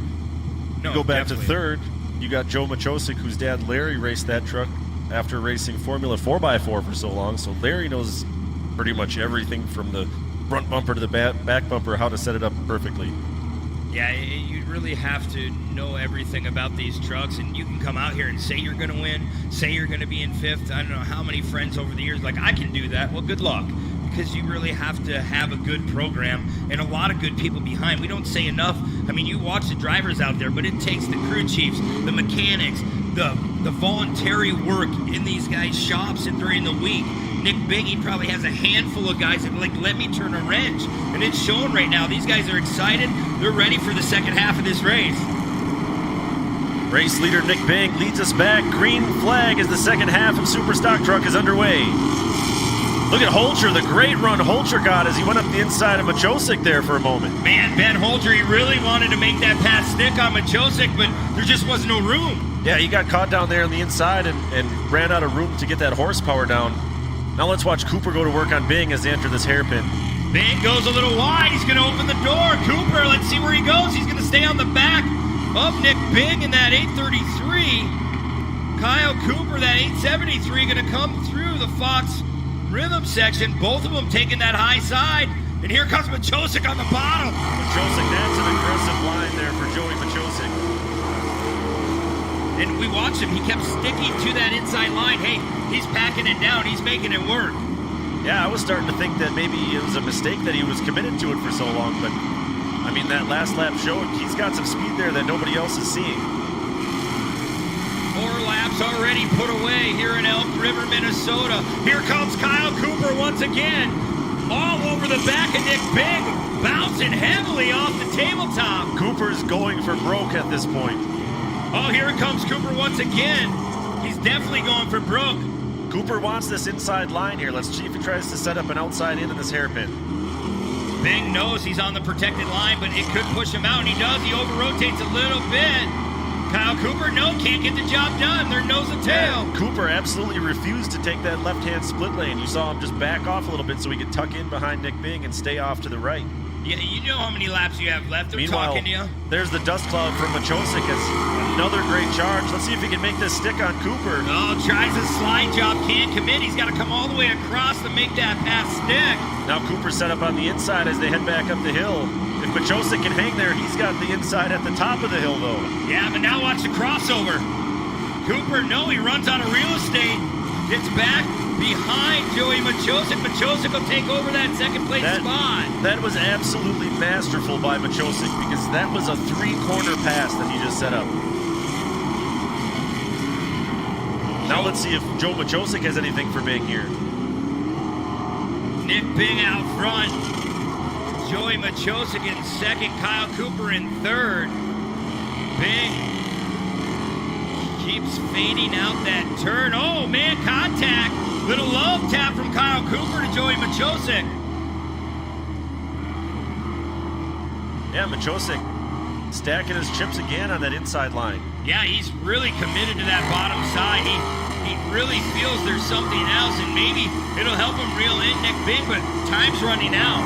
No, you go back definitely. to 3rd, you got Joe Machosik, whose dad, Larry, raced that truck after racing Formula 4x4 for so long. So Larry knows pretty much everything from the front bumper to the back bumper, how to set it up perfectly. Yeah, you really have to know everything about these trucks, and you can come out here and say you're going to win, say you're going to be in 5th. I don't know how many friends over the years like, I can do that. Well, good luck, because you really have to have a good program and a lot of good people behind. We don't say enough. I mean, you watch the drivers out there, but it takes the crew chiefs, the mechanics, the voluntary work in these guys' shops and during the week. Nick Bing, he probably has a handful of guys that are like, let me turn a wrench. And it's showing right now. These guys are excited. They're ready for the second half of this race. Race leader Nick Bing leads us back. Green flag as the second half of Superstock Truck is underway. Look at Holcher, the great run Holcher got as he went up the inside of Machosik there for a moment. Man, Ben Holcher, he really wanted to make that pass stick on Machosik, but there just was no room. Yeah, he got caught down there on the inside and ran out of room to get that horsepower down. Now let's watch Cooper go to work on Bing as they enter this hairpin. Bing goes a little wide. He's going to open the door. Cooper, let's see where he goes. He's going to stay on the back of Nick Bing in that 833. Kyle Cooper, that 873, going to come through the Fox rhythm section. Both of them taking that high side. And here comes Machosik on the bottom. Machosik, that's an aggressive line there for Joey Machosik. And we watched him. He kept sticking to that inside line. Hey, he's packing it down. He's making it work. Yeah, I was starting to think that maybe it was a mistake that he was committed to it for so long, but I mean, that last lap showed he's got some speed there that nobody else is seeing. 4 laps already put away here in Elk River, Minnesota. Here comes Kyle Cooper once again. All over the back of Nick Big, bouncing heavily off the tabletop. Cooper's going for broke at this point. Oh, here comes Cooper once again. He's definitely going for broke. Cooper wants this inside line here. Let's see if he tries to set up an outside into this hairpin. Big knows he's on the protected line, but it could push him out, and he does. He over-rotates a little bit. Kyle Cooper, no, can't get the job done. They're nose and tail. Yeah, Cooper absolutely refused to take that left-hand split lane. You saw him just back off a little bit so he could tuck in behind Nick Bing and stay off to the right. Yeah, you know how many laps you have left. They're talking to you. There's the dust cloud from Machosik. It's another great charge. Let's see if he can make this stick on Cooper. Oh, tries a slide job, can't commit. He's got to come all the way across to make that pass stick. Now Cooper's set up on the inside as they head back up the hill. If Machosik can hang there, he's got the inside at the top of the hill, though. Yeah, but now watch the crossover. Cooper, no, he runs out of real estate. Gets back behind Joey Machosik. Machosik will take over that second place spot. That was absolutely masterful by Machosik because that was a 3-corner pass that he just set up. Now let's see if Joe Machosik has anything for Bing here. Nick Bing out front. Joey Machosik in second. Kyle Cooper in third. Bing keeps fading out that turn. Oh, man, contact. Little love tap from Kyle Cooper to Joey Machosik. Yeah, Machosik stacking his chips again on that inside line. Yeah, he's really committed to that bottom side. He really feels there's something else, and maybe it'll help him reel in Nick Bing, but time's running out.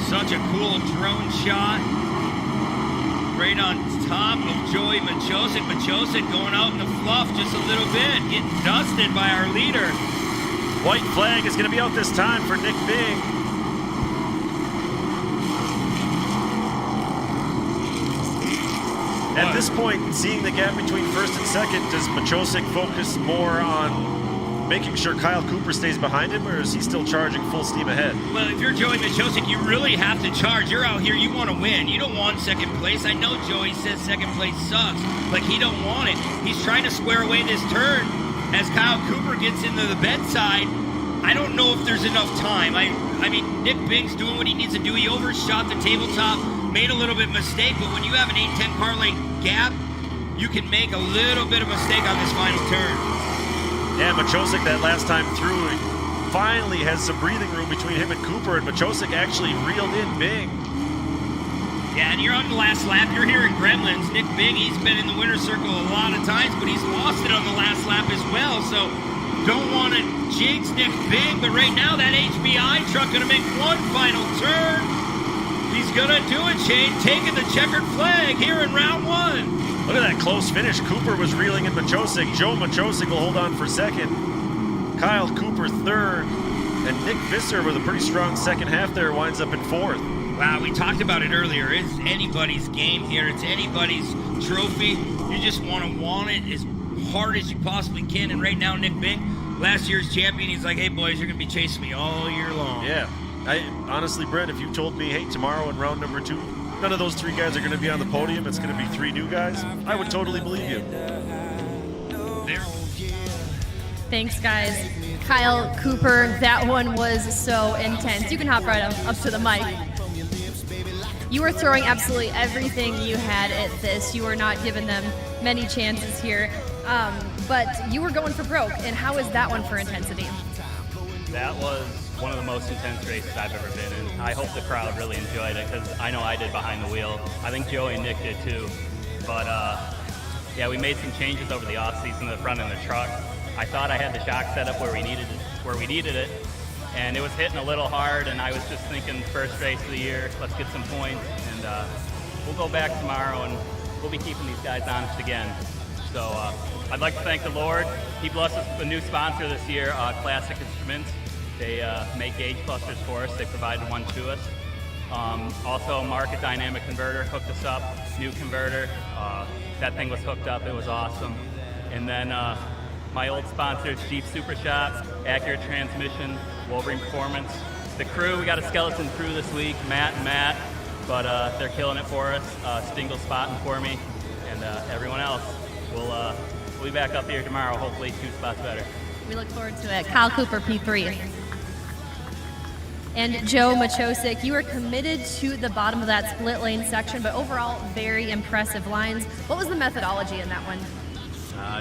Such a cool drone shot. Right on top of Joey Machosik. Machosik going out in the fluff just a little bit, getting dusted by our leader. White flag is going to be out this time for Nick Bing. At this point, seeing the gap between first and second, does Machosik focus more on making sure Kyle Cooper stays behind him, or is he still charging full steam ahead? Well, if you're Joey Machosik, you really have to charge. You're out here, you want to win. You don't want second place. I know Joey says second place sucks, but he don't want it. He's trying to square away this turn as Kyle Cooper gets into the bedside. I don't know if there's enough time. I mean, Nick Bing's doing what he needs to do. He overshot the tabletop, made a little bit mistake, but when you have an 8-10 car length gap, you can make a little bit of mistake on this final turn. Yeah, Machosik that last time through finally has some breathing room between him and Cooper, and Machosik actually reeled in Bing. Yeah, and you're on the last lap. You're here in Gremlins. Nick Bing, he's been in the winner's circle a lot of times, but he's lost it on the last lap as well, so don't want to jinx Nick Bing, but right now that HBI truck going to make one final turn. He's going to do it, Shane, taking the checkered flag here in round 1. Look at that close finish. Cooper was reeling in Machosik. Joe Machosik will hold on for second. Kyle Cooper third. And Nick Visser with a pretty strong second half there winds up in fourth. Wow, we talked about it earlier. It's anybody's game here. It's anybody's trophy. You just want it as hard as you possibly can. And right now, Nick Bing, last year's champion, he's like, hey, boys, you're going to be chasing me all year long. Yeah. Honestly, Brett, if you told me, hey, tomorrow in round number 2, none of those 3 guys are going to be on the podium, it's going to be 3 new guys, I would totally believe you. Thanks, guys. Kyle Cooper, that one was so intense. You can hop right up to the mic. You were throwing absolutely everything you had at this. You were not giving them many chances here, but you were going for broke. And how was that one for intensity? That was one of the most intense races I've ever been in. I hope the crowd really enjoyed it because I know I did behind the wheel. I think Joey and Nick did too. But yeah, we made some changes over the off-season to the front of the truck. I thought I had the shock set up where we needed it, and it was hitting a little hard, and I was just thinking first race of the year, let's get some points, and we'll go back tomorrow and we'll be keeping these guys honest again. So I'd like to thank the Lord. He blessed us with a new sponsor this year, Classic Instruments. They make gauge clusters for us. They provided one to us. Also, Market Dynamic Converter hooked us up, new converter. That thing was hooked up. It was awesome. And then my old sponsors, Jeep Super Shop, Accurate Transmission, Wolverine Performance. the crew, we got a skeleton crew this week, Matt and Matt, but they're killing it for us. Stingle's spotting for me, and everyone else. We'll be back up here tomorrow, hopefully 2 spots better. We look forward to it. Kyle Cooper, P3. And Joe Machosik, you were committed to the bottom of that split lane section, but overall, very impressive lines. What was the methodology in that one?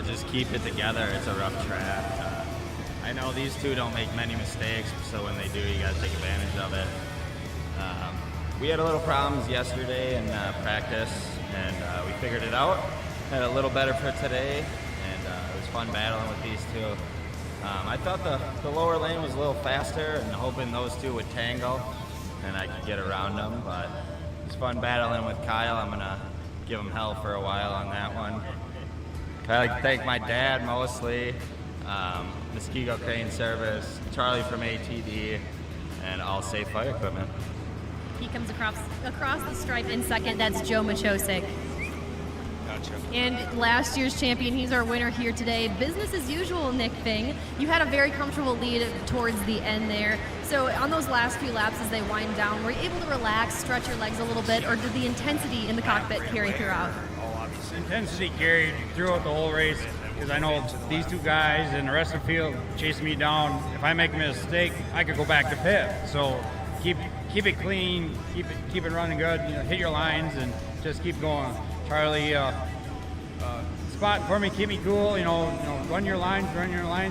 Just keep it together. It's a rough track. I know these two don't make many mistakes, so when they do, you got to take advantage of it. We had a little problems yesterday in practice, and we figured it out. Had a little better for today, and it was fun battling with these two. I thought the lower lane was a little faster, and hoping those two would tangle, and I could get around them, but it was fun battling with Kyle. I'm going to give him hell for a while on that one. I'd like to thank my dad mostly, Muskego Crane Service, Charlie from ATD, and All Safe Fire Equipment. He comes across the stripe in second. That's Joe Machosik. Gotcha. And last year's champion, he's our winner here today. Business as usual, Nick Fing. You had a very comfortable lead towards the end there. So on those last few laps as they wind down, were you able to relax, stretch your legs a little bit, or did the intensity in the cockpit carry throughout? Intensity carried throughout the whole race, because I know these two guys and the rest of the field chasing me down. If I make a mistake, I could go back to pit. So keep it clean, keep it running good. Hit your lines and just keep going. Charlie, spot for me, keep me cool. Run your lines.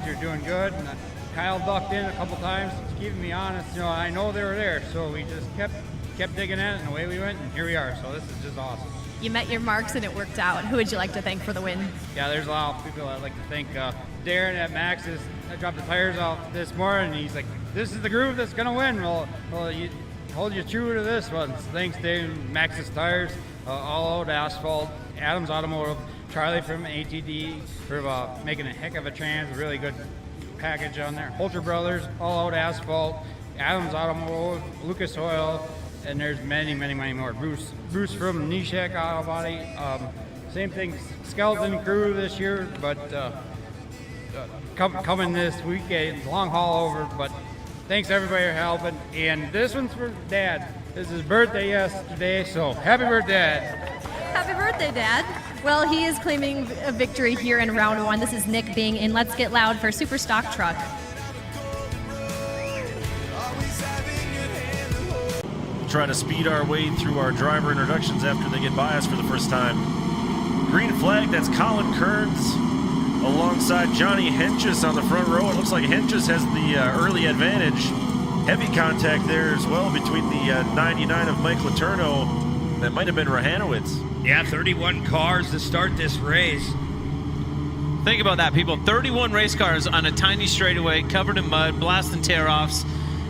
You're doing good. And Kyle ducked in a couple times, keeping me honest. I know they were there, so we just kept digging at it, and away we went, and here we are. So this is just awesome. You met your marks and it worked out. Who would you like to thank for the win? Yeah, there's a lot of people I'd like to thank. Darren at Max's. I dropped the tires off this morning, and he's like, "This is the groove that's gonna win." Well, you hold you true to this one. So thanks, Dave. Max's Tires, All Out Asphalt, Adams Automotive, Charlie from ATD for making a heck of a trans, really good package on there. Holter Brothers, All Out Asphalt, Adams Automotive, Lucas Oil. And there's many more. Bruce from Nishek Auto Body. Same thing, skeleton crew this year, but coming this weekend, long haul over. But thanks everybody for helping. And this one's for Dad. This is his birthday yesterday, so happy birthday, Dad. Happy birthday, Dad. Well, he is claiming a victory here in round 1. This is Nick Bing in Let's Get Loud for Super Stock Truck. Try to speed our way through our driver introductions after they get by us for the first time. Green flag, that's Colin Kearns alongside Johnny Henches on the front row. It looks like Henches has the early advantage. Heavy contact there as well between the 99 of Mike Letourneau. That might have been Rahanowitz. Yeah, 31 cars to start this race. Think about that, people. 31 race cars on a tiny straightaway, covered in mud, blasting tear-offs.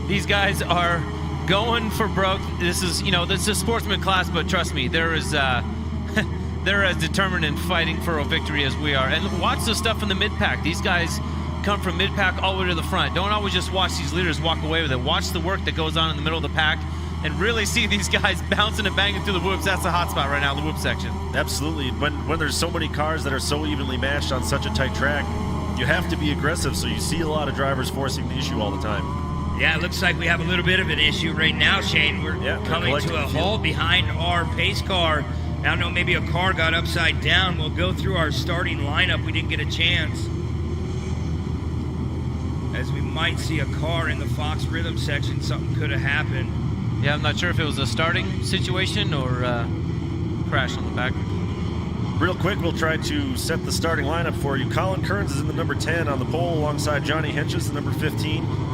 These guys are going for broke. This is a sportsman class, but trust me, they're as determined in fighting for a victory as we are. And watch the stuff in the mid-pack. These guys come from mid-pack all the way to the front. Don't always just watch these leaders walk away with it. Watch the work that goes on in the middle of the pack and really see these guys bouncing and banging through the whoops. That's the hot spot right now, the whoop section. Absolutely. When there's so many cars that are so evenly matched on such a tight track, you have to be aggressive, so you see a lot of drivers forcing the issue all the time. Yeah, it looks like we have a little bit of an issue right now, Shane. We're coming to a halt behind our pace car. I don't know, maybe a car got upside down. We'll go through our starting lineup. We didn't get a chance, as we might see a car in the Fox Rhythm section. Something could have happened. Yeah, I'm not sure if it was a starting situation or crash on the back. Real quick, we'll try to set the starting lineup for you. Colin Kearns is in the number 10 on the pole alongside Johnny Henches, the number 15.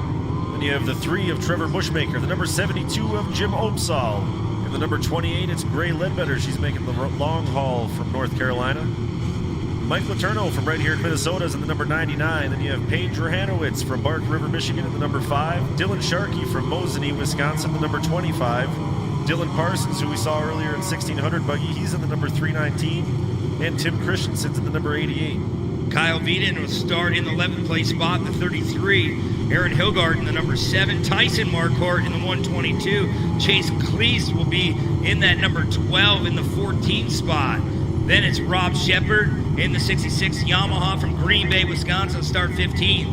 You have the 3 of Trevor Bushmaker, the number 72 of Jim Opsahl, and the number 28, it's Gray Ledbetter. She's making the long haul from North Carolina. Mike Letourneau from right here in Minnesota is in the number 99. Then you have Paige Rahanowitz from Bark River, Michigan in the number 5. Dylan Sharkey from Mosinee, Wisconsin, the number 25. Dylan Parsons, who we saw earlier in 1600 buggy, he's in the number 319. And Tim Christensen's in the number 88. Kyle Veeden will start in the 11th place spot in the 33. Aaron Hilgard in the number 7. Tyson Marquardt in the 122. Chase Cleese will be in that number 12 in the 14th spot. Then it's Rob Shepard in the 66 Yamaha from Green Bay, Wisconsin, start 15th.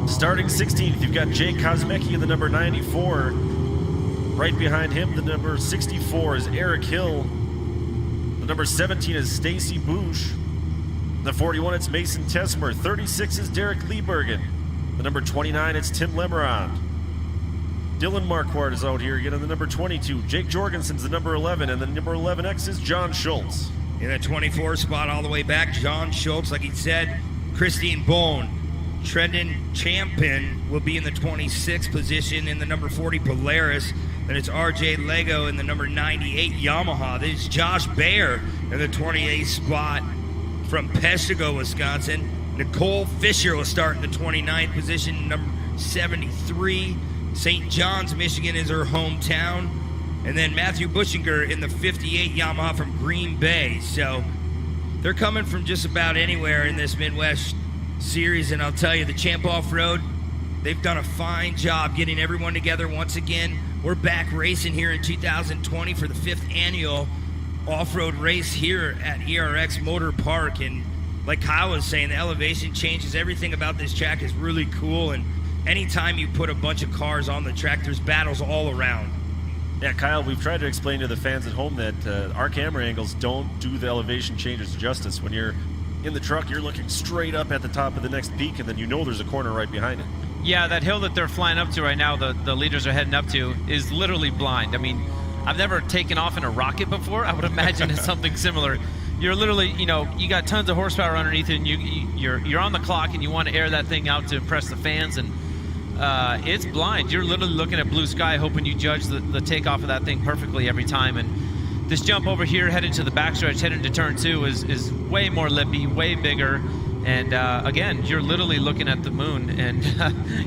Starting 16th, you've got Jake Kosmecki in the number 94. Right behind him, the number 64 is Eric Hill. The number 17 is Stacy Bush. The 41, it's Mason Tesmer. 36 is Derek Liebergen. The number 29, it's Tim Lemerand. Dylan Marquardt is out here again in the number 22. Jake Jorgensen's the number 11, and the number 11X is John Schultz. In that 24 spot all the way back, John Schultz, like he said, Christine Bone. Trendon Champion will be in the 26th position in the number 40 Polaris. Then it's RJ Lego in the number 98 Yamaha. This is Josh Baer in the 28th spot from Peshtigo, Wisconsin. Nicole Fisher will start in the 29th position, number 73. St. John's, Michigan is her hometown. And then Matthew Buschinger in the 58 Yamaha from Green Bay. So they're coming from just about anywhere in this Midwest series. And I'll tell you, the Champ Off-Road, they've done a fine job getting everyone together once again. We're back racing here in 2020 for the 5th annual off-road race here at ERX Motor Park. And like Kyle was saying, the elevation changes. Everything about this track is really cool. And anytime you put a bunch of cars on the track, there's battles all around. Yeah, Kyle, we've tried to explain to the fans at home that our camera angles don't do the elevation changes justice. When you're in the truck, you're looking straight up at the top of the next peak, and then you know there's a corner right behind it. Yeah, that hill that they're flying up to right now, the leaders are heading up to, is literally blind. I mean, I've never taken off in a rocket before. I would imagine it's something similar. You're literally, you got tons of horsepower underneath it, and you're on the clock, and you want to air that thing out to impress the fans, and it's blind. You're literally looking at blue sky, hoping you judge the takeoff of that thing perfectly every time. And this jump over here, headed to the backstretch, headed to turn 2, is way more lippy, way bigger. And again, you're literally looking at the moon, and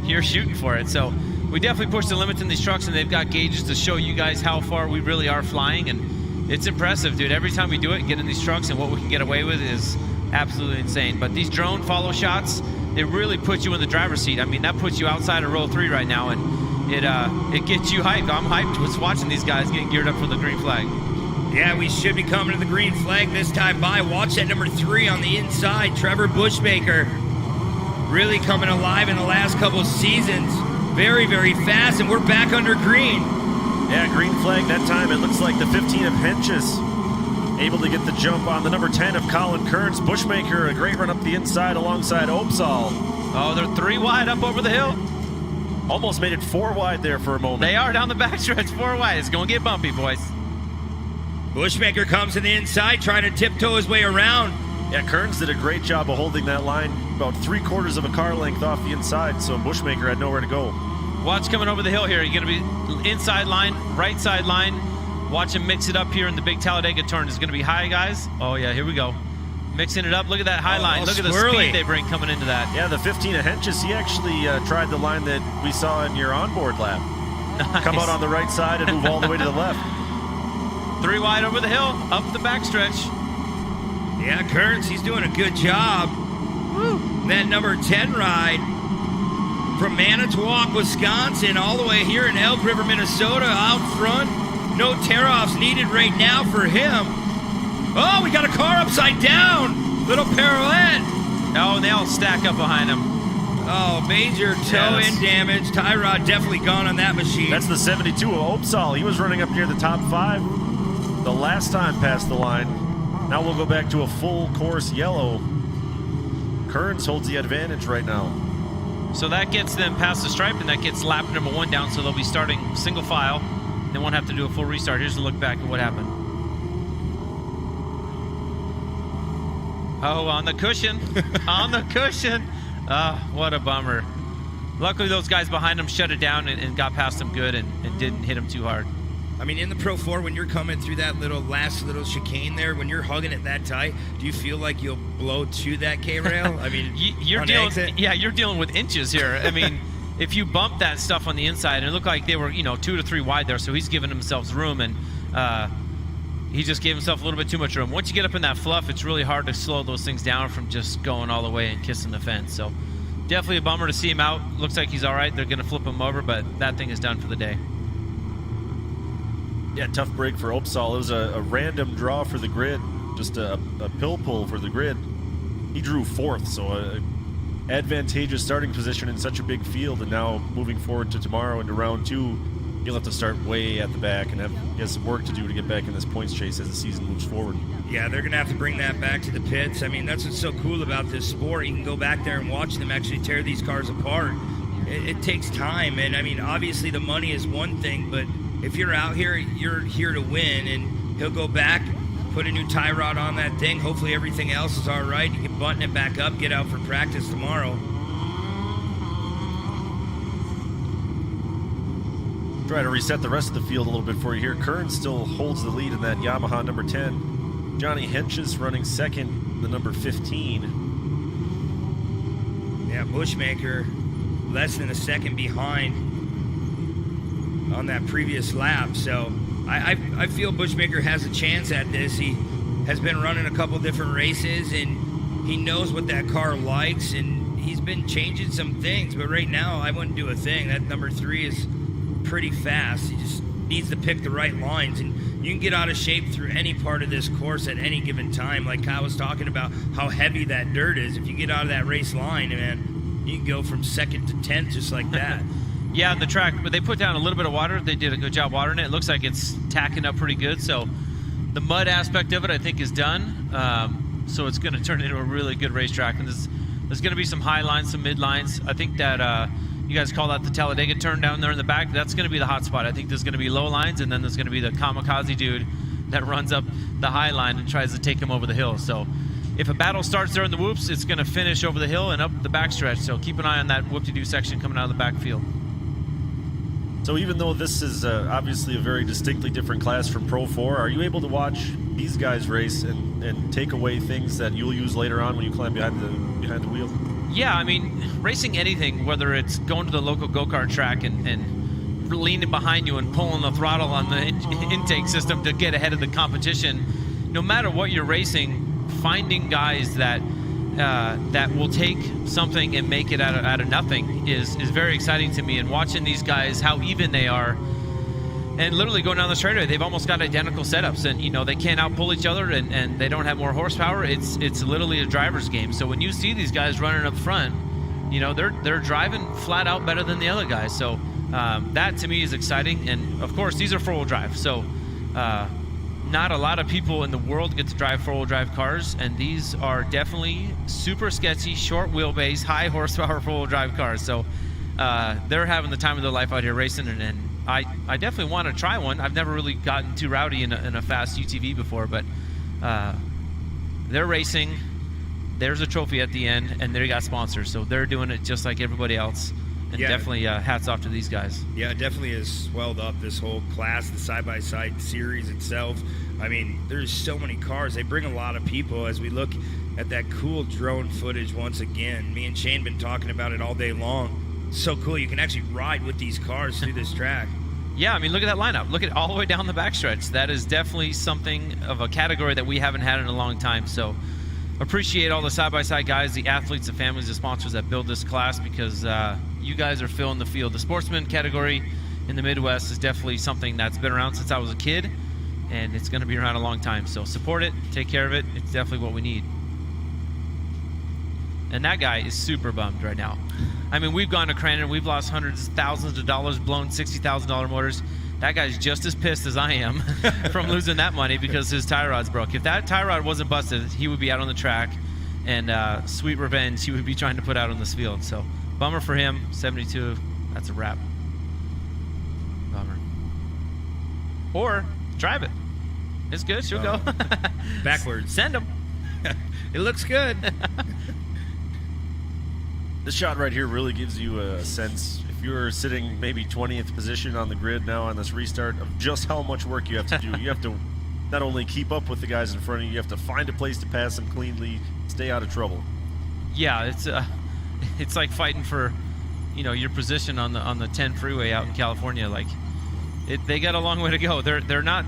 you're shooting for it. So we definitely push the limits in these trucks, and they've got gauges to show you guys how far we really are flying. And it's impressive, dude. Every time we do it and get in these trucks, and what we can get away with is absolutely insane. But these drone follow shots, it really puts you in the driver's seat. I mean, that puts you outside of row 3 right now, and it gets you hyped. I'm hyped just watching these guys getting geared up for the green flag. Yeah, we should be coming to the green flag this time by. Watch that number 3 on the inside, Trevor Bushmaker. Really coming alive in the last couple of seasons. Very, very fast, and we're back under green. Yeah, green flag that time. It looks like the 15 of Henches able to get the jump on the number 10 of Colin Kearns. Bushmaker, a great run up the inside alongside Opsahl. Oh, they're 3 wide up over the hill. Almost made it 4 wide there for a moment. They are down the backstretch, 4 wide. It's going to get bumpy, boys. Bushmaker comes to the inside, trying to tiptoe his way around. Yeah, Kearns did a great job of holding that line about 3/4 of a car length off the inside, so Bushmaker had nowhere to go. Watch coming over the hill here. You're going to be inside line, right side line. Watch him mix it up here in the big Talladega turn. It's going to be high, guys. Oh, yeah, here we go. Mixing it up. Look at that high line. Look at the speed they bring coming into that. Yeah, the 15 of Henches, he actually tried the line that we saw in your onboard lap. Nice. Come out on the right side and move all the way to the left. 3 wide over the hill, up the backstretch. Yeah, Kearns, he's doing a good job. Woo. That number 10 ride from Manitowoc, Wisconsin, all the way here in Elk River, Minnesota, out front. No tear-offs needed right now for him. Oh, we got a car upside down. Little pirouette. Oh, and they all stack up behind him. Oh, major toe-in damage. Tie rod definitely gone on that machine. That's the 72 of Opsahl. He was running up near the top 5 the last time past the line. Now we'll go back to a full course yellow. Kearns holds the advantage right now. So that gets them past the stripe, and that gets lap number 1 down, so they'll be starting single file. They won't have to do a full restart. Here's a look back at what happened. Oh, on the cushion. On the cushion. What a bummer. Luckily, those guys behind him shut it down and got past him good and didn't hit him too hard. I mean, in the Pro 4, when you're coming through that last little chicane there, when you're hugging it that tight, do you feel like you'll blow to that K-rail? I mean, you're dealing with inches here. I mean, if you bump that stuff on the inside, and it looked like they were, 2 to 3 wide there, so he's giving himself room, and he just gave himself a little bit too much room. Once you get up in that fluff, it's really hard to slow those things down from just going all the way and kissing the fence. So definitely a bummer to see him out. Looks like he's all right. They're going to flip him over, but that thing is done for the day. Yeah, tough break for Opsahl. It was a random draw for the grid, just a pill pull for the grid. He drew 4th, so advantageous starting position in such a big field, and now moving forward to tomorrow into round 2, you'll have to start way at the back and have some work to do to get back in this points chase as the season moves forward. Yeah, they're going to have to bring that back to the pits. I mean, that's what's so cool about this sport. You can go back there and watch them actually tear these cars apart. It takes time, and I mean, obviously the money is one thing, but if you're out here, you're here to win, and he'll go back, put a new tie rod on that thing. Hopefully everything else is all right. You can button it back up, get out for practice tomorrow. Try to reset the rest of the field a little bit for you here. Kern still holds the lead in that Yamaha number 10. Johnny Hench is running second, the number 15. Yeah, Bushmaker less than a second behind on that previous lap. So I feel Bushmaker has a chance at this. He has been running a couple different races, and he knows what that car likes, and he's been changing some things. But right now, I wouldn't do a thing. That number 3 is pretty fast. He just needs to pick the right lines, and you can get out of shape through any part of this course at any given time. Like Kyle was talking about how heavy that dirt is. If you get out of that race line, man, you can go from 2nd to 10th just like that. Yeah, on the track, but they put down a little bit of water. They did a good job watering it. It looks like it's tacking up pretty good. So the mud aspect of it, I think, is done. So it's going to turn into a really good racetrack. And there's going to be some high lines, some mid lines. I think that you guys call that the Talladega turn down there in the back. That's going to be the hot spot. I think there's going to be low lines, and then there's going to be the kamikaze dude that runs up the high line and tries to take him over the hill. So if a battle starts there in the whoops, it's going to finish over the hill and up the backstretch. So keep an eye on that whoop-de-doo section coming out of the backfield. So even though this is obviously a very distinctly different class from Pro 4, are you able to watch these guys race and take away things that you'll use later on when you climb behind the wheel? Yeah, I mean, racing anything, whether it's going to the local go-kart track and leaning behind you and pulling the throttle on the intake system to get ahead of the competition, no matter what you're racing, finding guys that will take something and make it out of nothing is very exciting to me. And watching these guys, how even they are, and literally going down the straightaway, they've almost got identical setups, and they can't outpull each other, and they don't have more horsepower. It's literally a driver's game. So when you see these guys running up front, they're driving flat out better than the other guys. So that to me is exciting. And of course, these are 4-wheel drive. So not a lot of people in the world get to drive 4-wheel drive cars, and these are definitely super sketchy, short wheelbase, high horsepower 4-wheel drive cars. So they're having the time of their life out here racing, and I definitely want to try one. I've never really gotten too rowdy in a fast UTV before, but they're racing. There's a trophy at the end, and they got sponsors, so they're doing it just like everybody else. And definitely hats off to these guys. Yeah, it definitely has swelled up this whole class, the side-by-side series itself. I mean, there's so many cars. They bring a lot of people. As we look at that cool drone footage once again, me and Shane been talking about it all day long. So cool. You can actually ride with these cars through this track. Yeah, I mean, look at that lineup. Look at all the way down the backstretch. That is definitely something of a category that we haven't had in a long time. So appreciate all the side-by-side guys, the athletes, the families, the sponsors that build this class, because you guys are filling the field. The sportsman category in the Midwest is definitely something that's been around since I was a kid, and it's going to be around a long time. So support it, take care of it. It's definitely what we need. And that guy is super bummed right now. I mean, we've gone to Crandon, we've lost hundreds of thousands of dollars, blown $60,000 motors. That guy's just as pissed as I am from losing that money because his tie rod's broke. If that tie rod wasn't busted, he would be out on the track, and sweet revenge he would be trying to put out on this field. So bummer for him. 72, that's a wrap. Bummer. Or drive it. It's good. She'll go backwards. Send him. It looks good. This shot right here really gives you a sense, if you're sitting maybe 20th position on the grid now on this restart, of just how much work you have to do. You have to not only keep up with the guys in front of you, you have to find a place to pass them cleanly, stay out of trouble. Yeah, it's like fighting for, your position on the 10 freeway out in California. Like, they got a long way to go. They're not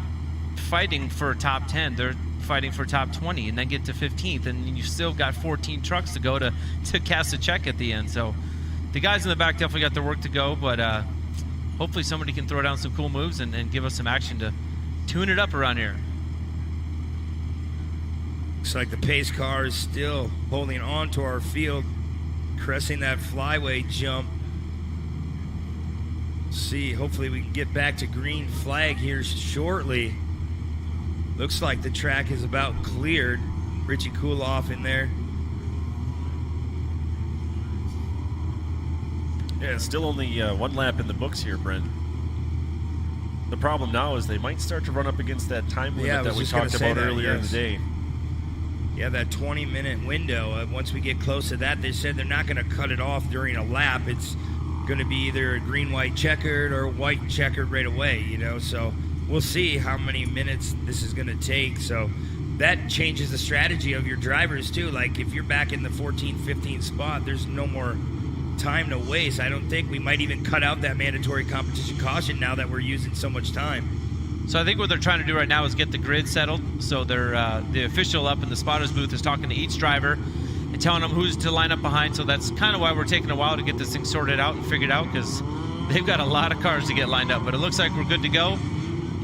fighting for top 10. They're fighting for top 20 and then get to 15th, and you've still got 14 trucks to go to cast a check at the end. So the guys in the back definitely got their work to go, but hopefully somebody can throw down some cool moves and give us some action to tune it up around here. Looks like the pace car is still holding on to our field. Caressing that flyway jump. See, hopefully we can get back to green flag here shortly. Looks like the track is about cleared. Richie Kuloff in there. Yeah, still only one lap in the books here, Brent. The problem now is they might start to run up against that time limit that we talked about earlier in the day. Yeah, that 20-minute window. Once we get close to that, they said they're not going to cut it off during a lap. It's going to be either a green-white checkered or white checkered right away, you know. So we'll see how many minutes this is going to take. So that changes the strategy of your drivers, too. Like, if you're back in the 14th, 15th spot, there's no more time to waste. I don't think we might even cut out that mandatory competition caution now that we're using so much time. So I think what they're trying to do right now is get the grid settled. So they're the official up in the spotters booth is talking to each driver and telling them who's to line up behind. So that's kind of why we're taking a while to get this thing sorted out and figured out, because they've got a lot of cars to get lined up. But it looks like we're good to go,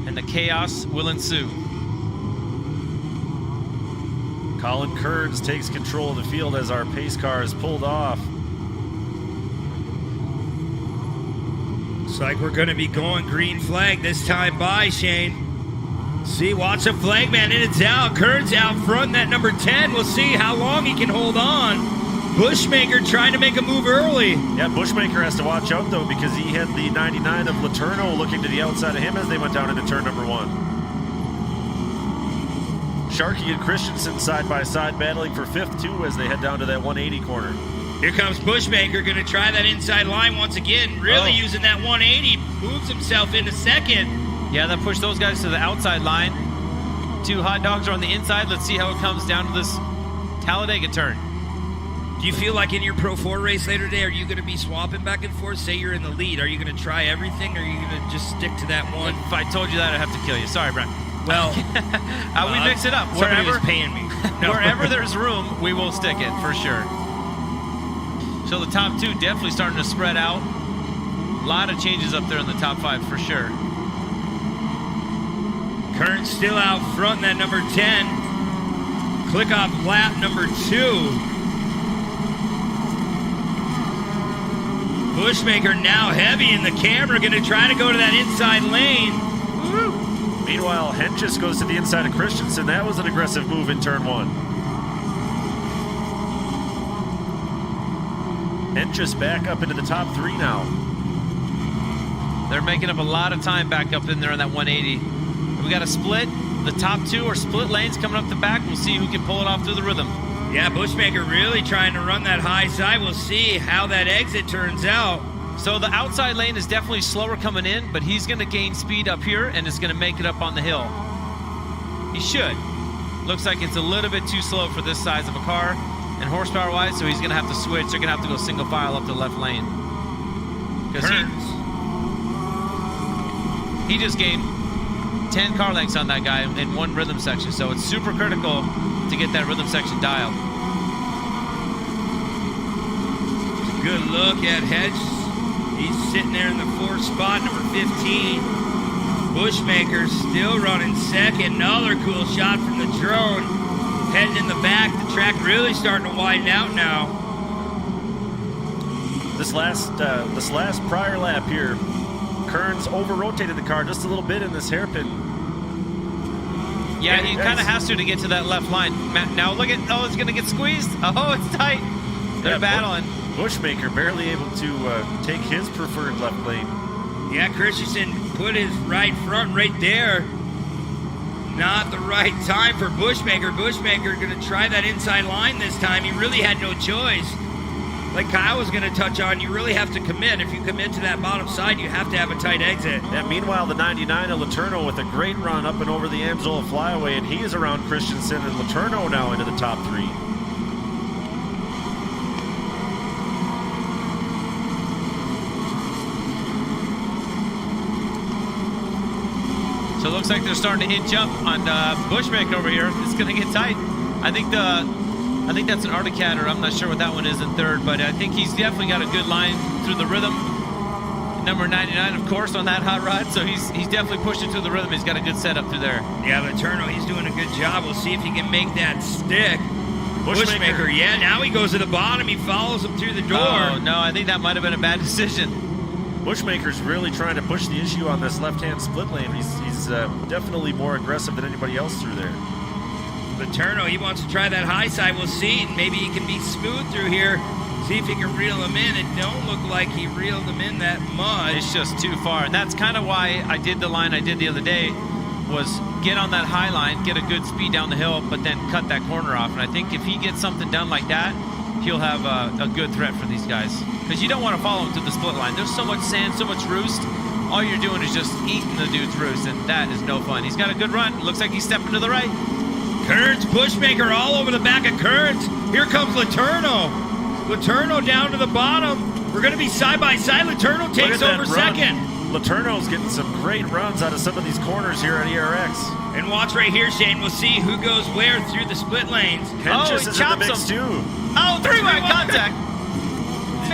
and the chaos will ensue. Colin Kearns takes control of the field as our pace car is pulled off. Looks like we're going to be going green flag this time by, Shane. See, watch the flagman, and it's out. Kearns out front, that number 10. We'll see how long he can hold on. Bushmaker trying to make a move early. Yeah, Bushmaker has to watch out, though, because he had the 99 of Letourneau looking to the outside of him as they went down into turn number 1. Sharkey and Christensen side by side battling for 5th, too, as they head down to that 180 corner. Here comes Bushmaker, going to try that inside line once again, really using that 180, moves himself into 2nd. Yeah, that pushed those guys to the outside line. 2 hot dogs are on the inside. Let's see how it comes down to this Talladega turn. Do you feel like in your Pro 4 race later today, are you going to be swapping back and forth? Say you're in the lead. Are you going to try everything, or are you going to just stick to that one? If I told you that, I'd have to kill you. Sorry, Brent. Well, we mix it up. Somebody was paying me. No. Wherever there's room, we will stick it, for sure. So the top 2 definitely starting to spread out. A lot of changes up there in the top 5 for sure. Kearns still out front, that number 10. Click off lap number 2. Bushmaker now heavy in the camera, going to try to go to that inside lane. Woo. Meanwhile, Hentges goes to the inside of Christensen. That was an aggressive move in turn 1. Hentges back up into the top 3 now. They're making up a lot of time back up in there on that 180. We got a split. The top 2 are split lanes coming up the back. We'll see who can pull it off through the rhythm. Yeah, Bushmaker really trying to run that high side. We'll see how that exit turns out. So the outside lane is definitely slower coming in, but he's going to gain speed up here and is going to make it up on the hill. He should. Looks like it's a little bit too slow for this size of a car and horsepower-wise, so he's going to have to switch. They're going to have to go single file up the left lane. Because he just gained 10 car lengths on that guy in one rhythm section, so it's super critical to get that rhythm section dialed. Good look at Hedge. He's sitting there in the 4th spot, number 15. Bushmaker still running 2nd. Another cool shot from the drone. Heading in the back. The track really starting to widen out now. This last prior lap here, Kearns over-rotated the car just a little bit in this hairpin. Yeah, he kind of has to get to that left line. Now look at, it's going to get squeezed. Oh, it's tight. They're battling. Bushmaker barely able to take his preferred left lane. Yeah, Christensen put his right front right there. Not the right time for Bushmaker. Bushmaker going to try that inside line this time. He really had no choice. Like Kyle was going to touch on, you really have to commit. If you commit to that bottom side, you have to have a tight exit. Yeah, meanwhile, the 99 of Letourneau with a great run up and over the Amsoil flyaway, and he is around Christensen and Letourneau now into the top 3. So it looks like they're starting to inch up on Bushmaker over here. It's going to get tight. I think that's an Articatter. I'm not sure what that one is in 3rd, but I think he's definitely got a good line through the rhythm. Number 99, of course, on that hot rod, so he's definitely pushing through the rhythm. He's got a good setup through there. Yeah, Letourneau, he's doing a good job. We'll see if he can make that stick. Bushmaker, yeah, now he goes to the bottom. He follows him through the door. Oh, no, I think that might have been a bad decision. Bushmaker's really trying to push the issue on this left-hand split lane. He's definitely more aggressive than anybody else through there. Letourneau, he wants to try that high side. We'll see. Maybe he can be smooth through here. See if he can reel him in. It don't look like he reeled him in that much. It's just too far. And that's kind of why I did the line I did the other day, was get on that high line, get a good speed down the hill, but then cut that corner off. And I think if he gets something done like that, he'll have a good threat for these guys. Because you don't want to follow him to the split line. There's so much sand, so much roost. All you're doing is just eating the dude's roost, and that is no fun. He's got a good run. Looks like he's stepping to the right. Kearns, Bushmaker all over the back of Kearns. Here comes Letourneau. Letourneau down to the bottom. We're going to be side by side. Letourneau takes over second. Letourneau's getting some great runs out of some of these corners here at ERX. And watch right here, Shane. We'll see who goes where through the split lanes. Hentges is in the mix too. Oh, three-way contact.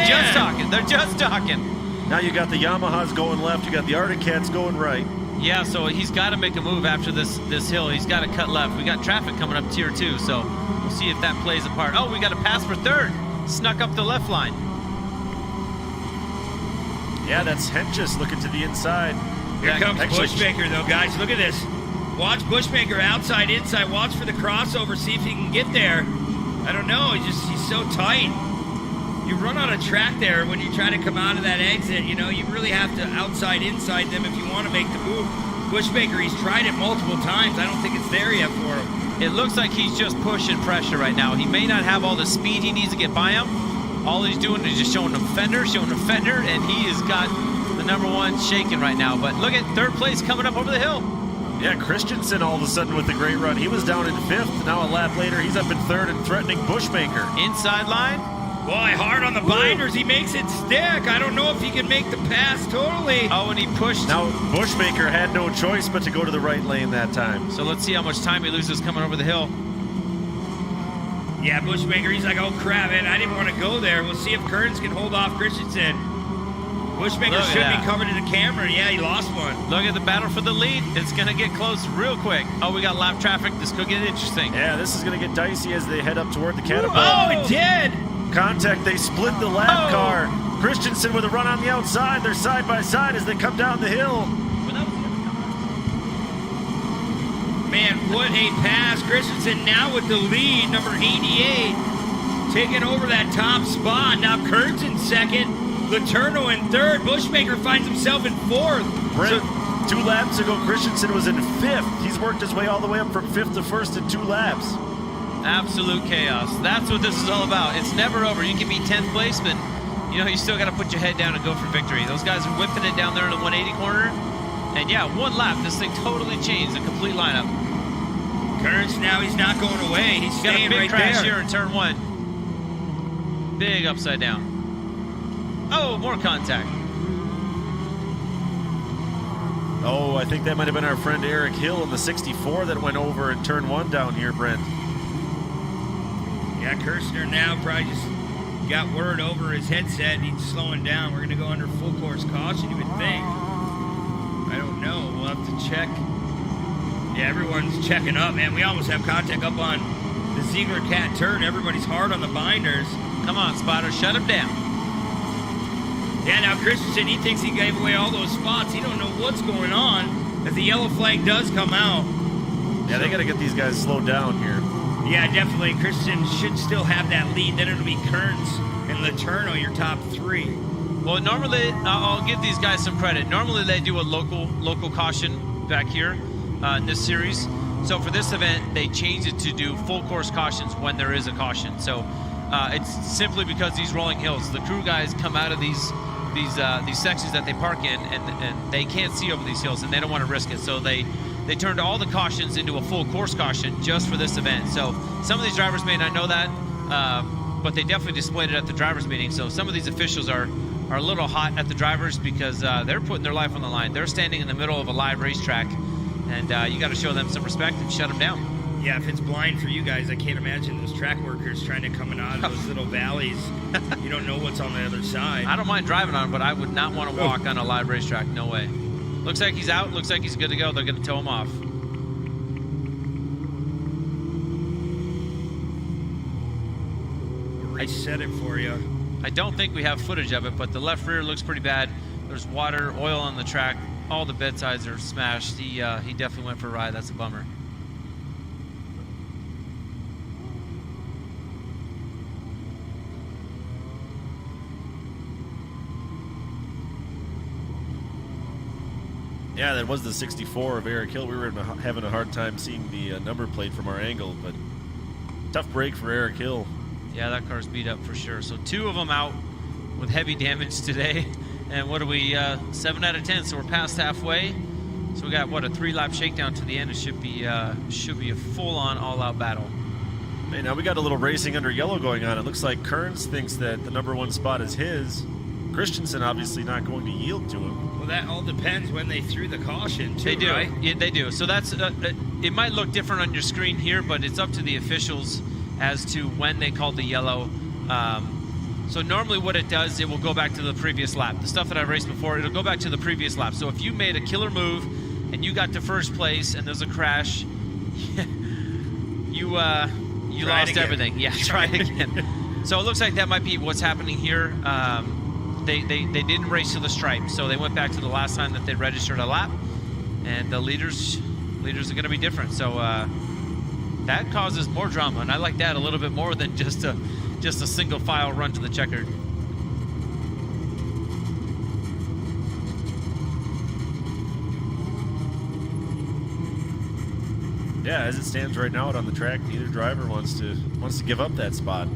Just talking. They're just talking. Now you got the Yamahas going left. You got the Arctic Cats going right. Yeah, so he's got to make a move after this hill. He's got to cut left. We got traffic coming up tier 2, so we'll see if that plays a part. Oh, we got a pass for third. Snuck up the left line. Yeah, that's Hentges looking to the inside. Here comes Bushmaker, though, guys. Look at this. Watch Bushmaker outside, inside. Watch for the crossover. See if he can get there. I don't know. He's so tight. You run on a track there when you try to come out of that exit. You know, you really have to outside, inside them if you want to make the move. Bushmaker, he's tried it multiple times. I don't think it's there yet for him. It looks like he's just pushing pressure right now. He may not have all the speed he needs to get by him. All he's doing is just showing him fender, and he has got the #1 shaking right now. But look at third place coming up over the hill. Yeah, Christensen all of a sudden with a great run. He was down in 5th. Now a lap later, he's up in 3rd and threatening Bushmaker. Inside line. Boy, hard on the binders. He makes it stick. I don't know if he can make the pass totally. Oh, and he pushed. Now, Bushmaker had no choice but to go to the right lane that time. So let's see how much time he loses coming over the hill. Yeah, Bushmaker, he's like, oh, crap, man, I didn't want to go there. We'll see if Kearns can hold off Christensen. Bushmaker should be covered in the camera. Yeah, he lost one. Look at the battle for the lead. It's going to get close real quick. Oh, we got lap traffic. This could get interesting. Yeah, this is going to get dicey as they head up toward the catapult. Oh, it did! Contact, they split the lap car. Christensen with a run on the outside. They're side by side as they come down the hill. Man, what a pass. Christensen now with the lead, number 88, taking over that top spot. Now Kearns in second, Letourneau in third. Bushmaker finds himself in 4th. Brent, 2 laps ago, Christensen was in 5th. He's worked his way all the way up from 5th to 1st in 2 laps. Absolute chaos. That's what this is all about. It's never over. You can be 10th place, but you know, you still got to put your head down and go for victory. Those guys are whipping it down there in the 180 corner. And yeah, 1 lap, this thing totally changed the complete lineup. Kearns, now he's not going away. He's staying right there. Got a big crash here in turn 1. Big upside down. Oh, more contact. Oh, I think that might have been our friend Eric Hill in the 64 that went over in turn 1 down here, Brent. Yeah, Kirshner now probably just got word over his headset. He's slowing down. We're going to go under full course caution, you would think. I don't know. We'll have to check. Yeah, everyone's checking up, man. We almost have contact up on the Ziegler Cat turn. Everybody's hard on the binders. Come on, Spotter, shut him down. Yeah, now Christensen, he thinks he gave away all those spots. He don't know what's going on as the yellow flag does come out. Yeah, they got to get these guys slowed down here. Yeah, definitely. Christensen should still have that lead. Then it'll be Kearns and Letourneau, your top 3. Well, normally, I'll give these guys some credit. Normally, they do a local caution back here in this series. So for this event, they changed it to do full course cautions when there is a caution. So it's simply because these rolling hills, the crew guys come out of these sections that they park in, and they can't see over these hills, and they don't want to risk it. So they turned all the cautions into a full course caution just for this event. So some of these drivers may not know that, but they definitely displayed it at the drivers meeting. So some of these officials are a little hot at the drivers because they're putting their life on the line. They're standing in the middle of a live racetrack, and you got to show them some respect and shut them down. Yeah, if it's blind for you guys, I can't imagine those track workers trying to come out of those little valleys. You don't know what's on the other side. I don't mind driving on, but I would not want to walk on a live racetrack. No way. Looks like he's out. Looks like he's good to go. They're going to tow him off. reset it for you. I don't think we have footage of it, but the left rear looks pretty bad. There's water, oil on the track. All the bedsides are smashed. He definitely went for a ride. That's a bummer. Yeah, that was the 64 of Eric Hill. We were having a hard time seeing the number plate from our angle, but tough break for Eric Hill. Yeah, that car's beat up for sure. So 2 of them out with heavy damage today. And what are we, 7 out of 10, so we're past halfway. So we got, what, a 3-lap shakedown to the end. It should be a full-on, all-out battle. Hey, now we got a little racing under yellow going on. It looks like Kearns thinks that the number 1 spot is his. Christensen obviously not going to yield to him. Well, that all depends when they threw the caution, too, They do, right? yeah, they do. So that's, it might look different on your screen here, but it's up to the officials as to when they called the yellow. So normally what it does, it will go back to the previous lap. The stuff that I raced before, it'll go back to the previous lap. So if you made a killer move and you got to first place and there's a crash, you lost everything. Yeah, try it again. So it looks like that might be what's happening here. They didn't race to the stripe, so they went back to the last time that they registered a lap, and the leaders are going to be different. So that causes more drama, and I like that a little bit more than just a single file run to the checkered. Yeah, as it stands right now out on the track, neither driver wants to give up that spot.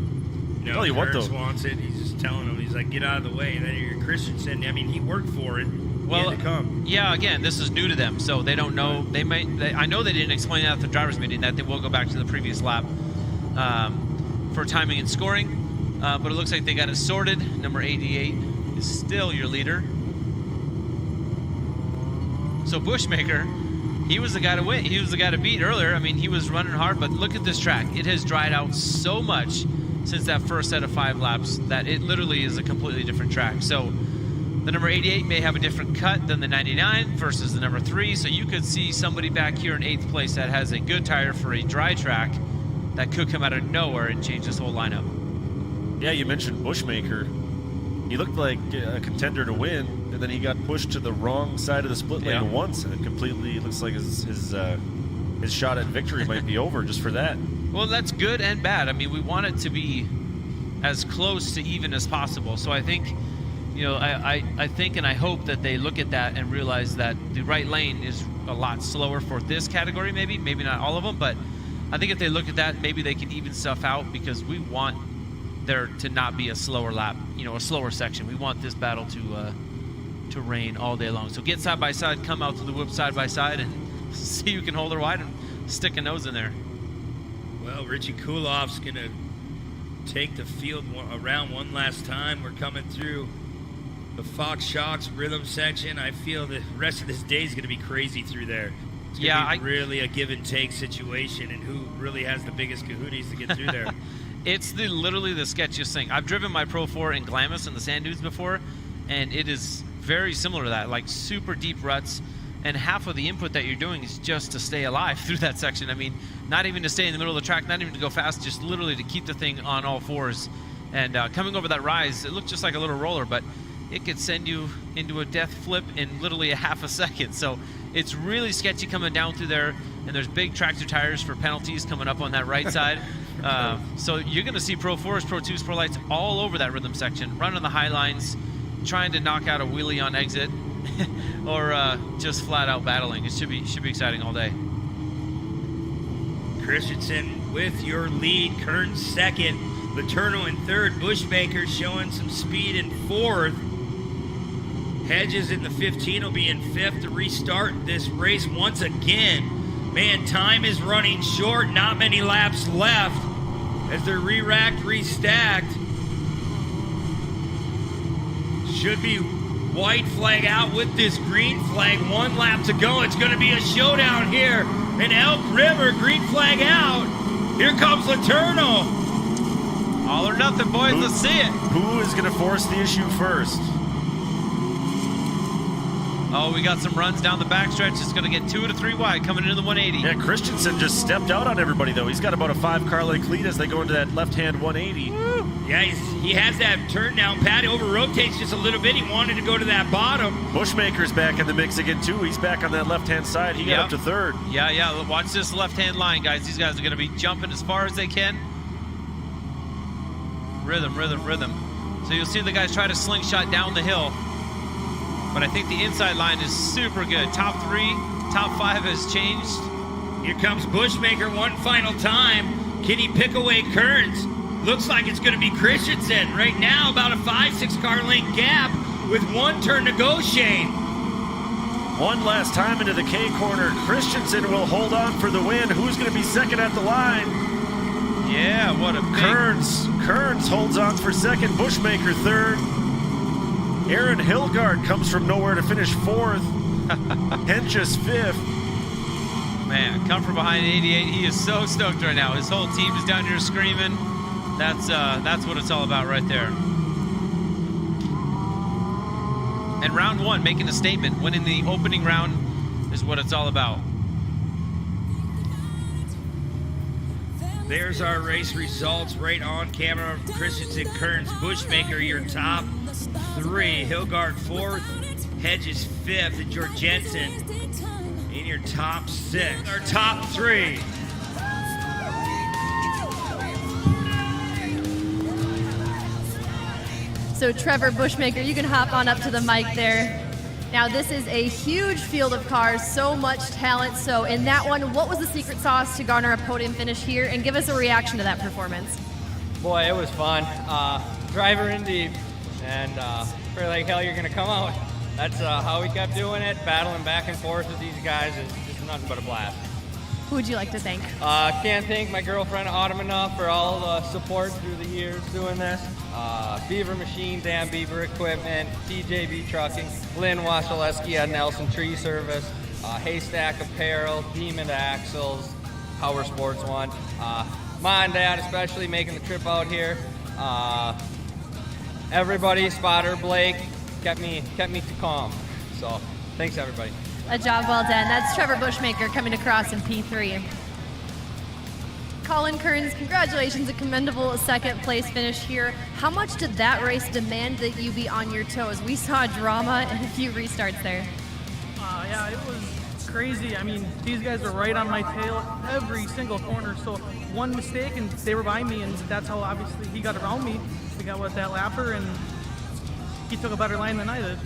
No, Tell you what, Kearns though, wants it. He's just telling him, he's like, get out of the way. And then you're Christensen. I mean, he worked for it. Well, he had to come. Yeah, again, this is new to them, so they don't know. I know they didn't explain that at the drivers' meeting, that they will go back to the previous lap for timing and scoring. But it looks like they got it sorted. Number 88 is still your leader. So Bushmaker, he was the guy to win. He was the guy to beat earlier. I mean, he was running hard, but look at this track. It has dried out so much since that first set of 5 laps that it literally is a completely different track. So the number 88 may have a different cut than the 99 versus the number 3. So you could see somebody back here in 8th place that has a good tire for a dry track that could come out of nowhere and change this whole lineup. Yeah, you mentioned Bushmaker. He looked like a contender to win, and then he got pushed to the wrong side of the split lane once, and it completely looks like his shot at victory might be over just for that. Well, that's good and bad. I mean, we want it to be as close to even as possible. So I think, you know, I think and I hope that they look at that and realize that the right lane is a lot slower for this category, maybe not all of them, but I think if they look at that, maybe they can even stuff out, because we want there to not be a slower lap, you know, a slower section. We want this battle to reign all day long. So get side by side, come out to the whoop side by side, and see who can hold her wide and stick a nose in there. Well, Richie Kulof's going to take the field around one last time. We're coming through the Fox Shocks rhythm section. I feel the rest of this day is going to be crazy through there. It's going to be really a give and take situation, and who really has the biggest cahooties to get through there. It's literally the sketchiest thing. I've driven my Pro 4 in Glamis and the Sand Dunes before, and it is very similar to that, like super deep ruts, and half of the input that you're doing is just to stay alive through that section. I mean, not even to stay in the middle of the track, not even to go fast, just literally to keep the thing on all fours. And coming over that rise, it looked just like a little roller, but it could send you into a death flip in literally a half a second. So it's really sketchy coming down through there, and there's big tractor tires for penalties coming up on that right side. So you're going to see Pro 4s, Pro 2s, Pro Lights all over that rhythm section, running the high lines, trying to knock out a wheelie on exit, or just flat out battling. It should be exciting all day. Christensen with your lead, Kearns second, Letourneau in third, Bushmaker showing some speed in fourth. Hedges in the 15 will be in fifth to restart this race once again. Man, time is running short, not many laps left as they're re-racked, restacked. Should be white flag out with this green flag. 1 lap to go. It's going to be a showdown here in Elk River. Green flag out. Here comes Letourneau. All or nothing, boys. Let's see it. Who is going to force the issue first? Oh, we got some runs down the backstretch. It's going to get 2 to 3 wide coming into the 180. Yeah, Christensen just stepped out on everybody, though. He's got about a 5-car length lead as they go into that left-hand 180. Yeah, he has that turn down. Pat over-rotates just a little bit. He wanted to go to that bottom. Bushmaker's back in the mix again, too. He's back on that left-hand side. He got up to third. Yeah. Watch this left-hand line, guys. These guys are going to be jumping as far as they can. Rhythm. So you'll see the guys try to slingshot down the hill. But I think the inside line is super good. Top 3, top 5 has changed. Here comes Bushmaker one final time. Can he pick away Kearns? Looks like it's going to be Christensen. Right now, about a 5-6 car length gap with 1 turn to go, Shane. One last time into the K corner. Christensen will hold on for the win. Who's going to be second at the line? Yeah, what a big... Kearns holds on for second. Bushmaker third. Aaron Hilgard comes from nowhere to finish fourth. Henches fifth. Man, come from behind 88. He is so stoked right now. His whole team is down here screaming. That's what it's all about right there. And round 1, making a statement, winning the opening round is what it's all about. There's our race results right on camera. Christensen, Kearns, Bushmaker, your top 3. Hilgard 4th, Hedges 5th, and George Jensen in your top 6. Our top 3. So Trevor Bushmaker, you can hop on up to the mic there. Now this is a huge field of cars, so much talent. So in that one, what was the secret sauce to garner a podium finish here? And give us a reaction to that performance. Boy, it was fun. Driver in deep, and pretty like hell you're gonna come out. That's how we kept doing it, battling back and forth with these guys. It's just nothing but a blast. Who would you like to thank? Can't thank my girlfriend Autumn enough for all the support through the years doing this. Beaver Machine, Dan Beaver Equipment, TJB Trucking, Lynn Washaleski at Nelson Tree Service, Haystack Apparel, Demon Axles, Power Sports One. Mom and Dad especially making the trip out here. Everybody, Spotter, Blake, kept me too calm. So thanks everybody. A job well done. That's Trevor Bushmaker coming across in P3. Colin Kearns, congratulations, a commendable second place finish here. How much did that race demand that you be on your toes? We saw drama and a few restarts there. Yeah, it was crazy. I mean, these guys were right on my tail every single corner. So one mistake and they were by me, and that's how obviously he got around me. We got with that lapper, and he took a better line than I did.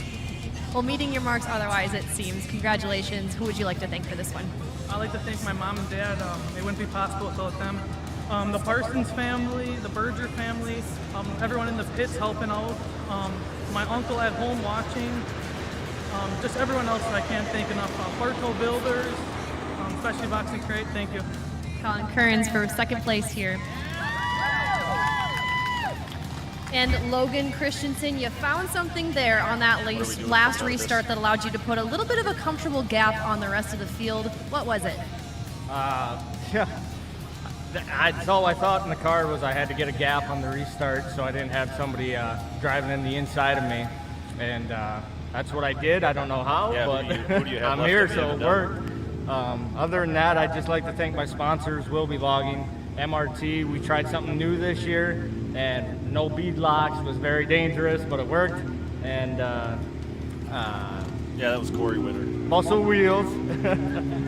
Well, meeting your marks otherwise, it seems. Congratulations. Who would you like to thank for this one? I'd like to thank my mom and dad. It wouldn't be possible without them. The Parsons family, the Berger family, everyone in the pits helping out, my uncle at home watching, just everyone else that I can't thank enough. Bartow Builders, especially Boxing Crate, thank you. Colin Kearns for second place here. And Logan Christensen, you found something there on that last restart that allowed you to put a little bit of a comfortable gap on the rest of the field. What was it? Yeah. That's all I thought in the car was I had to get a gap on the restart so I didn't have somebody driving in the inside of me. And that's what I did. I don't know how, but who do you have I'm here, so it worked. Other than that, I'd just like to thank my sponsors, Will Be Logging, MRT. We tried something new this year, and no bead locks was very dangerous, but it worked. And yeah, that was Corey Winter. Muscle Wheels.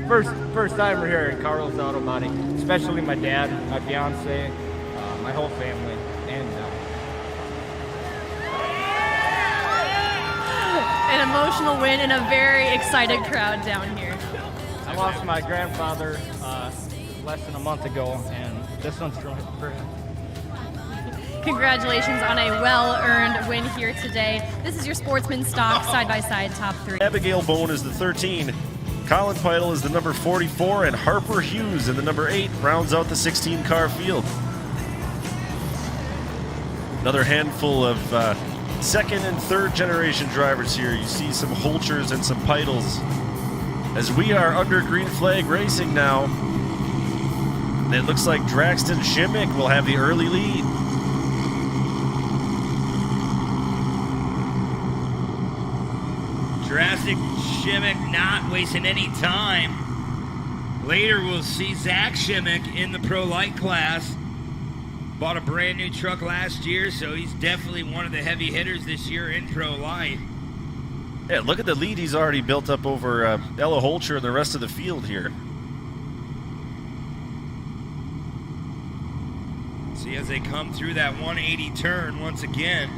first time we're here at Carl's Auto Body, especially my dad, my fiance, my whole family, and an emotional win and a very excited crowd down here. I lost my grandfather less than a month ago, and this one's for him. Congratulations on a well-earned win here today. This is your Sportsman Stock side-by-side top 3. Abigail Bone is the 13. Colin Peitel is the number 44, and Harper Hughes in the number 8 rounds out the 16-car field. Another handful of second and third generation drivers here. You see some Holchers and some Peitels. As we are under green flag racing now, it looks like Draxton Shimmick will have the early lead. Fantastic Shimmick not wasting any time. Later we'll see Zach Shimmick in the Pro Light class. Bought a brand new truck last year, so he's definitely one of the heavy hitters this year in Pro Light. Yeah, look at the lead he's already built up over Ella Holcher and the rest of the field here. See as they come through that 180 turn once again.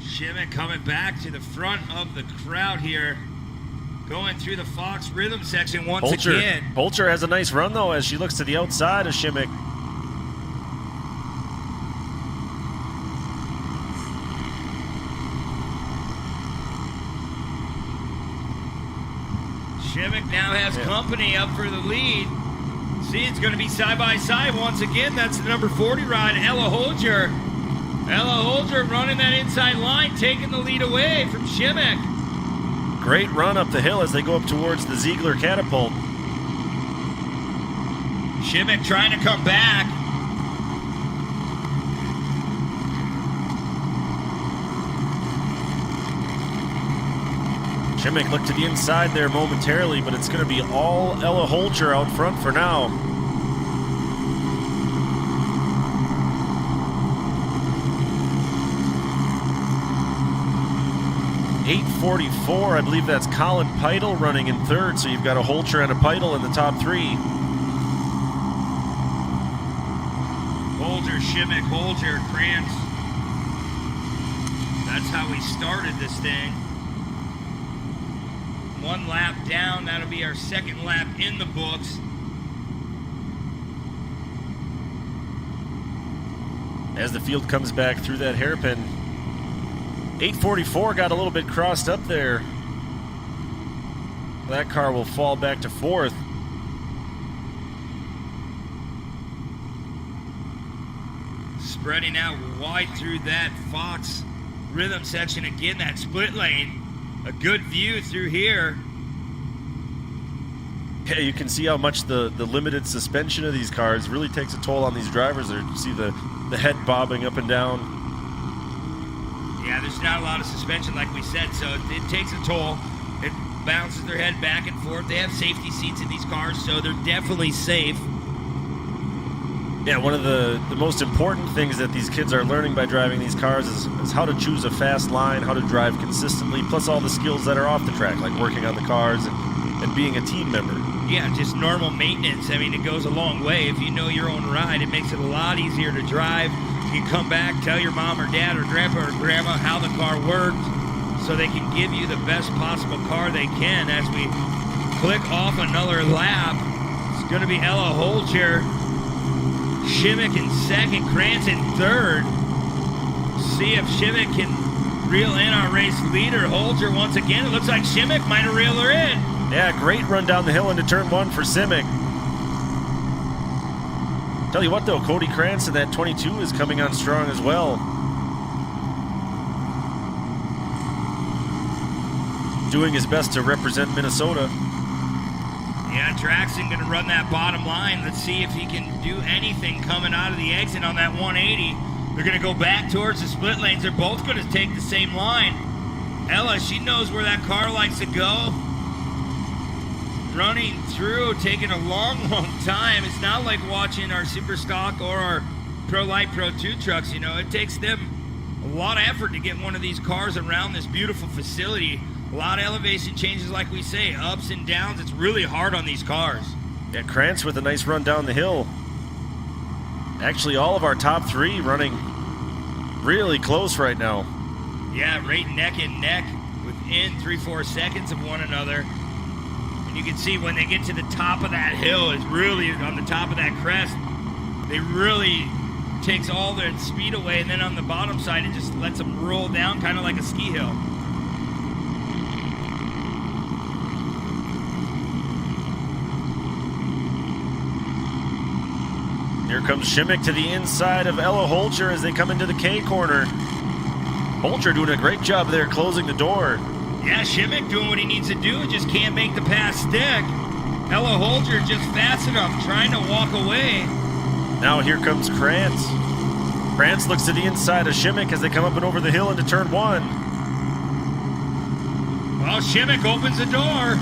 Shimmick coming back to the front of the crowd here. Going through the Fox rhythm section once again. Holcher has a nice run, though, as she looks to the outside of Shimmick. Shimmick now has company up for the lead. See, it's going to be side by side once again. That's the number 40 ride, Ella Holger. Ella Holger running that inside line, taking the lead away from Shimmick. Great run up the hill as they go up towards the Ziegler catapult. Shimmick trying to come back. Shimmick looked to the inside there momentarily, but it's going to be all Ella Holcher out front for now. .844, I believe that's Colin Peitel running in third, so you've got a Holcher and a Peitel in the top three. Holger, Shimmick, Holger, Krantz. That's how we started this thing. One lap down, that'll be our second lap in the books. As the field comes back through that hairpin, 844 got a little bit crossed up there. That car will fall back to fourth. Spreading out wide through that Fox rhythm section again, that split lane. A good view through here. Yeah, you can see how much the limited suspension of these cars really takes a toll on these drivers. There, you see the head bobbing up and down. Yeah, there's not a lot of suspension like we said, so it takes a toll. It bounces their head back and forth. They have safety seats in these cars, so they're definitely safe. Yeah, one of the most important things that these kids are learning by driving these cars is how to choose a fast line, how to drive consistently, plus all the skills that are off the track, like working on the cars and being a team member. Yeah, just normal maintenance. I mean, it goes a long way. If you know your own ride, it makes it a lot easier to drive. You can come back, tell your mom or dad or grandpa or grandma how the car worked so they can give you the best possible car they can. As we click off another lap, it's going to be Ella Holcher. Shimmick in second, Krantz in third. See if Shimmick can reel in our race leader, Holger, once again. It looks like Shimmick might have reeled her in. Yeah, great run down the hill into turn one for Shimmick. Tell you what, though, Cody Krantz in that 22 is coming on strong as well. Doing his best to represent Minnesota. Yeah, Draxton going to run that bottom line. Let's see if he can do anything coming out of the exit on that 180. They're going to go back towards the split lanes. They're both going to take the same line. Ella, she knows where that car likes to go. Running through, taking a long, long time. It's not like watching our Super Stock or our Pro Light Pro 2 trucks. You know, it takes them a lot of effort to get one of these cars around this beautiful facility. A lot of elevation changes, like we say, ups and downs. It's really hard on these cars. Yeah, Krantz with a nice run down the hill. Actually, all of our top three running really close right now. Yeah, right neck and neck within 3-4 seconds of one another. And you can see when they get to the top of that hill, it's really on the top of that crest, they really takes all their speed away, and then on the bottom side, it just lets them roll down kind of like a ski hill. Here comes Shimmick to the inside of Ella Holcher as they come into the K corner. Holcher doing a great job there closing the door. Yeah, Shimmick doing what he needs to do, just can't make the pass stick. Ella Holger just fast enough, trying to walk away. Now here comes Krantz. Krantz looks to the inside of Shimmick as they come up and over the hill into turn 1. Well, Shimmick opens the door.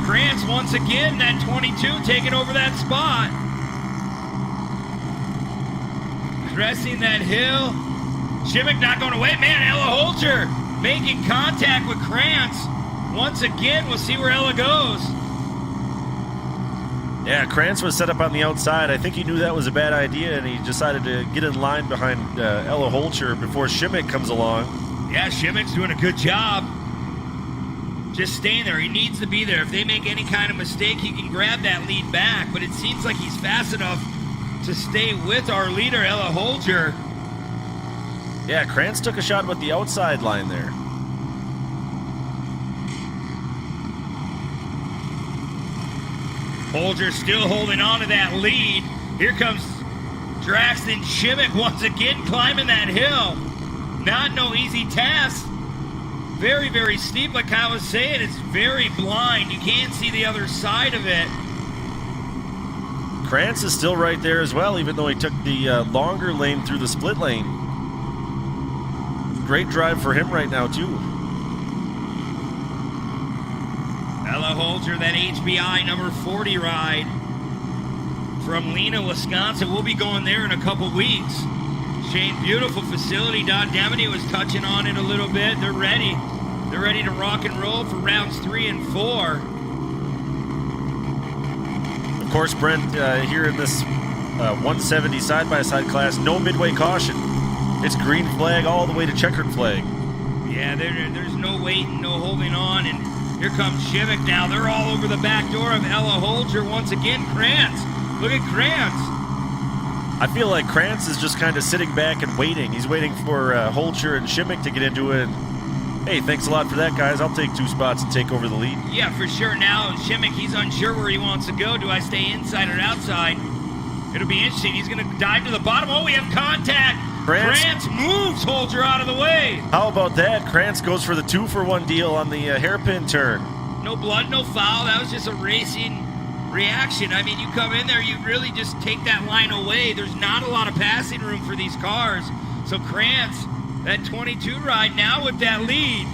Krantz once again, that 22, taking over that spot. Cresting that hill. Shimmick not going away. Man, Ella Holger making contact with Krantz. Once again, we'll see where Ella goes. Yeah, Krantz was set up on the outside. I think he knew that was a bad idea, and he decided to get in line behind Ella Holger before Shimmick comes along. Yeah, Shimmick's doing a good job. Just staying there. He needs to be there. If they make any kind of mistake, he can grab that lead back. But it seems like he's fast enough to stay with our leader, Ella Holger. Yeah, Krantz took a shot with the outside line there. Holger still holding on to that lead. Here comes Draxton Shimmick once again climbing that hill. Not no easy task. Very, very steep, like I was saying. It's very blind. You can't see the other side of it. Krantz is still right there as well, even though he took the longer lane through the split lane. Great drive for him right now, too. Ella Holger, that HBI number 40 ride from Lena, Wisconsin. We'll be going there in a couple weeks. Shane, beautiful facility. Don Demity was touching on it a little bit. They're ready. They're ready to rock and roll for rounds 3 and 4. Of course, Brent, here in this 170 side-by-side class, no midway caution. It's green flag all the way to checkered flag. Yeah, there's no waiting, no holding on, and here comes Shimmick now. They're all over the back door of Ella Holger once again. Krantz. Look at Krantz. I feel like Krantz is just kind of sitting back and waiting. He's waiting for Holger and Shimmick to get into it. Hey, thanks a lot for that, guys. I'll take 2 spots and take over the lead. Yeah, for sure. Now, Shimmick, he's unsure where he wants to go. Do I stay inside or outside? It'll be interesting. He's going to dive to the bottom. Oh, we have contact. Krantz moves Holger out of the way. How about that? Krantz goes for the 2-for-1 deal on the hairpin turn. No blood, no foul. That was just a racing reaction. I mean, you come in there, you really just take that line away. There's not a lot of passing room for these cars. So Krantz, that 22 ride now with that lead.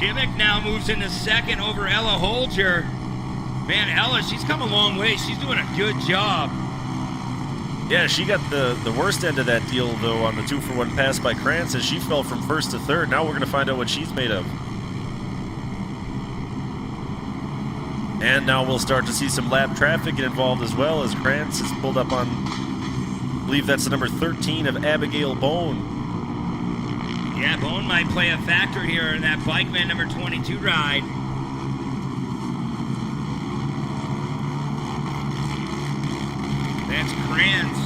Shimmick now moves into second over Ella Holger. Man, Ella, she's come a long way. She's doing a good job. Yeah, she got the worst end of that deal, though, on the 2-for-1 pass by Krantz as she fell from first to third. Now we're going to find out what she's made of. And now we'll start to see some lap traffic get involved as well as Krantz is pulled up on, I believe that's the number 13 of Abigail Bone. Yeah, Bone might play a factor here in that Bikeman number 22 ride. That's Krantz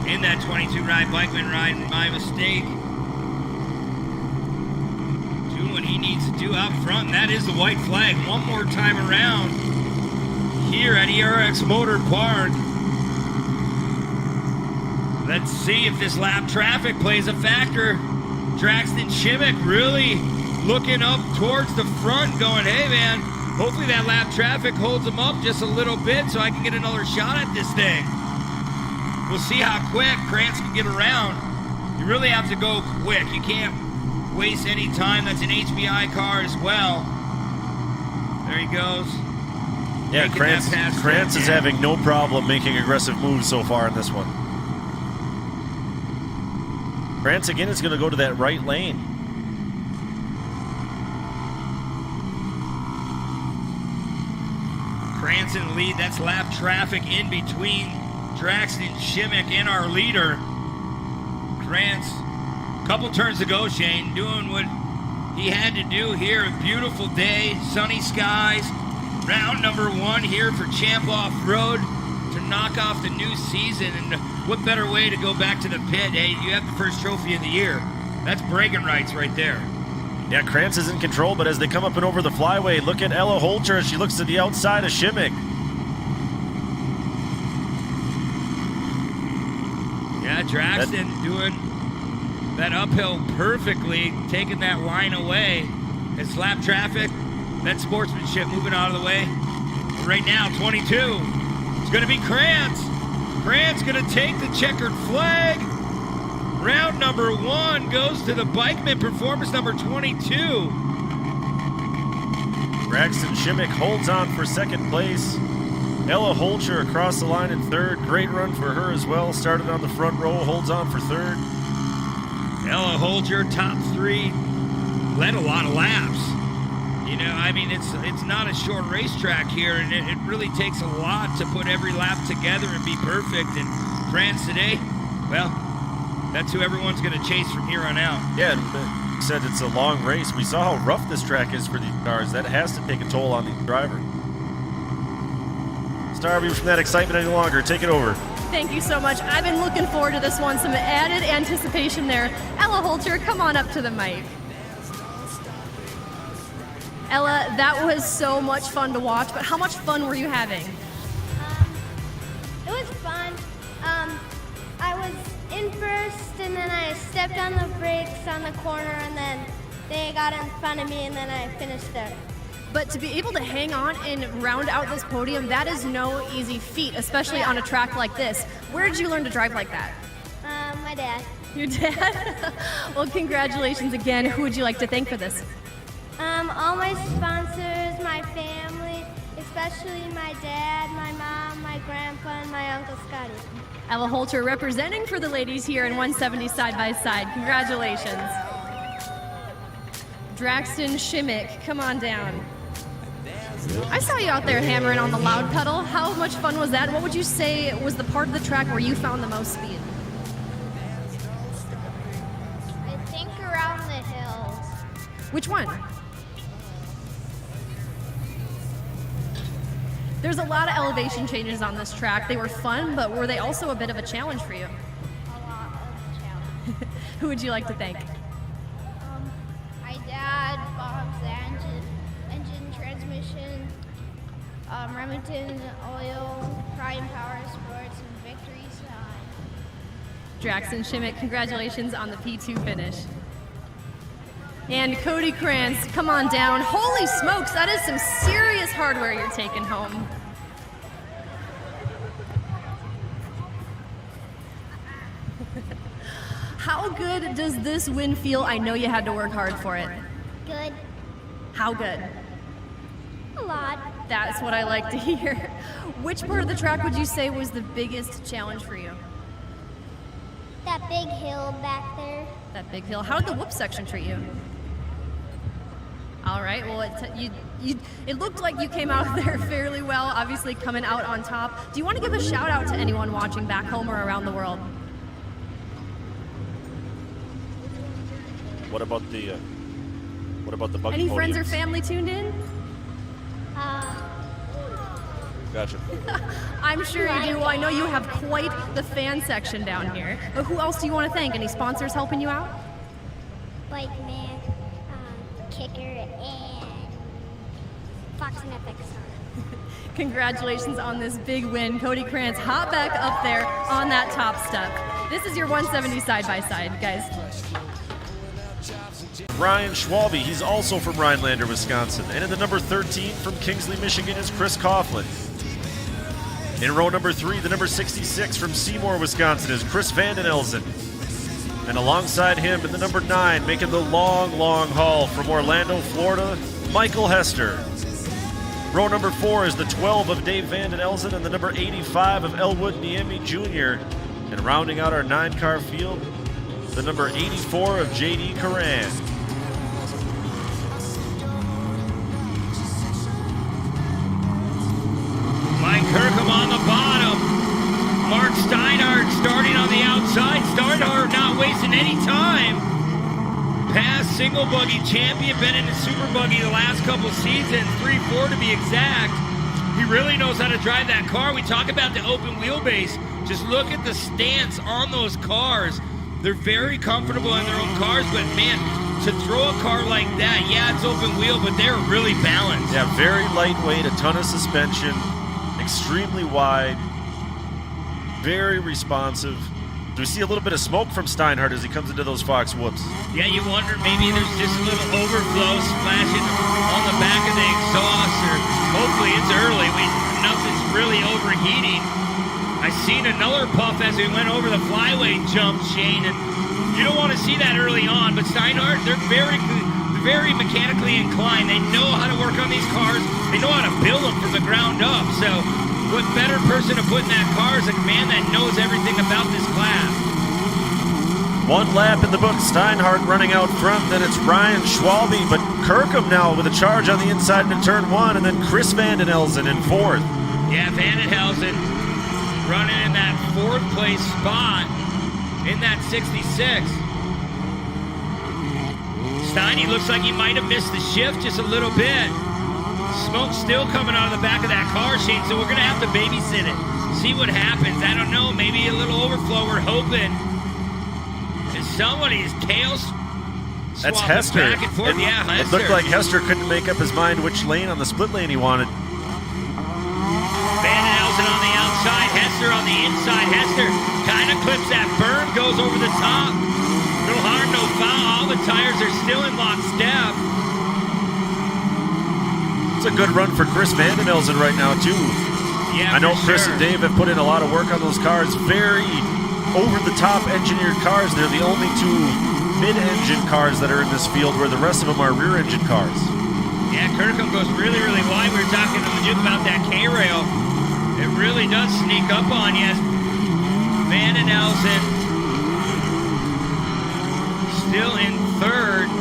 in that 22 ride, Bikeman ride, my mistake. Doing what he needs to do out front, and that is the white flag. One more time around here at ERX Motor Park. Let's see if this lap traffic plays a factor. Draxton Shimmick really looking up towards the front, going, hey man, hopefully that lap traffic holds him up just a little bit so I can get another shot at this thing. We'll see how quick Krantz can get around. You really have to go quick. You can't waste any time. That's an HBI car as well. There he goes. Yeah, Krantz is having no problem making aggressive moves so far in this one. Krantz again is going to go to that right lane. Krantz in the lead. That's lap traffic in between Draxton Shimmick and our leader. Krantz, couple turns to go, Shane, doing what he had to do here. A beautiful day, sunny skies. Round number 1 here for Champ Off-Road to knock off the new season. And what better way to go back to the pit? Hey, you have the first trophy of the year. That's bragging rights right there. Yeah, Krantz is in control, but as they come up and over the flyway, look at Ella Holger as she looks to the outside of Shimmick. Yeah, Draxton doing that uphill perfectly, taking that line away. It's lap traffic, that sportsmanship moving out of the way. Right now, 22. It's going to be Krantz. Krantz going to take the checkered flag. Round number 1 goes to the bikeman, performance number 22. Braxton Shimmick holds on for second place. Ella Holcher across the line in third. Great run for her as well. Started on the front row, holds on for third. Ella Holger, top 3, led a lot of laps. You know, I mean, it's not a short racetrack here, and it really takes a lot to put every lap together and be perfect. And France today, well, that's who everyone's going to chase from here on out. Yeah, you said it's a long race. We saw how rough this track is for these cars. That has to take a toll on the driver. Starving from that excitement any longer. Take it over. Thank you so much. I've been looking forward to this one. Some added anticipation there. Ella Holter, come on up to the mic. Ella, that was so much fun to watch, but how much fun were you having? It was fun. I was in first, and then I stepped on the brakes on the corner, and then they got in front of me, and then I finished third. But to be able to hang on and round out this podium, that is no easy feat, especially on a track like this. Where did you learn to drive like that? My dad. Your dad? Well, congratulations again. Who would you like to thank for this? All my sponsors, my family, especially my dad, my mom, my grandpa, and my Uncle Scotty. Ella Holter representing for the ladies here in 170 side-by-side. Congratulations. Braxton Shimmick, come on down. I saw you out there hammering on the loud pedal. How much fun was that? What would you say was the part of the track where you found the most speed? I think around the hills. Which one? There's a lot of elevation changes on this track. They were fun, but were they also a bit of a challenge for you? A lot of challenge. Who would you like to thank? My dad, Bob's engine transmission, Remington Oil, Prime Power Sports, and Victory Sign. Braxton Shimmick, congratulations on the P2 finish. And Cody Krantz, come on down. Holy smokes, that is some serious hardware you're taking home. How good does this win feel? I know you had to work hard for it. Good. How good? A lot. That's what I like to hear. Which part of the track would you say was the biggest challenge for you? That big hill back there. That big hill. How did the whoop section treat you? All right, well, it looked like you came out there fairly well, obviously coming out on top. Do you want to give a shout out to anyone watching back home or around the world? What about the buggy Any friends or podiums? family tuned in? Gotcha. I'm sure you do. Well, I know you have quite the fan section down here. But who else do you want to thank? Any sponsors helping you out? Bike Man, Kicker, and Fox and FX. Congratulations on this big win. Cody Krantz, hop back up there on that top step. This is your 170 side-by-side, guys. Ryan Schwalbe, he's also from Rhinelander, Wisconsin. And in the number 13 from Kingsley, Michigan is Chris Coughlin. In row number 3, the number 66 from Seymour, Wisconsin is Chris Vanden Elzen. And alongside him in the number 9, making the long, long haul from Orlando, Florida, Michael Hester. Row number 4 is the 12 of Dave Vanden Elzen and the number 85 of Elwood Niemi Jr. And rounding out our 9-car field, the number 84 of J.D. Coran. Mike Kirkham on the bottom. Mark Steinhardt starting on the outside. Steinhardt not wasting any time. Past single buggy champion, been in the super buggy the last couple seasons, 3-4 to be exact. He really knows how to drive that car. We talk about the open wheelbase. Just look at the stance on those cars. They're very comfortable in their own cars, but man, to throw a car like that, yeah, it's open wheel, but they're really balanced. Yeah, very lightweight, a ton of suspension, extremely wide, very responsive. Do we see a little bit of smoke from Steinhardt as he comes into those Fox whoops? Yeah, you wonder maybe there's just a little overflow splashing on the back of the exhaust, or hopefully it's early. Nothing's really overheating. I seen another puff as we went over the flyweight jump, Shane, and you don't want to see that early on, but Steinhardt, they're very mechanically inclined. They know how to work on these cars. They know how to build them from the ground up. So what better person to put in that car is a man that knows everything about this class. One lap in the book, Steinhardt running out front, then it's Ryan Schwalbe, but Kirkham now with a charge on the inside into turn 1, and then Chris Vanden Elzen in 4th. Yeah, Vanden Elzen running in that 4th place spot in that 66. Steiny looks like he might have missed the shift just a little bit. Smoke still coming out of the back of that car, Shane, so we're going to have to babysit it. See what happens. I don't know, maybe a little overflow, we're hoping. And somebody's tails That's Hester. back and forth. Yeah, It Hester. looked like Hester couldn't make up his mind which lane on the split lane he wanted. Vanden Elzen on the outside, Hester on the inside. Hester kind of clips that berm, goes over the top. No harm, no foul. All the tires are still in lockstep. It's a good run for Chris Vanden Elzen right now, too. Yeah, I know for Chris sure. and Dave have put in a lot of work on those cars. Very over-the-top engineered cars. They're the only 2 mid-engine cars that are in this field, where the rest of them are rear-engine cars. Yeah, Kirkham goes really, really wide. We were talking to Majuk about that K-rail. It really does sneak up on you. Vanden Elzen still in 3rd.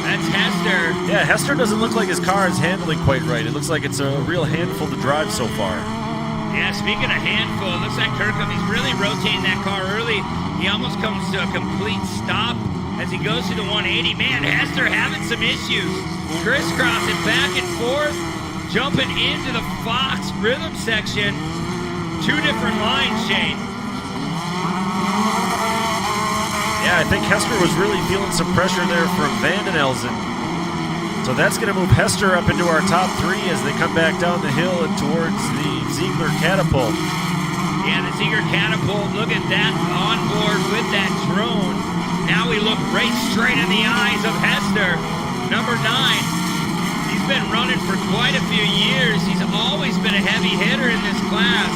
That's Hester. Yeah, Hester doesn't look like his car is handling quite right. It looks like it's a real handful to drive so far. Yeah, speaking of handful, it looks like Kirkham, he's really rotating that car early. He almost comes to a complete stop as he goes to the 180. Man, Hester having some issues. Crisscrossing back and forth, jumping into the Fox rhythm section. 2 different lines, Shane. Yeah, I think Hester was really feeling some pressure there from Vanden Elzen. So that's going to move Hester up into our top 3 as they come back down the hill and towards the Ziegler Catapult. Yeah, the Ziegler Catapult, look at that on board with that drone. Now we look right straight in the eyes of Hester, number 9. He's been running for quite a few years. He's always been a heavy hitter in this class.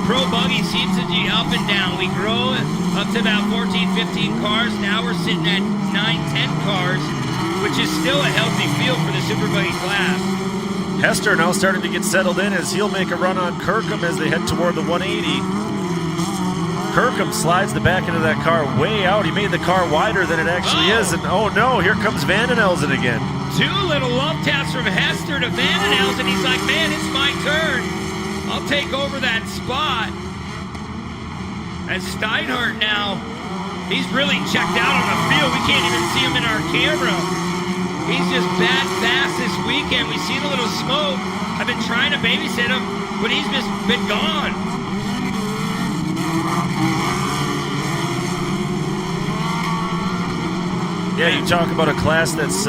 Pro Buggy seems to be up and down. We grow up to about 14, 15 cars. Now we're sitting at 9, 10 cars, which is still a healthy field for the Super Buggy class. Hester now starting to get settled in as he'll make a run on Kirkham as they head toward the 180. Kirkham slides the back end of that car way out. He made the car wider than it actually is. And oh no, here comes Vanden Elzen again. 2 little love taps from Hester to Vanden Elzen. He's like, man, it's my turn. I'll take over that spot. And Steinhardt now, he's really checked out on the field. We can't even see him in our camera. He's just bad fast this weekend. We see the little smoke. I've been trying to babysit him, but he's just been gone. Yeah, you talk about a class that's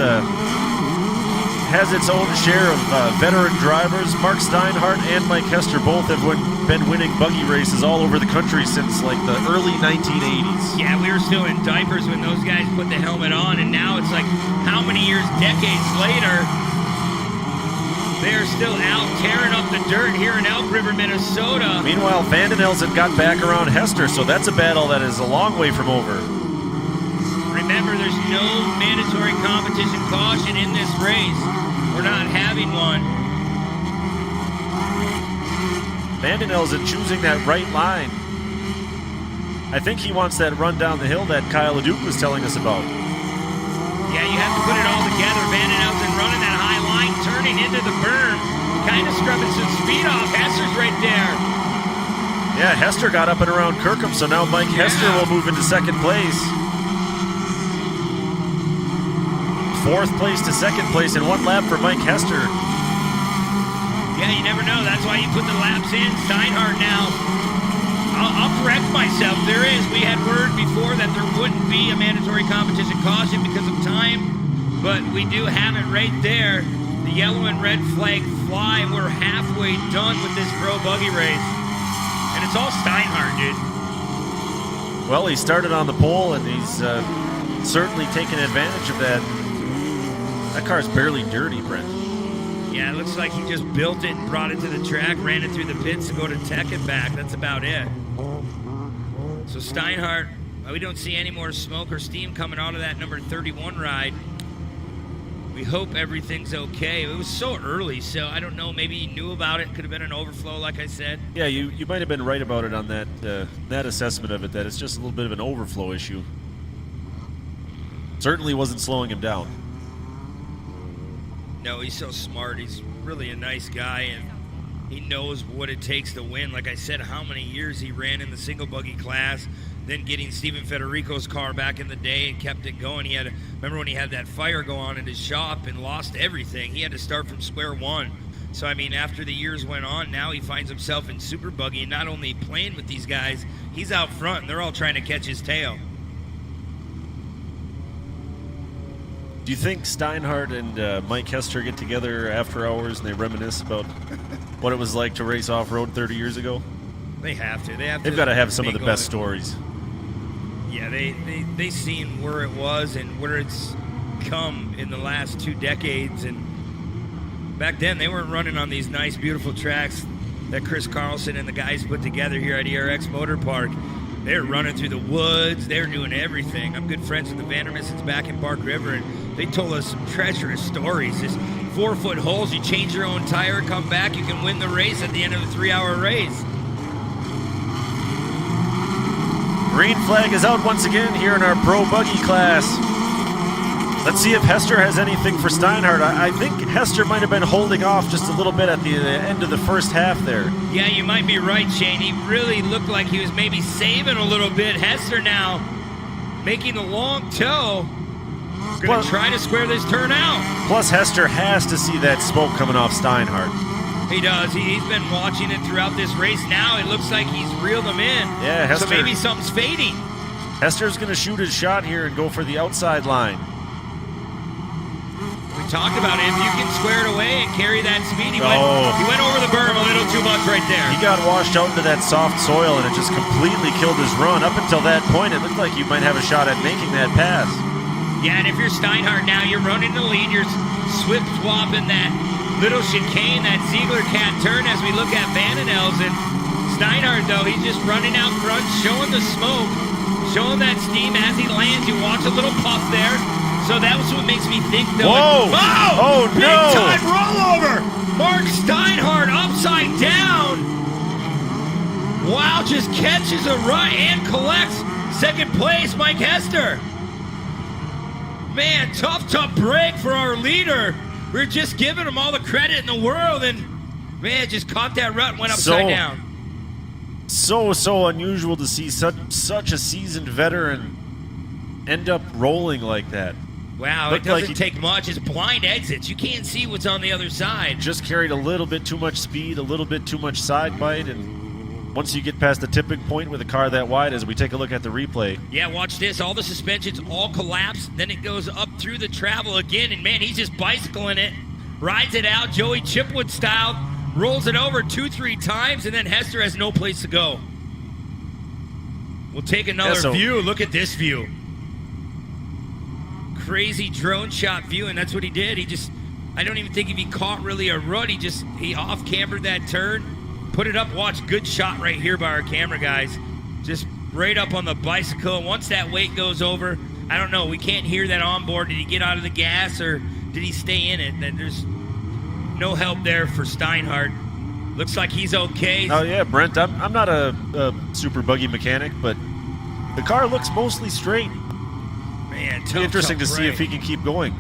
has its own share of veteran drivers. Mark Steinhardt and Mike Hester both have been winning buggy races all over the country since like the early 1980s. Yeah, we were still in diapers when those guys put the helmet on, and now it's like how many years, decades later, they're still out tearing up the dirt here in Elk River, Minnesota. Meanwhile, Vanden Elzen got back around Hester, so that's a battle that is a long way from over. Remember, there's no mandatory competition caution in this race. We're not having one. Vanden Elzen choosing that right line. I think he wants that run down the hill that Kyle LeDuc was telling us about. Yeah, you have to put it all together. Vanden Elzen running that high line, turning into the berm, kind of scrubbing some speed off. Hester's right there. Yeah, Hester got up and around Kirkham, so now Mike Hester will move into 2nd place. 4th place to 2nd place in 1 lap for Mike Hester. Yeah, you never know. That's why you put the laps in. Steinhardt now. I'll correct myself. There is. We had word before that there wouldn't be a mandatory competition caution because of time, but we do have it right there. The yellow and red flag fly. We're halfway done with this pro buggy race. And it's all Steinhardt, dude. Well, he started on the pole, and he's certainly taken advantage of that. That car's barely dirty, Brent. Yeah, it looks like he just built it, brought it to the track, ran it through the pits to go to Tech and back. That's about it. So Steinhardt, we don't see any more smoke or steam coming out of that number 31 ride. We hope everything's okay. It was so early, so I don't know. Maybe he knew about it. Could have been an overflow, like I said. Yeah, you might have been right about it on that assessment of it, that it's just a little bit of an overflow issue. Certainly wasn't slowing him down. No, he's so smart. He's really a nice guy, and he knows what it takes to win. Like I said, how many years he ran in the single buggy class, then getting Steven Federico's car back in the day and kept it going. Remember when he had that fire go on in his shop and lost everything? He had to start from square one. So, I mean, after the years went on, now he finds himself in super buggy, and not only playing with these guys, he's out front, and they're all trying to catch his tail. Do you think Steinhardt and Mike Hester get together after hours and they reminisce about what it was like to race off-road 30 years ago? They have to. They've got to have some of the best stories. Yeah, they seen where it was and where it's come in the last 2 decades. And back then, they weren't running on these nice, beautiful tracks that Chris Carlson and the guys put together here at ERX Motor Park. They're running through the woods. They're doing everything. I'm good friends with the Vandermissens back in Bark River, and they told us some treacherous stories. Just 4-foot holes, you change your own tire, come back, you can win the race at the end of a 3-hour race. Green flag is out once again here in our Pro Buggy class. Let's see if Hester has anything for Steinhardt. I think Hester might have been holding off just a little bit at the end of the first half there. Yeah, you might be right, Shane. He really looked like he was maybe saving a little bit. Hester now making the long toe. Going to try to square this turn out. Plus, Hester has to see that smoke coming off Steinhardt. He does. He's been watching it throughout this race. Now it looks like he's reeled them in. Yeah, Hester. So maybe something's fading. Hester's going to shoot his shot here and go for the outside line. We talked about it. If you can square it away and carry that speed, he went over the berm a little too much right there. He got washed out into that soft soil, and it just completely killed his run. Up until that point, it looked like you might have a shot at making that pass. Yeah, and if you're Steinhardt now, you're running the lead. You're swift swapping that little chicane, that Ziegler cat turn as we look at Vandenels. And Steinhardt, though, he's just running out front, showing the smoke, showing that steam as he lands. You watch a little puff there. So that was what makes me think, though. Whoa! Oh, no! Big time rollover! Mark Steinhardt upside down. Wow, just catches a run and collects second place, Mike Hester. Man, tough break for our leader. We're just giving him all the credit in the world, and man, just caught that rut and went upside down. So unusual to see such a seasoned veteran end up rolling like that. Wow, it doesn't take much. It's blind exits. You can't see what's on the other side. Just carried a little bit too much speed, a little bit too much side bite, and once you get past the tipping point with a car that wide, as we take a look at the replay. Yeah, watch this. All the suspensions all collapse. Then it goes up through the travel again, and man, he's just bicycling it. Rides it out, Joey Chipwood style. Rolls it over 2-3 times, and then Hester has no place to go. We'll take another view. Look at this view. Crazy drone shot view, and that's what he did. I don't even think if he caught really a rut, he off-cambered that turn, put it up. Watch, good shot right here by our camera guys. Just right up on the bicycle. And once that weight goes over, I don't know, we can't hear that onboard. Did he get out of the gas or did he stay in it? There's no help there for Steinhardt. Looks like he's okay. Oh yeah, Brent, I'm not a super buggy mechanic, but the car looks mostly straight. Man, It'll be interesting to see if he can keep going.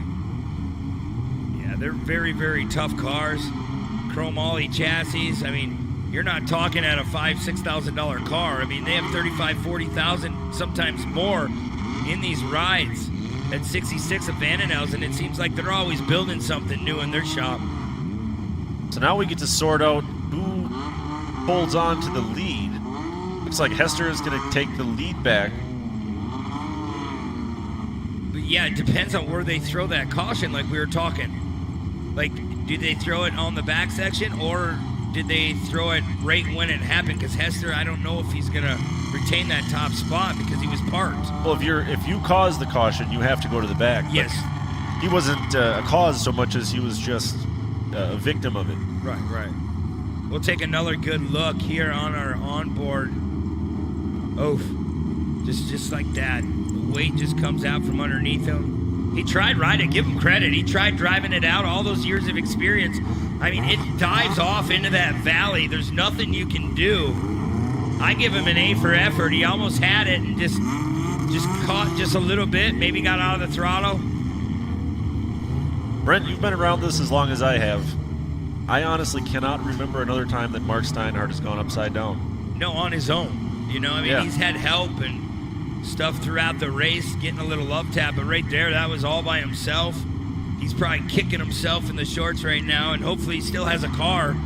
Yeah, they're very, very tough cars. Chrome Ollie chassis. I mean, you're not talking at a $5,000, $6,000 car. I mean, they have $35,000, $40,000, sometimes more in these rides at 66 of Vandenels, and it seems like they're always building something new in their shop. So now we get to sort out who holds on to the lead. Looks like Hester is going to take the lead back. But yeah, it depends on where they throw that caution, like we were talking. Like, do they throw it on the back section, or did they throw it right when it happened? Because Hester, I don't know if he's going to retain that top spot because he was parked. Well, if you cause the caution, you have to go to the back. But Yes. he wasn't a cause so much as he was just a victim of it. Right. We'll take another good look here on our onboard. Oh, just like that. The weight just comes out from underneath him. He tried riding it. Give him credit. He tried driving it out. All those years of experience. I mean, it dives off into that valley. There's nothing you can do. I give him an A for effort. He almost had it and just caught just a little bit. Maybe got out of the throttle. Brent, you've been around this as long as I have. I honestly cannot remember another time that Mark Steinhardt has gone upside down. No, on his own. You know, I mean, Yeah. he's had help and stuff throughout the race, getting a little love tap, but right there, that was all by himself. He's probably kicking himself in the shorts right now, and hopefully he still has a car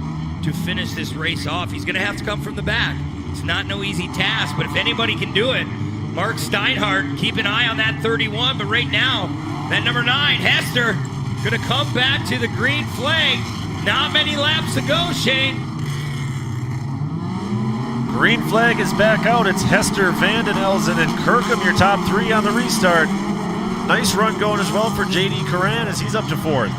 to finish this race off. He's going to have to come from the back. It's not no easy task, but if anybody can do it, Mark Steinhardt, keep an eye on that 31, but right now, that number 9, Hester, going to come back to the green flag. Not many laps to go, Shane. Green flag is back out. It's Hester, Vanden Elzen, and Kirkham, your top 3 on the restart. Nice run going as well for J.D. Curran as he's up to 4th.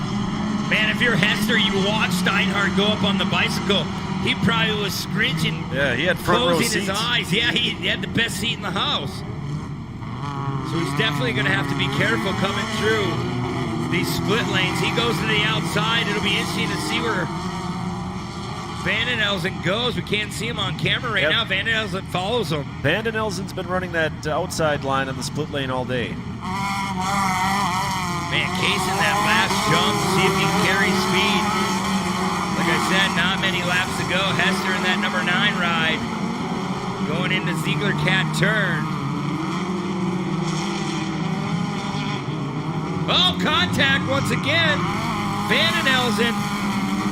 Man, if you're Hester, you watch Steinhardt go up on the bicycle. He probably was scrinching. Yeah, he had front row closing his seats. eyes. Yeah, he had the best seat in the house. So he's definitely going to have to be careful coming through these split lanes. He goes to the outside. It'll be interesting to see where Vanden Elzen goes. We can't see him on camera right now. Vanden Elzen follows him. Vanden Elzen's been running that outside line on the split lane all day. Man, Case in that last jump, see if he can carry speed. Like I said, not many laps to go. Hester in that number 9 ride. Going into Ziegler Cat turn. Oh, contact once again. Vanden Elzen.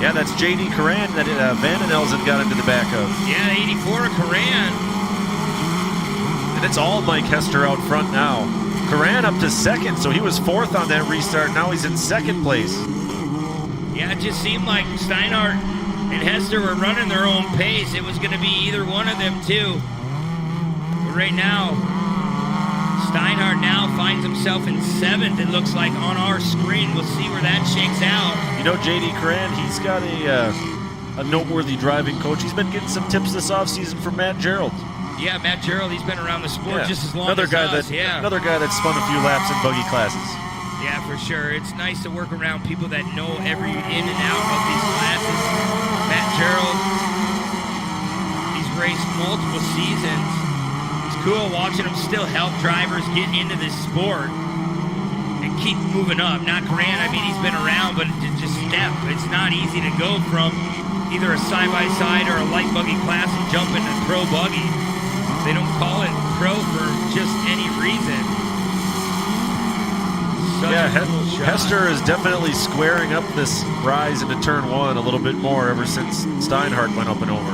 Yeah, that's J.D. Curran that Vanden Elzen got into the back of. Yeah, 84 Curran. And it's all Mike Hester out front now. Curran up to 2nd, so he was 4th on that restart. Now he's in 2nd place. Yeah, it just seemed like Steinhardt and Hester were running their own pace. It was going to be either one of them two. But right now, Steinhardt now finds himself in 7th, it looks like, on our screen. We'll see where that shakes out. You know, J.D. Curran, he's got a noteworthy driving coach. He's been getting some tips this offseason from Matt Gerald. Yeah, Matt Gerald, he's been around the sport just as long Another as guy us. Another guy that spun a few laps in buggy classes. Yeah, for sure. It's nice to work around people that know every in and out of these classes. Matt Gerald, he's raced multiple seasons. It's cool watching him still help drivers get into this sport and keep moving up. Not Grant, I mean, he's been around, but just step. It's not easy to go from either a side-by-side or a light buggy class and jump into pro buggy. They don't call it pro for just any reason. Hester is definitely squaring up this rise into turn 1 a little bit more ever since Steinhardt went up and over.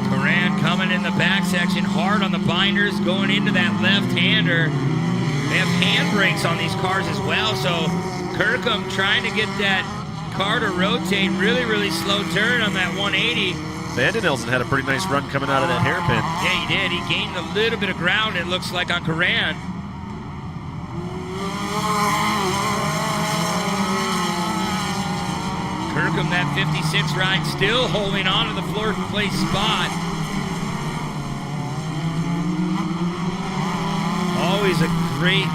Curran coming in the back section, hard on the binders, going into that left-hander. They have handbrakes on these cars as well, so Kirkham trying to get that car to rotate. Really, really slow turn on that 180. Vanden Elzen had a pretty nice run coming out of that hairpin. Yeah, he did. He gained a little bit of ground, it looks like, on Curran. Kirkham, that 56 ride, still holding on to the 4th place spot. Always a great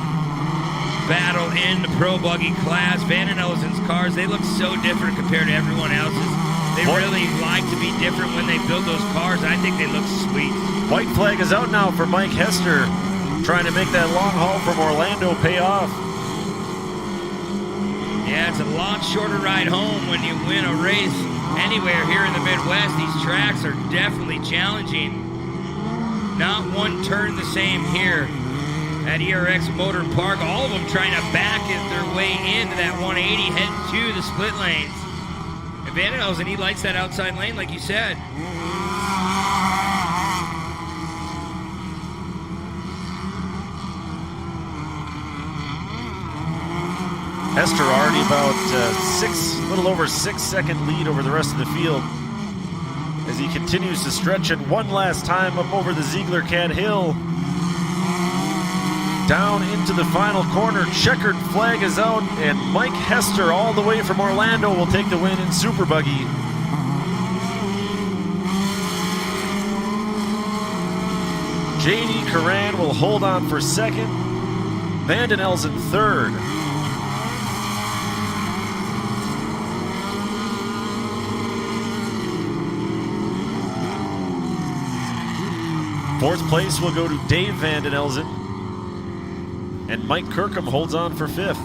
battle in the pro buggy class. Vanden Elzen's cars, they look so different compared to everyone else's. They really like to be different when they build those cars. I think they look sweet. White flag is out now for Mike Hester, trying to make that long haul from Orlando pay off. Yeah, it's a lot shorter ride home when you win a race anywhere here in the Midwest. These tracks are definitely challenging. Not one turn the same here at ERX Motor Park. All of them trying to back their way into that 180, heading to the split lanes. And Vanden Elzen, he likes that outside lane, like you said. Hester already about a little over 6-second lead over the rest of the field as he continues to stretch it one last time up over the Ziegler Cat Hill. Down into the final corner, checkered flag is out, and Mike Hester all the way from Orlando will take the win in Super Buggy. J.D. Curran will hold on for second, Vanden Elzen third. Fourth place will go to Dave Vanden Elzen, and Mike Kirkham holds on for fifth.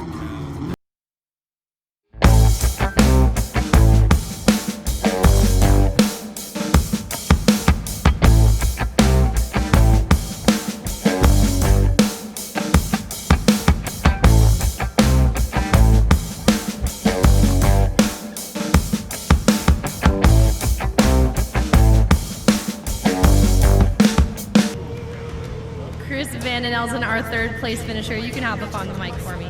Vanden Elzen, our third place finisher. You can hop up on the mic for me.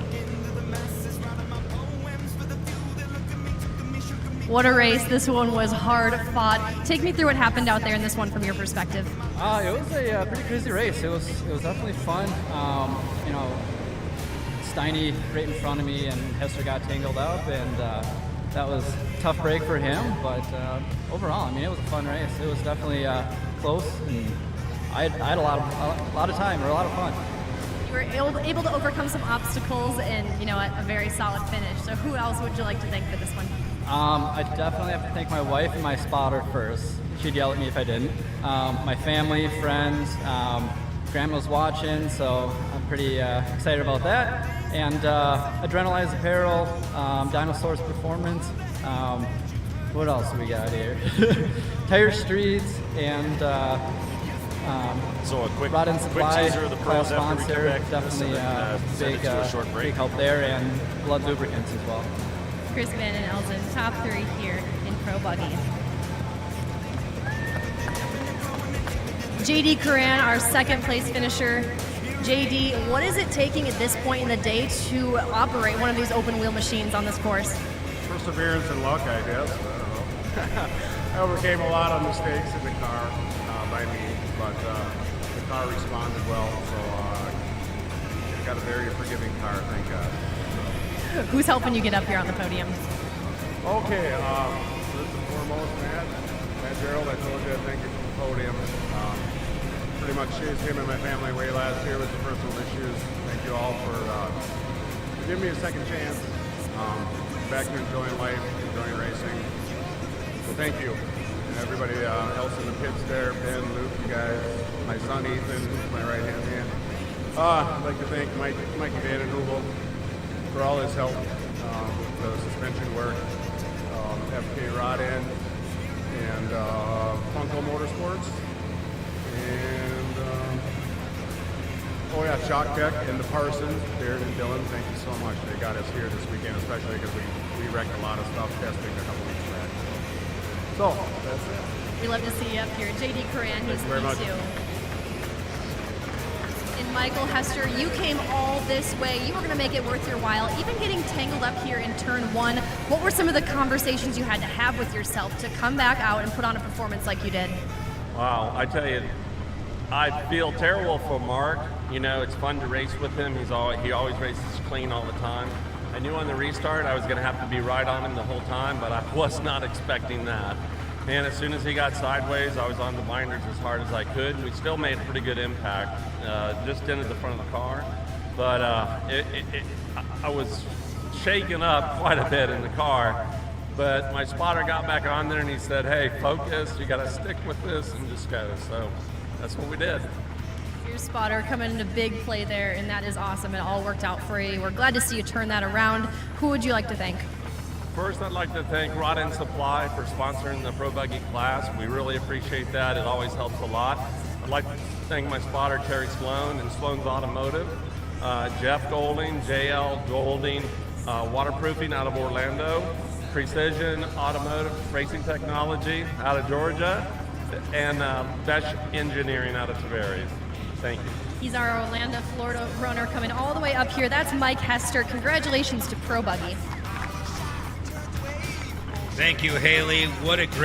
What a race. This one was hard fought. Take me through what happened out there in this one from your perspective. It was a pretty crazy race. It was definitely fun. You know, Steiny right in front of me, and Hester got tangled up, and that was a tough break for him. But overall, I mean, it was a fun race. It was definitely close, and I had a lot of time, or a lot of fun. You were able to overcome some obstacles and, you know, a very solid finish. So who else would you like to thank for this one? I definitely have to thank my wife and my spotter first. She'd yell at me if I didn't. My family, friends, grandma's watching, so I'm pretty excited about that. And Adrenalize Apparel, Dinosaurs Performance. What else do we got here? Tire Streets, and so a quick Rod and Supply, teaser of the pros after we come sponsor, back from this, definitely and then send it to a short break. big help there, and Blood Lubricants as well. Chris Vanden Elzen, top 3 here in Pro Buggy. J.D. Curran, our second place finisher. J.D., what is it taking at this point in the day to operate one of these open wheel machines on this course? Perseverance and luck, I guess. I don't know. I overcame a lot of mistakes in the car by me, but the car responded well, so I got a very forgiving car, thank God. Who's helping you get up here on the podium? Okay, first and foremost, Matt Gerald, I told you I thank you for the podium. Pretty much chased him and my family away last year with the personal issues. Thank you all for giving me a second chance. Back to enjoying life, enjoying racing. So thank you. And everybody else in the pits there, Ben, Luke, you guys, my son Ethan, who's my right-hand man. I'd like to thank Mikey Vanden Heuvel for all his help with the suspension work, FK Rod End, and Funko Motorsports, and Shock Deck and the Parsons, Jared and Dylan, thank you so much. They got us here this weekend, especially because we wrecked a lot of stuff testing a couple weeks back. So, that's it. We love to see you up here. J.D. Curran, who's very much. P2. And Michael Hester, you came all this way. You were going to make it worth your while. Even getting tangled up here in turn 1, what were some of the conversations you had to have with yourself to come back out and put on a performance like you did? Wow, I tell you, I feel terrible for Mark. You know, it's fun to race with him. He always races clean all the time. I knew on the restart I was going to have to be right on him the whole time, but I was not expecting that. And as soon as he got sideways, I was on the binders as hard as I could. We still made a pretty good impact, just into the front of the car. But I was shaken up quite a bit in the car. But my spotter got back on there and he said, hey, focus, you got to stick with this and just go. So that's what we did. Your spotter coming into big play there, and that is awesome. It all worked out for you. We're glad to see you turn that around. Who would you like to thank? First, I'd like to thank Rod and Supply for sponsoring the Pro Buggy class. We really appreciate that. It always helps a lot. I'd like to thank my spotter, Terry Sloan, and Sloan's Automotive, Jeff Golding, JL Golding, Waterproofing out of Orlando, Precision Automotive Racing Technology out of Georgia, and Besh Engineering out of Tavares. Thank you. He's our Orlando, Florida runner coming all the way up here. That's Mike Hester. Congratulations to Pro Buggy. Thank you, Haley. What a great